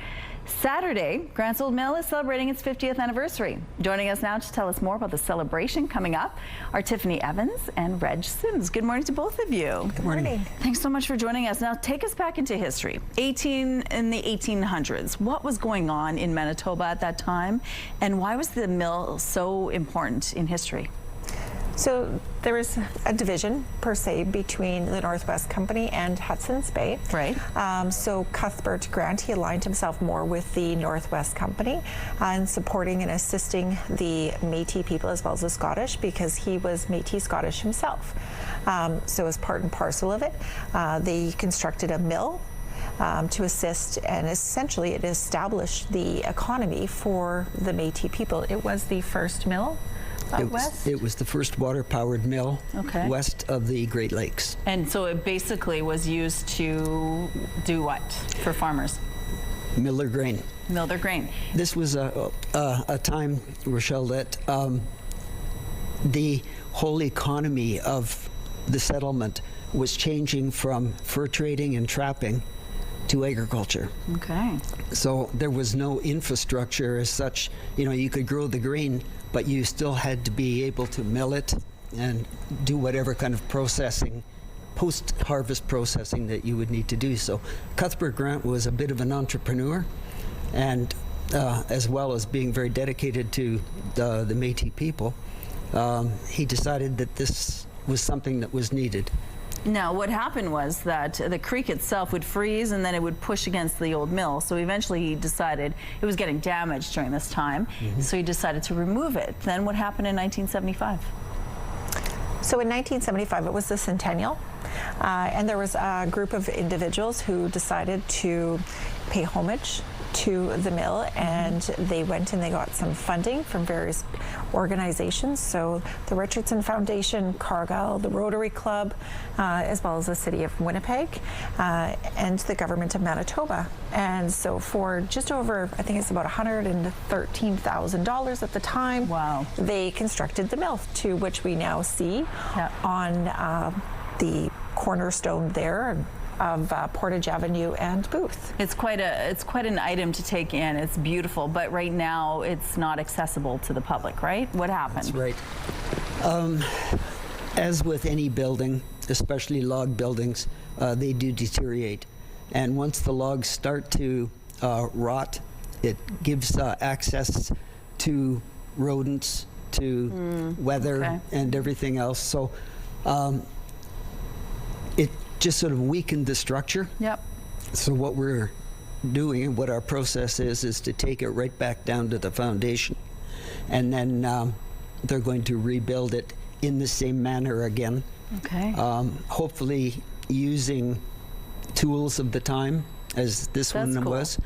Saturday, Grant's Old Mill is celebrating its 50th anniversary. Joining us now to tell us more about the celebration coming up are Tiffany Evans and Reg Sims. Good morning to both of you. Good morning. Thanks so much for joining us. Now take us back into history. In the 1800s, what was going on in Manitoba at that time, and why was the mill so important in history? So there was a division, per se, between the Northwest Company and Hudson's Bay. Right. So Cuthbert Grant, he aligned himself more with the Northwest Company and supporting and assisting the Métis people as well as the Scottish, because he was Métis Scottish himself. So as part and parcel of it, they constructed a mill to assist, and essentially it established the economy for the Métis people. It was the first mill west? It was the first water-powered mill west of the Great Lakes. And so it basically was used to do what for farmers? Mill their grain. Mill their grain. This was a time, Rochelle, that the whole economy of the settlement was changing from fur trading and trapping to agriculture. Okay. So there was no infrastructure as such. You know, you could grow the grain, but you still had to be able to mill it and do whatever kind of processing, post-harvest processing that you would need to do. So Cuthbert Grant was a bit of an entrepreneur, and as well as being very dedicated to the Métis people, he decided that this was something that was needed. Now, what happened was that the creek itself would freeze and then it would push against the old mill. So eventually he decided it was getting damaged during this time. So he decided to remove it. Then what happened in 1975? So in 1975, it was the centennial. And there was a group of individuals who decided to pay homage to the mill, and they went and they got some funding from various organizations. So the Richardson Foundation, Cargill, the Rotary Club, as well as the City of Winnipeg, and the government of Manitoba. And so for just over, I think it's about $113,000 at the time, they constructed the mill, to which we now see on the cornerstone there of Portage Avenue and Booth. It's quite an item to take in. It's beautiful, but right now it's not accessible to the public, right? What happened? That's right. As with any building, especially log buildings, they do deteriorate. And once the logs start to rot, it gives access to rodents, to weather, and everything else. So it just sort of weakened the structure. Yep. So what we're doing, and what our process is to take it right back down to the foundation, and then they're going to rebuild it in the same manner again. Okay. Hopefully using tools of the time, as this one was.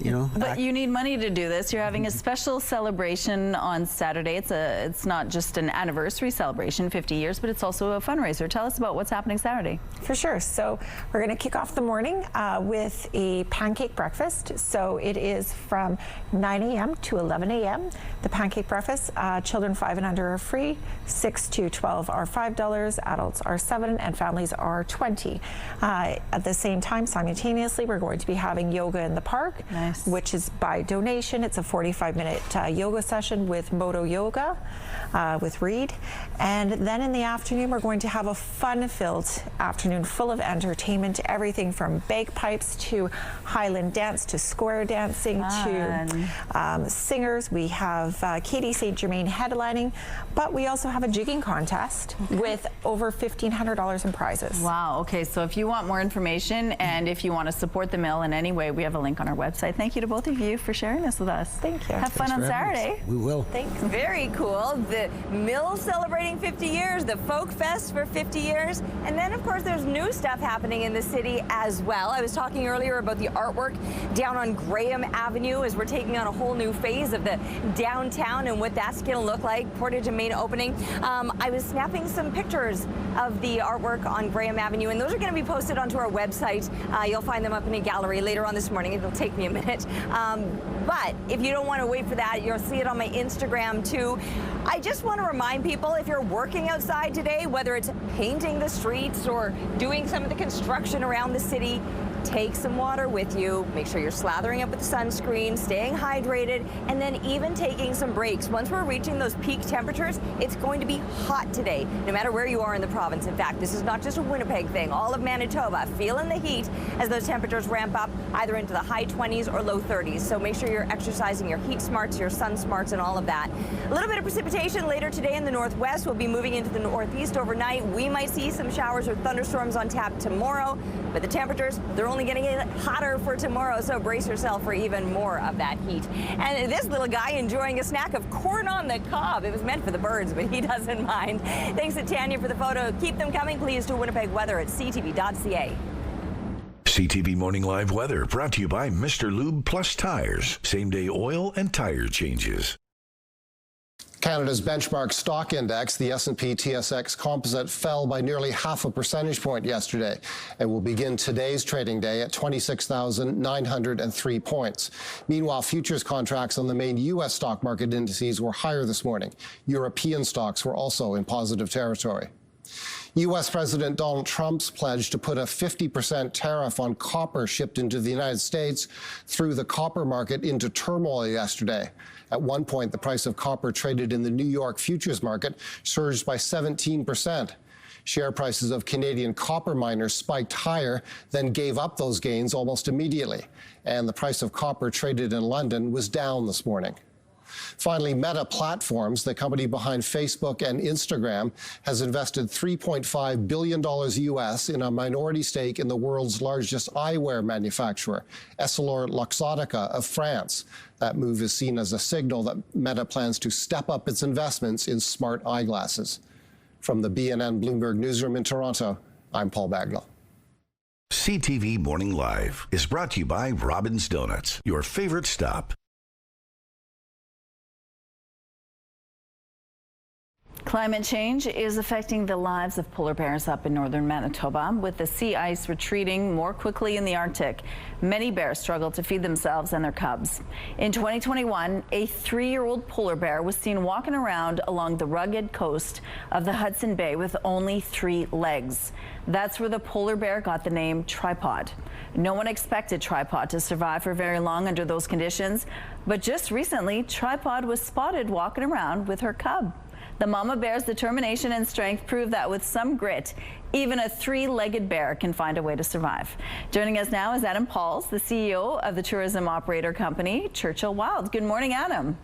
You know, but you need money to do this. You're having a special celebration on Saturday. It's not just an anniversary celebration, 50 years, but it's also a fundraiser. Tell us about what's happening Saturday. For sure. So we're going to kick off the morning with a pancake breakfast. So it is from 9 a.m. to 11 a.m. The pancake breakfast. Children 5 and under are free. 6 to 12 are $5. Adults are $7, and families are $20. At the same time, simultaneously, we're going to be having yoga in the park. Nice. Which is by donation. It's a 45-minute yoga session with Moto Yoga with Reed. And then in the afternoon, we're going to have a fun-filled afternoon full of entertainment, everything from bagpipes to Highland dance to square dancing to singers. We have Katie St. Germain headlining, but we also have a jigging contest with over $1,500 in prizes. Wow. Okay. So if you want more information and if you want to support the mill in any way, we have a link on our website. Thank you to both of you for sharing this with us. Thank you. Have fun on Saturday. We will. Thanks. Very cool. The mill celebrating 50 years, the Folk Fest for 50 years, and then of course there's new stuff happening in the city as well. I was talking earlier about the artwork down on Graham Avenue as we're taking on a whole new phase of the downtown and what that's going to look like. Portage and Main opening. I was snapping some pictures of the artwork on Graham Avenue, and those are going to be posted onto our website. You'll find them up in a gallery later on this morning. It'll take me a minute. But if you don't want to wait for that, you'll see it on my Instagram too. I just want to remind people, if you're working outside today, whether it's painting the streets or doing some of the construction around the city, take some water with you. Make sure you're slathering up with sunscreen, staying hydrated, and then even taking some breaks. Once we're reaching those peak temperatures, it's going to be hot today, no matter where you are in the province. In fact, this is not just a Winnipeg thing. All of Manitoba feeling the heat as those temperatures ramp up either into the high 20s or low 30s. So make sure you're exercising your heat smarts, your sun smarts, and all of that. A little bit of precipitation later today in the northwest. We'll be moving into the northeast overnight. We might see some showers or thunderstorms on tap tomorrow, but the temperatures, they're only going to get hotter for tomorrow, so brace yourself for even more of that heat. And this little guy enjoying a snack of corn on the cob. It was meant for the birds, but he doesn't mind. Thanks to Tanya for the photo. Keep them coming, please, to Winnipeg weather at ctv.ca. CTV Morning Live Weather brought to you by Mr. Lube Plus Tires. Same-day oil and tire changes. Canada's benchmark stock index, the S&P TSX Composite, fell by nearly 0.5 percentage point yesterday and will begin today's trading day at 26,903 points. Meanwhile, futures contracts on the main U.S. stock market indices were higher this morning. European stocks were also in positive territory. U.S. President Donald Trump's pledge to put a 50% tariff on copper shipped into the United States threw the copper market into turmoil yesterday. At one point, the price of copper traded in the New York futures market surged by 17%. Share prices of Canadian copper miners spiked higher, then gave up those gains almost immediately. And the price of copper traded in London was down this morning. Finally, Meta Platforms, the company behind Facebook and Instagram, has invested $3.5 billion US in a minority stake in the world's largest eyewear manufacturer, EssilorLuxottica of France. That move is seen as a signal that Meta plans to step up its investments in smart eyeglasses. From the BNN Bloomberg Newsroom in Toronto, I'm Paul Bagnall. CTV Morning Live is brought to you by Robin's Donuts, your favorite stop. Climate change is affecting the lives of polar bears up in northern Manitoba. With the sea ice retreating more quickly in the Arctic, many bears struggle to feed themselves and their cubs. In 2021, a 3-year-old polar bear was seen walking around along the rugged coast of the Hudson Bay with only 3 legs. That's where the polar bear got the name tripod. No one expected tripod to survive for very long under those conditions, but just recently, tripod was spotted walking around with her cub. The mama bear's determination and strength prove that with some grit, even a 3-legged bear can find a way to survive. Joining us now is Adam Pauls, the CEO of the tourism operator company, Churchill Wild. Good morning, Adam.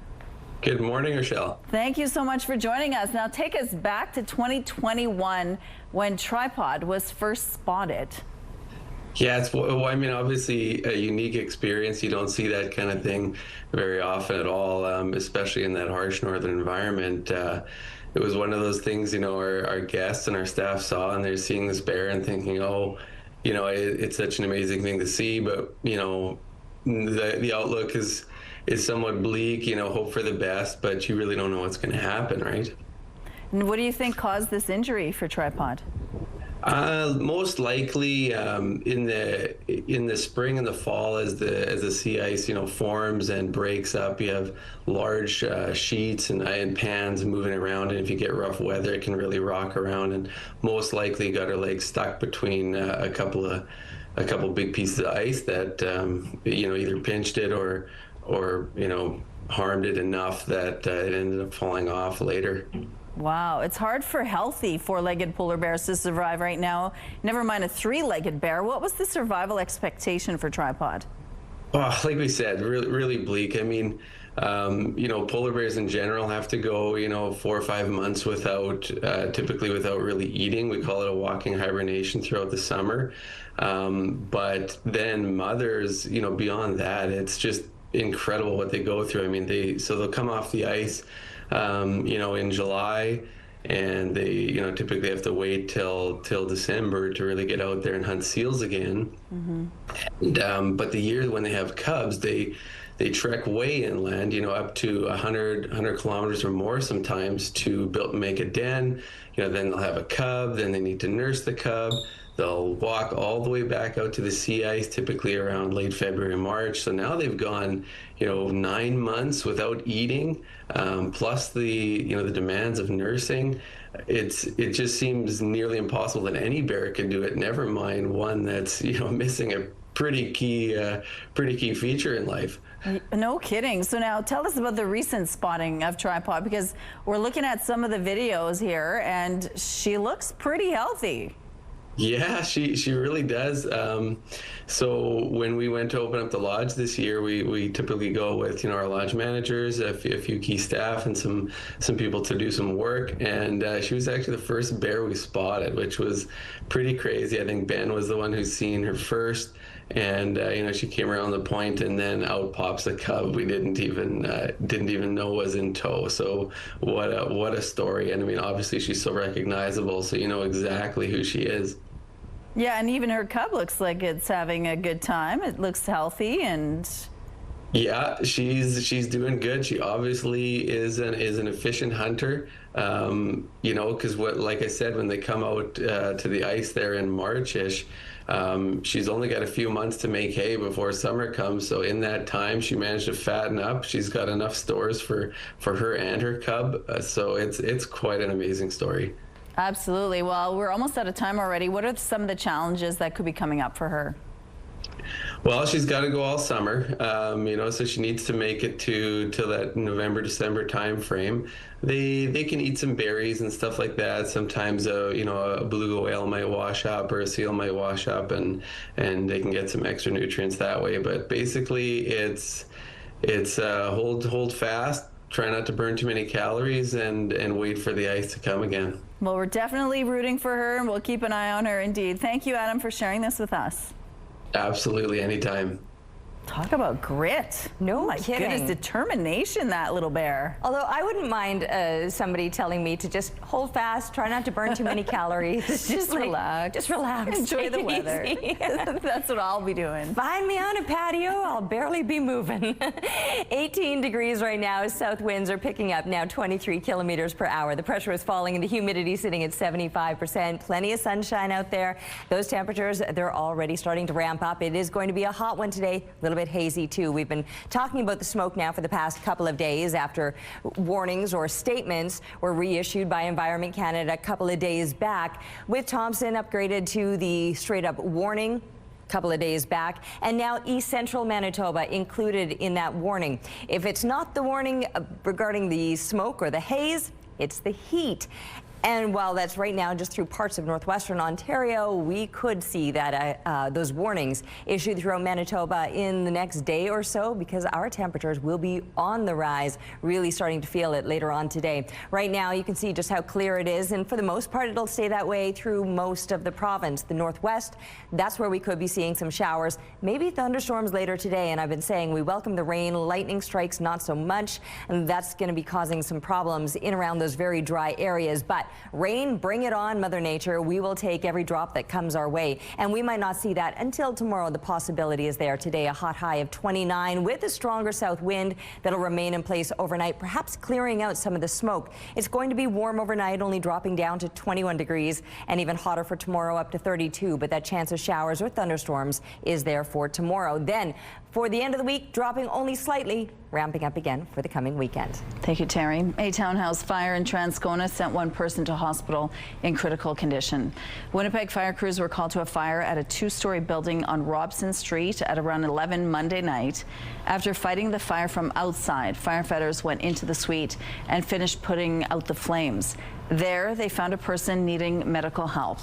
Good morning, Rochelle. Thank you so much for joining us. Now take us back to 2021 when tripod was first spotted. Yeah, it's, I mean, obviously a unique experience. You don't see that kind of thing very often at all, especially in that harsh northern environment. It was one of those things, you know, our guests and our staff saw, and they're seeing this bear and thinking, oh, you know, it's such an amazing thing to see, but, you know, the outlook is somewhat bleak, you know, hope for the best, but you really don't know what's going to happen, right? And what do you think caused this injury for tripod? Most likely in the spring and the fall, as the sea ice, you know, forms and breaks up, you have large sheets and pans moving around, and if you get rough weather, it can really rock around, and most likely got her legs stuck between a couple big pieces of ice that you know, either pinched it or you know, harmed it enough that it ended up falling off later. Wow, it's hard for healthy 4-legged polar bears to survive right now, never mind a 3-legged bear. What was the survival expectation for tripod? Oh, like we said, really bleak. I mean, you know, polar bears in general have to go, you know, 4 or 5 months without, typically without really eating. We call it a walking hibernation throughout the summer. But then mothers, you know, beyond that, it's just incredible what they go through. I mean, they'll come off the ice, you know, in July, and they, you know, typically have to wait till December to really get out there and hunt seals again. Mm-hmm. And, but the year when they have cubs, they trek way inland, you know, up to 100 kilometers or more sometimes to make a den. You know, then they'll have a cub, then they need to nurse the cub. They'll walk all the way back out to the sea ice, typically around late February, March. So now they've gone, you know, 9 months without eating, plus the demands of nursing. It just seems nearly impossible that any bear could do it. Never mind one that's, you know, missing pretty key feature in life. No kidding. So now tell us about the recent spotting of Tripod, because we're looking at some of the videos here and she looks pretty healthy. Yeah, she really does. So when we went to open up the lodge this year, we typically go with, our lodge managers, a few key staff, and some people to do some work. And she was actually the first bear we spotted, which was pretty crazy. I think Ben was the one who's seen her first. And she came around the point, and then out pops a cub we didn't even know was in tow. So what a story! And I mean, obviously she's so recognizable, so you know exactly who she is. Yeah, and even her cub looks like it's having a good time. It looks healthy and. Yeah, she's doing good. She obviously is an efficient hunter. Because like I said, when they come out to the ice there in March-ish, she's only got a few months to make hay before summer comes. So in that time, she managed to fatten up. She's got enough stores for her and her cub. So it's quite an amazing story. Absolutely. Well, we're almost out of time already. What are some of the challenges that could be coming up for her? Well, she's got to go all summer, so she needs to make it to that November, December time frame. They can eat some berries and stuff like that. Sometimes a beluga whale might wash up or a seal might wash up, and they can get some extra nutrients that way. But basically, it's hold fast, try not to burn too many calories, and wait for the ice to come again. Well, we're definitely rooting for her, and we'll keep an eye on her indeed. Thank you, Adam, for sharing this with us. Absolutely, anytime. Talk about grit. No my kidding. Goodness, determination, that little bear. Although I wouldn't mind somebody telling me to just hold fast, try not to burn too many calories. Just relax. Just relax. Enjoy the weather. That's what I'll be doing. Find me on a patio. I'll barely be moving. 18 degrees right now. South winds are picking up now 23 kilometers per hour. The pressure is falling and the humidity sitting at 75%. Plenty of sunshine out there. Those temperatures, they're already starting to ramp up. It is going to be a hot one today. A little bit hazy too. We've been talking about the smoke now for the past couple of days after warnings or statements were reissued by Environment Canada a couple of days back, with Thompson upgraded to the straight up warning a couple of days back, and now East Central Manitoba included in that warning. If it's not the warning regarding the smoke or the haze, it's the heat. And while that's right now just through parts of northwestern Ontario, we could see that those warnings issued throughout Manitoba in the next day or so, because our temperatures will be on the rise, really starting to feel it later on today. Right now, you can see just how clear it is, and for the most part, it'll stay that way through most of the province. The northwest, that's where we could be seeing some showers, maybe thunderstorms later today. And I've been saying we welcome the rain, lightning strikes not so much, and that's going to be causing some problems in around those very dry areas. But rain, bring it on, Mother Nature. We will take every drop that comes our way. And we might not see that until tomorrow. The possibility is there. Today, a hot high of 29 with a stronger south wind that'll remain in place overnight, perhaps clearing out some of the smoke. It's going to be warm overnight, only dropping down to 21 degrees, and even hotter for tomorrow, up to 32. But that chance of showers or thunderstorms is there for tomorrow. Then, for the end of the week, dropping only slightly, ramping up again for the coming weekend. Thank you, Terry. A townhouse fire in Transcona sent one person to hospital in critical condition. Winnipeg fire crews were called to a fire at a two-story building on Robson Street at around 11 Monday night. After fighting the fire from outside, firefighters went into the suite and finished putting out the flames. There, they found a person needing medical help.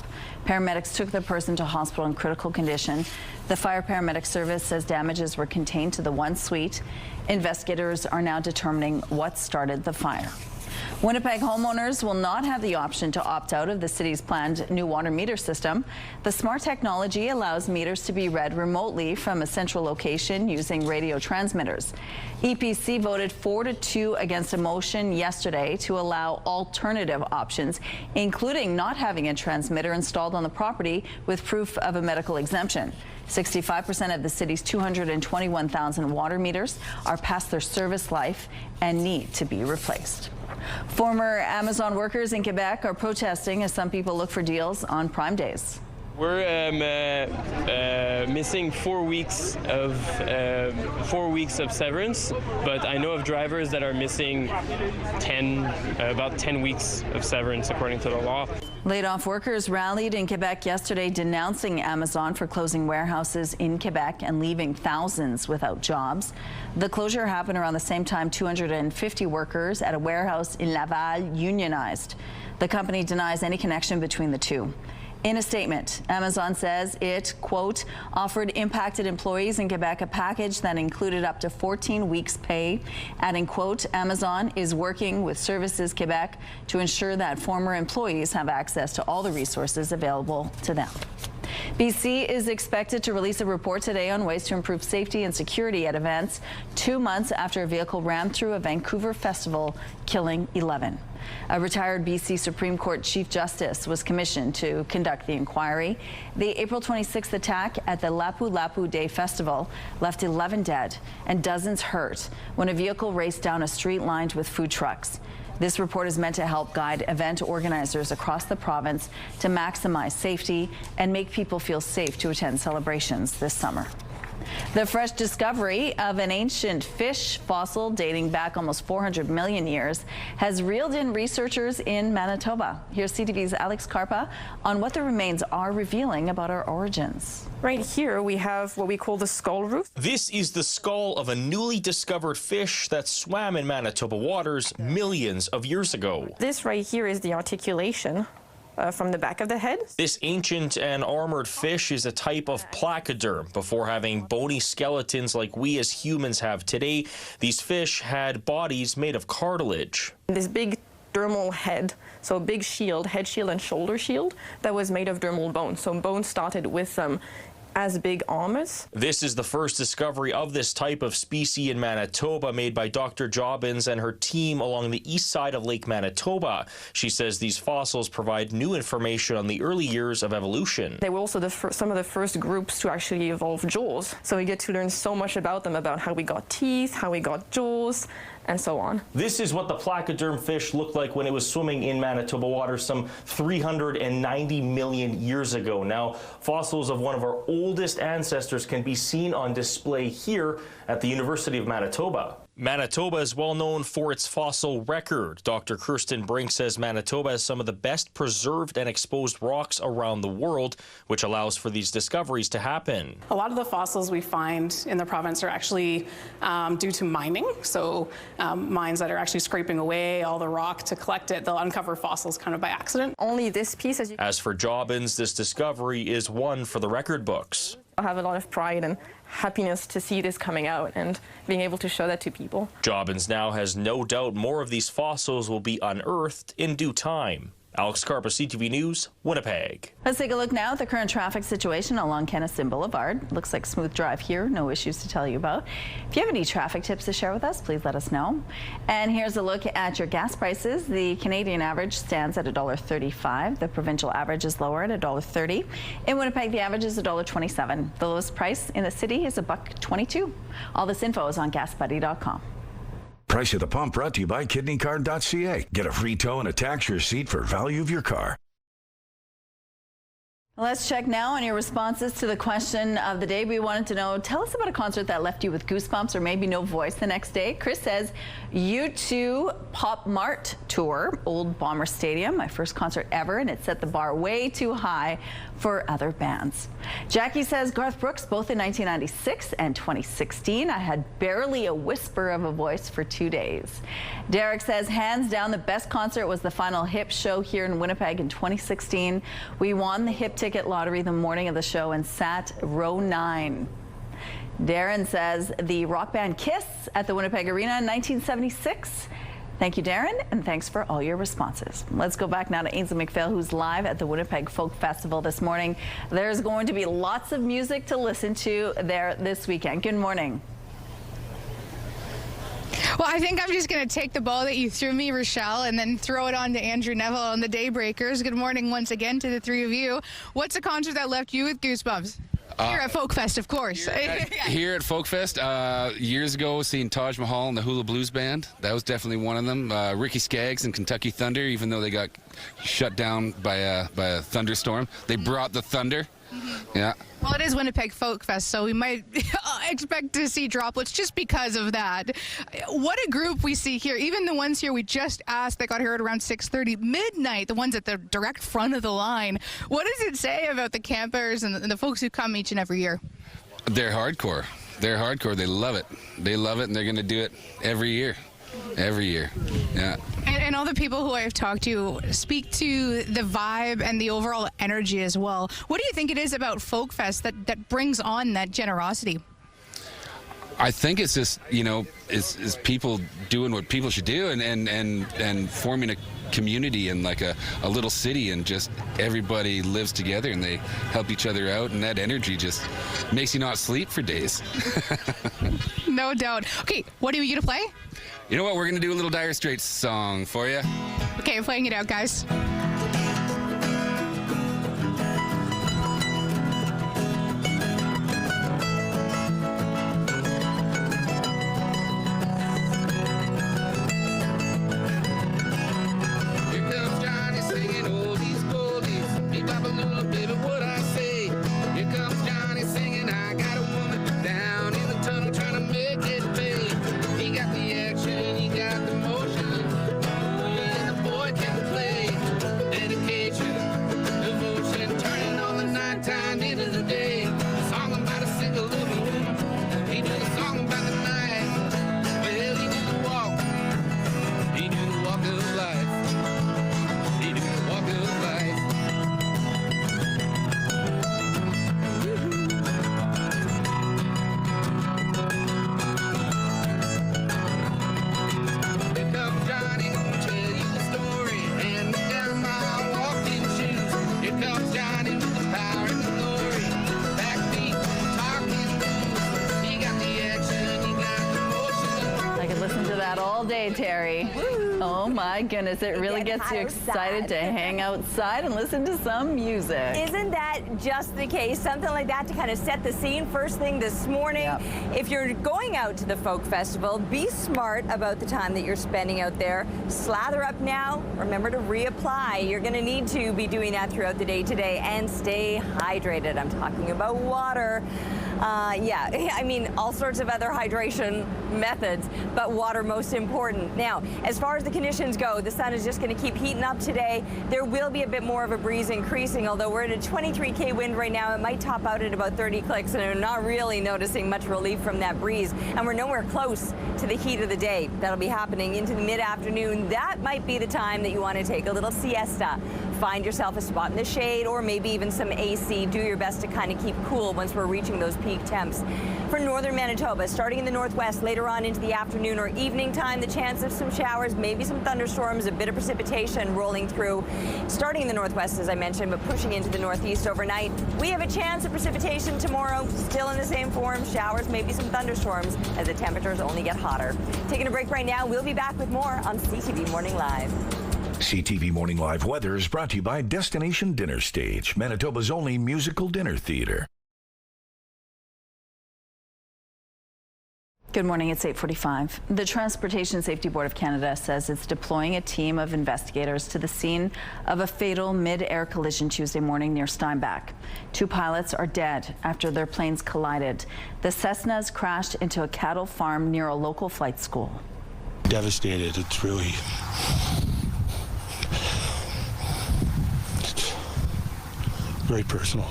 Paramedics took the person to hospital in critical condition. The fire paramedic service says damages were contained to the one suite. Investigators are now determining what started the fire. Winnipeg homeowners will not have the option to opt out of the city's planned new water meter system. The smart technology allows meters to be read remotely from a central location using radio transmitters. EPC voted 4-2 against a motion yesterday to allow alternative options, including not having a transmitter installed on the property with proof of a medical exemption. 65% of the city's 221,000 water meters are past their service life and need to be replaced. Former Amazon workers in Quebec are protesting as some people look for deals on Prime days. We're missing 4 weeks of severance, but I know of drivers that are missing about 10 weeks of severance according to the law. Laid-off workers rallied in Quebec yesterday denouncing Amazon for closing warehouses in Quebec and leaving thousands without jobs. The closure happened around the same time 250 workers at a warehouse in Laval unionized. The company denies any connection between the two. In a statement, Amazon says it, quote, offered impacted employees in Quebec a package that included up to 14 weeks' pay, adding, quote, Amazon is working with Services Quebec to ensure that former employees have access to all the resources available to them. BC is expected to release a report today on ways to improve safety and security at events 2 months after a vehicle rammed through a Vancouver festival, killing 11. A retired BC Supreme Court Chief Justice was commissioned to conduct the inquiry. The April 26th attack at the Lapu Lapu Day Festival left 11 dead and dozens hurt when a vehicle raced down a street lined with food trucks. This report is meant to help guide event organizers across the province to maximize safety and make people feel safe to attend celebrations this summer. The fresh discovery of an ancient fish fossil dating back almost 400 million years has reeled in researchers in Manitoba. Here's CTV's Alex Karpa on what the remains are revealing about our origins. Right here we have what we call the skull roof. This is the skull of a newly discovered fish that swam in Manitoba waters millions of years ago. This right here is the articulation from the back of the head. This ancient and armored fish is a type of placoderm. Before having bony skeletons like we as humans have today, these fish had bodies made of cartilage. This big dermal head, so a big shield, head shield and shoulder shield, that was made of dermal bone. So bone started with as big armors. This is the first discovery of this type of species in Manitoba made by Dr. Jobbins and her team along the east side of Lake Manitoba. She says these fossils provide new information on the early years of evolution. They were also some of the first groups to actually evolve jaws. So we get to learn so much about them, about how we got teeth, how we got jaws, and so on. This is what the placoderm fish looked like when it was swimming in Manitoba waters some 390 million years ago. Now, fossils of one of our oldest ancestors can be seen on display here at the University of Manitoba. Manitoba is well known for its fossil record. Dr. Kirsten Brink says Manitoba has some of the best preserved and exposed rocks around the world, which allows for these discoveries to happen. A lot of the fossils we find in the province are actually due to mining. So mines that are actually scraping away all the rock to collect it, they'll uncover fossils kind of by accident. Only this piece, As for Jobbins, this discovery is one for the record books. I have a lot of pride and happiness to see this coming out and being able to show that to people. Jobbins now has no doubt more of these fossils will be unearthed in due time. Alex Karpa, CTV News, Winnipeg. Let's take a look now at the current traffic situation along Kenison Boulevard. Looks like smooth drive here, no issues to tell you about. If you have any traffic tips to share with us, please let us know. And here's a look at your gas prices. The Canadian average stands at $1.35. The provincial average is lower at $1.30. In Winnipeg, the average is $1.27. The lowest price in the city is $1.22. All this info is on gasbuddy.com. Price at the Pump brought to you by kidneycard.ca. Get a free tow and a tax receipt for value of your car. Let's check now on your responses to the question of the day. We wanted to know, tell us about a concert that left you with goosebumps or maybe no voice the next day. Chris says, U2 Pop Mart Tour, Old Bomber Stadium, my first concert ever, and it set the bar way too high for other bands. Jackie says, Garth Brooks, both in 1996 and 2016. I had barely a whisper of a voice for 2 days. Derek says, hands down, the best concert was the final Hip show here in Winnipeg in 2016. We won the Hip ticket lottery the morning of the show and sat row 9. Darren says the rock band Kiss at the Winnipeg Arena in 1976. Thank you, Darren, and thanks for all your responses. Let's go back now to Ainsley McPhail, who's live at the Winnipeg Folk Festival this morning. There's going to be lots of music to listen to there this weekend. Good morning. Well, I think I'm just going to take the ball that you threw me, Rochelle, and then throw it on to Andrew Neville on the Daybreakers. Good morning once again to the three of you. What's a concert that left you with goosebumps? Here at Folk Fest, of course. Here at Folk Fest, years ago, seeing Taj Mahal and the Hula Blues Band. That was definitely one of them. Ricky Skaggs and Kentucky Thunder, even though they got shut down by a thunderstorm. They brought the thunder. Yeah. Well, it is Winnipeg Folk Fest, so we might expect to see droplets just because of that. What a group we see here. Even the ones here we just asked that got here at around 6:30, midnight, the ones at the direct front of the line. What does it say about the campers and the folks who come each and every year? They're hardcore. They're hardcore. They love it. They love it, and they're going to do it every year. Every year. Yeah. And all the people who I've talked to speak to the vibe and the overall energy as well. What do you think it is about Folk Fest that brings on that generosity? I think it's just, it's people doing what people should do and forming a community in like a little city, and just everybody lives together and they help each other out, and that energy just makes you not sleep for days. No doubt. Okay, what are we going to play? You know what? We're going to do a little Dire Straits song for you. Okay, I'm playing it out, guys. Terry. Oh my goodness, it really gets you excited to hang outside and listen to some music. Isn't that just the case? Something like that to kind of set the scene first thing this morning. Yep. If you're going out to the Folk Festival, be smart about the time that you're spending out there. Slather up now. Remember to reapply. You're going to need to be doing that throughout the day today, and stay hydrated. I'm talking about water. Yeah, I mean, all sorts of other hydration methods, but water most important. Now, as far as the conditions go, the sun is just going to keep heating up today. There will be a bit more of a breeze increasing, although we're at a 23k wind right now. It might top out at about 30 clicks, and I'm not really noticing much relief from that breeze. And we're nowhere close to the heat of the day. That'll be happening into the mid-afternoon. That might be the time that you want to take a little siesta. Find yourself a spot in the shade, or maybe even some AC. Do your best to kind of keep cool once we're reaching those peak temps. For northern Manitoba, starting in the northwest later on into the afternoon or evening time, the chance of some showers, maybe some thunderstorms, a bit of precipitation rolling through. Starting in the northwest, as I mentioned, but pushing into the northeast overnight. We have a chance of precipitation tomorrow, still in the same form. Showers, maybe some thunderstorms, as the temperatures only get hotter. Taking a break right now. We'll be back with more on CTV Morning Live. CTV Morning Live Weather is brought to you by Destination Dinner Stage, Manitoba's only musical dinner theater. Good morning, it's 8:45. The Transportation Safety Board of Canada says it's deploying a team of investigators to the scene of a fatal mid-air collision Tuesday morning near Steinach. 2 pilots are dead after their planes collided. The Cessnas crashed into a cattle farm near a local flight school. Devastated. It's really very personal.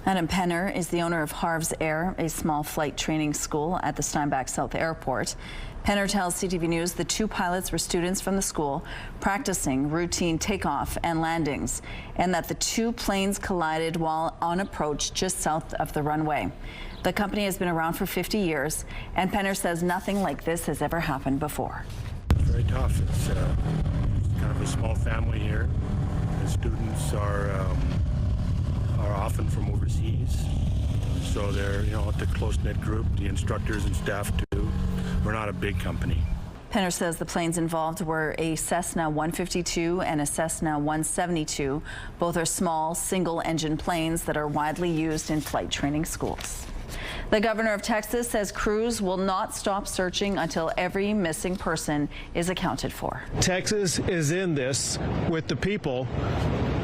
Adam Penner is the owner of Harv's Air, a small flight training school at the Steinach South Airport. Penner tells CTV News the 2 pilots were students from the school practicing routine takeoff and landings, and that the 2 planes collided while on approach just south of the runway. The company has been around for 50 years, and Penner says nothing like this has ever happened before. It's very tough. It's kind of a small family here. The students are often from overseas, so they're, it's a close-knit group, the instructors and staff too. We're not a big company. Penner says the planes involved were a Cessna 152 and a Cessna 172. Both are small, single-engine planes that are widely used in flight training schools. The governor of Texas says crews will not stop searching until every missing person is accounted for. Texas is in this with the people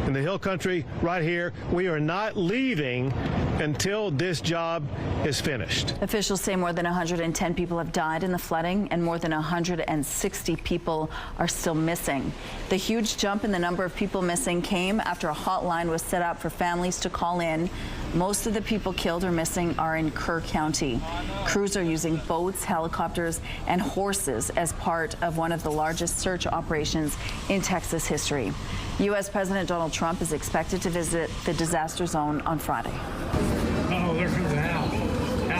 in the hill country right here. We are not leaving until this job is finished. Officials say more than 110 people have died in the flooding and more than 160 people are still missing. The huge jump in the number of people missing came after a hotline was set up for families to call in. Most of the people killed or missing are in Kerr County. Crews are using boats, helicopters, and horses as part of one of the largest search operations in Texas history. U.S. President Donald Trump is expected to visit the disaster zone on Friday. Oh, there comes the house.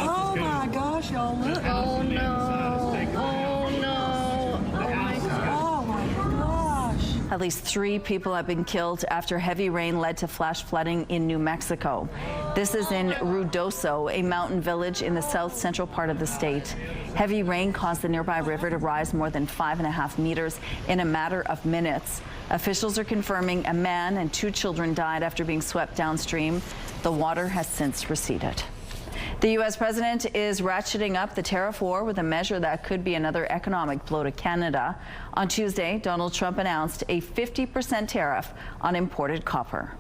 Oh my gosh, y'all look. Oh no. At least 3 people have been killed after heavy rain led to flash flooding in New Mexico. This is in Ruidoso, a mountain village in the south-central part of the state. Heavy rain caused the nearby river to rise more than 5.5 meters in a matter of minutes. Officials are confirming a man and 2 children died after being swept downstream. The water has since receded. The U.S. president is ratcheting up the tariff war with a measure that could be another economic blow to Canada. On Tuesday, Donald Trump announced a 50% tariff on imported copper.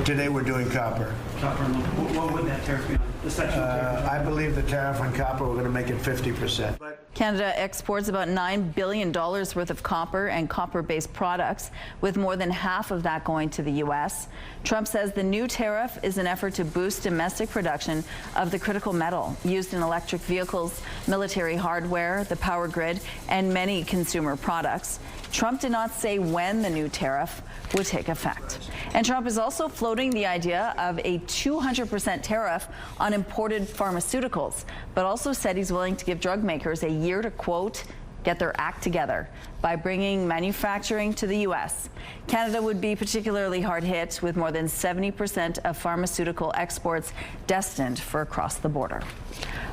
Today we're doing copper. Copper, what would that tariff be on? The section I believe the tariff on copper, we're going to make it 50%. Canada exports about $9 billion worth of copper and copper-based products, with more than half of that going to the U.S. Trump says the new tariff is an effort to boost domestic production of the critical metal used in electric vehicles, military hardware, the power grid, and many consumer products. Trump did not say when the new tariff would take effect. And Trump is also floating the idea of a 200% tariff on imported pharmaceuticals, but also said he's willing to give drug makers a year to, quote, get their act together by bringing manufacturing to the U.S. Canada would be particularly hard hit, with more than 70% of pharmaceutical exports destined for across the border.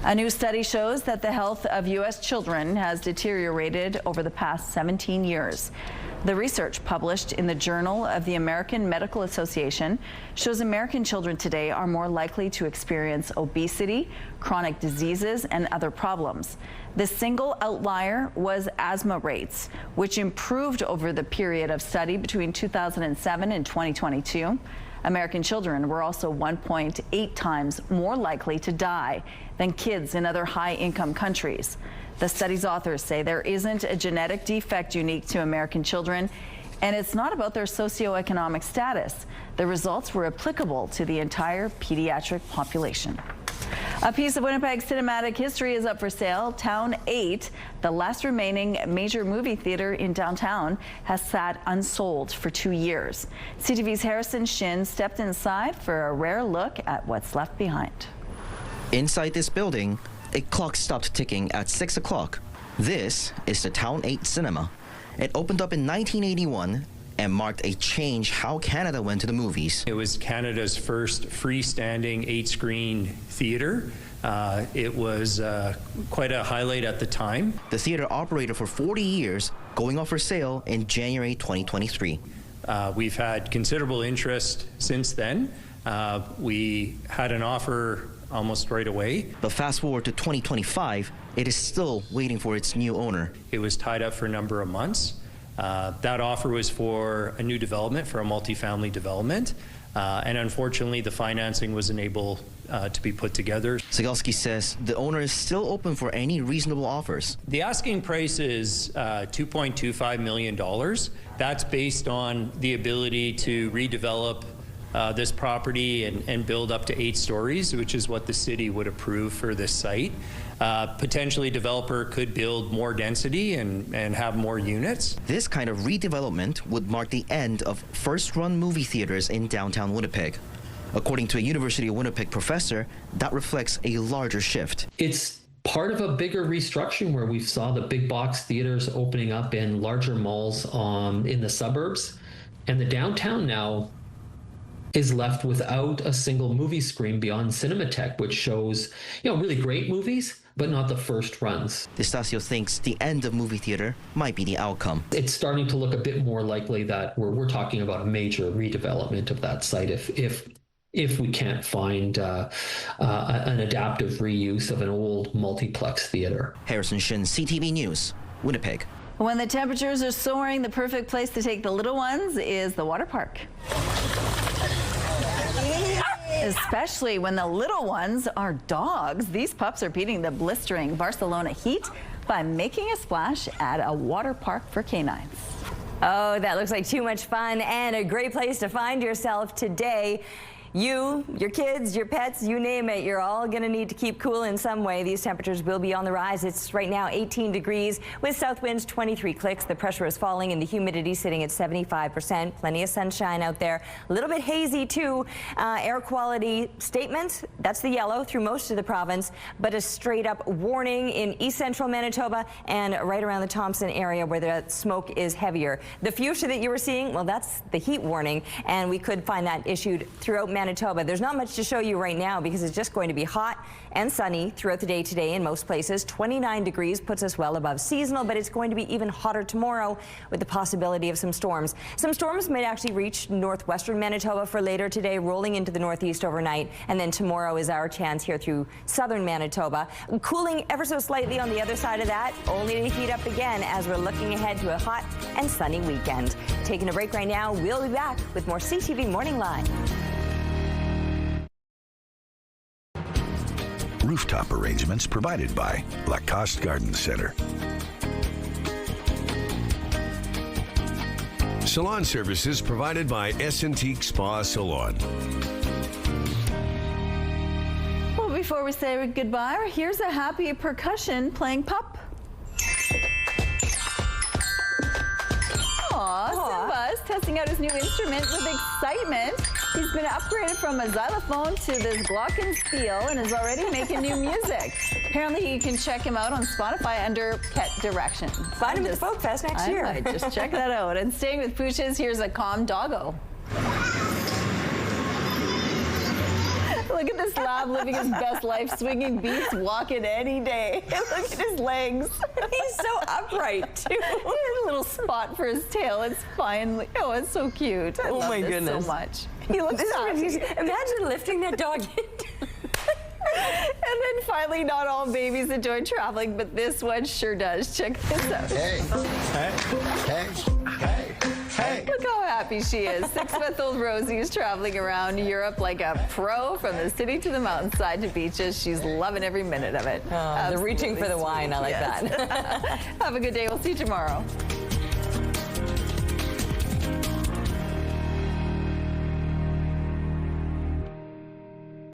A new study shows that the health of U.S. children has deteriorated over the past 17 years. The research, published in the Journal of the American Medical Association, shows American children today are more likely to experience obesity, chronic diseases, and other problems. The single outlier was asthma rates, which improved over the period of study between 2007 and 2022. American children were also 1.8 times more likely to die than kids in other high-income countries. The study's authors say there isn't a genetic defect unique to American children, and it's not about their socioeconomic status. The results were applicable to the entire pediatric population. A piece of Winnipeg cinematic history is up for sale. Town 8, the last remaining major movie theater in downtown, has sat unsold for 2 years. CTV's Harrison Shin stepped inside for a rare look at what's left behind. Inside this building, a clock stopped ticking at 6 o'clock. This is the Town 8 Cinema. It opened up in 1981 and marked a change how Canada went to the movies. It was Canada's first freestanding 8-screen theater. It was quite a highlight at the time. The theater operated for 40 years, going up for sale in January 2023. We've had considerable interest since then. We had an offer almost right away. But fast forward to 2025, it is still waiting for its new owner. It was tied up for a number of months. That offer was for a new development, for a multifamily development, and unfortunately the financing wasn't able to be put together. Sigalski says the owner is still open for any reasonable offers. The asking price is $2.25 million. That's based on the ability to redevelop this property and build up to 8 stories, which is what the city would approve for this site. Potentially, developer could build more density and have more units. This kind of redevelopment would mark the end of first-run movie theaters in downtown Winnipeg. According to a University of Winnipeg professor, that reflects a larger shift. It's part of a bigger restructuring where we saw the big box theaters opening up in larger malls in the suburbs, and the downtown now is left without a single movie screen beyond Cinematheque, which shows, really great movies, but not the first runs. Destasio thinks the end of movie theater might be the outcome. It's starting to look a bit more likely that we're talking about a major redevelopment of that site if we can't find an adaptive reuse of an old multiplex theater. Harrison Shin, CTV News, Winnipeg. When the temperatures are soaring, the perfect place to take the little ones is the water park. Especially when the little ones are dogs. These pups are beating the blistering Barcelona heat by making a splash at a water park for canines. Oh, that looks like too much fun and a great place to find yourself today. You, your kids, your pets, you name it, you're all going to need to keep cool in some way. These temperatures will be on the rise. It's right now 18 degrees with south winds 23 clicks. The pressure is falling and the humidity sitting at 75%. Plenty of sunshine out there. A little bit hazy too. Air quality statement, that's the yellow through most of the province, but a straight up warning in east central Manitoba and right around the Thompson area where the smoke is heavier. The fuchsia that you were seeing, well, that's the heat warning, and we could find that issued throughout Manitoba. There's not much to show you right now because it's just going to be hot and sunny throughout the day today in most places. 29 degrees puts us well above seasonal, but it's going to be even hotter tomorrow with the possibility of some storms. Some storms might actually reach northwestern Manitoba for later today, rolling into the northeast overnight, and then tomorrow is our chance here through southern Manitoba. Cooling ever so slightly on the other side of that, only to heat up again as we're looking ahead to a hot and sunny weekend. Taking a break right now. We'll be back with more CTV Morning Live. Rooftop arrangements provided by Lacoste Garden Center. Salon services provided by S&Teak Spa Salon. Well, before we say goodbye, here's a happy percussion playing pup. Simba's testing out his new instrument with excitement. He's been upgraded from a xylophone to this glockenspiel and is already making new music. Apparently, you can check him out on Spotify under Pet Direction. Find him at the Folk Fest next year. I might just check that out. And staying with pooches, here's a calm doggo. Look at this lab living his best life, swinging beats, walking any day. Look at his legs. He's so upright, too. He has a little spot for his tail. It's fine. Oh, it's so cute. I love this so much. He looks happy. Imagine lifting that dog in. And then finally, not all babies enjoy traveling, but this one sure does. Check this out. Hey, hey, hey, hey, hey. Look how happy she is. 6-month-old Rosie is traveling around Europe like a pro, from the city to the mountainside to beaches. She's loving every minute of it. They're reaching for the wine. I like that. Have a good day. We'll see you tomorrow.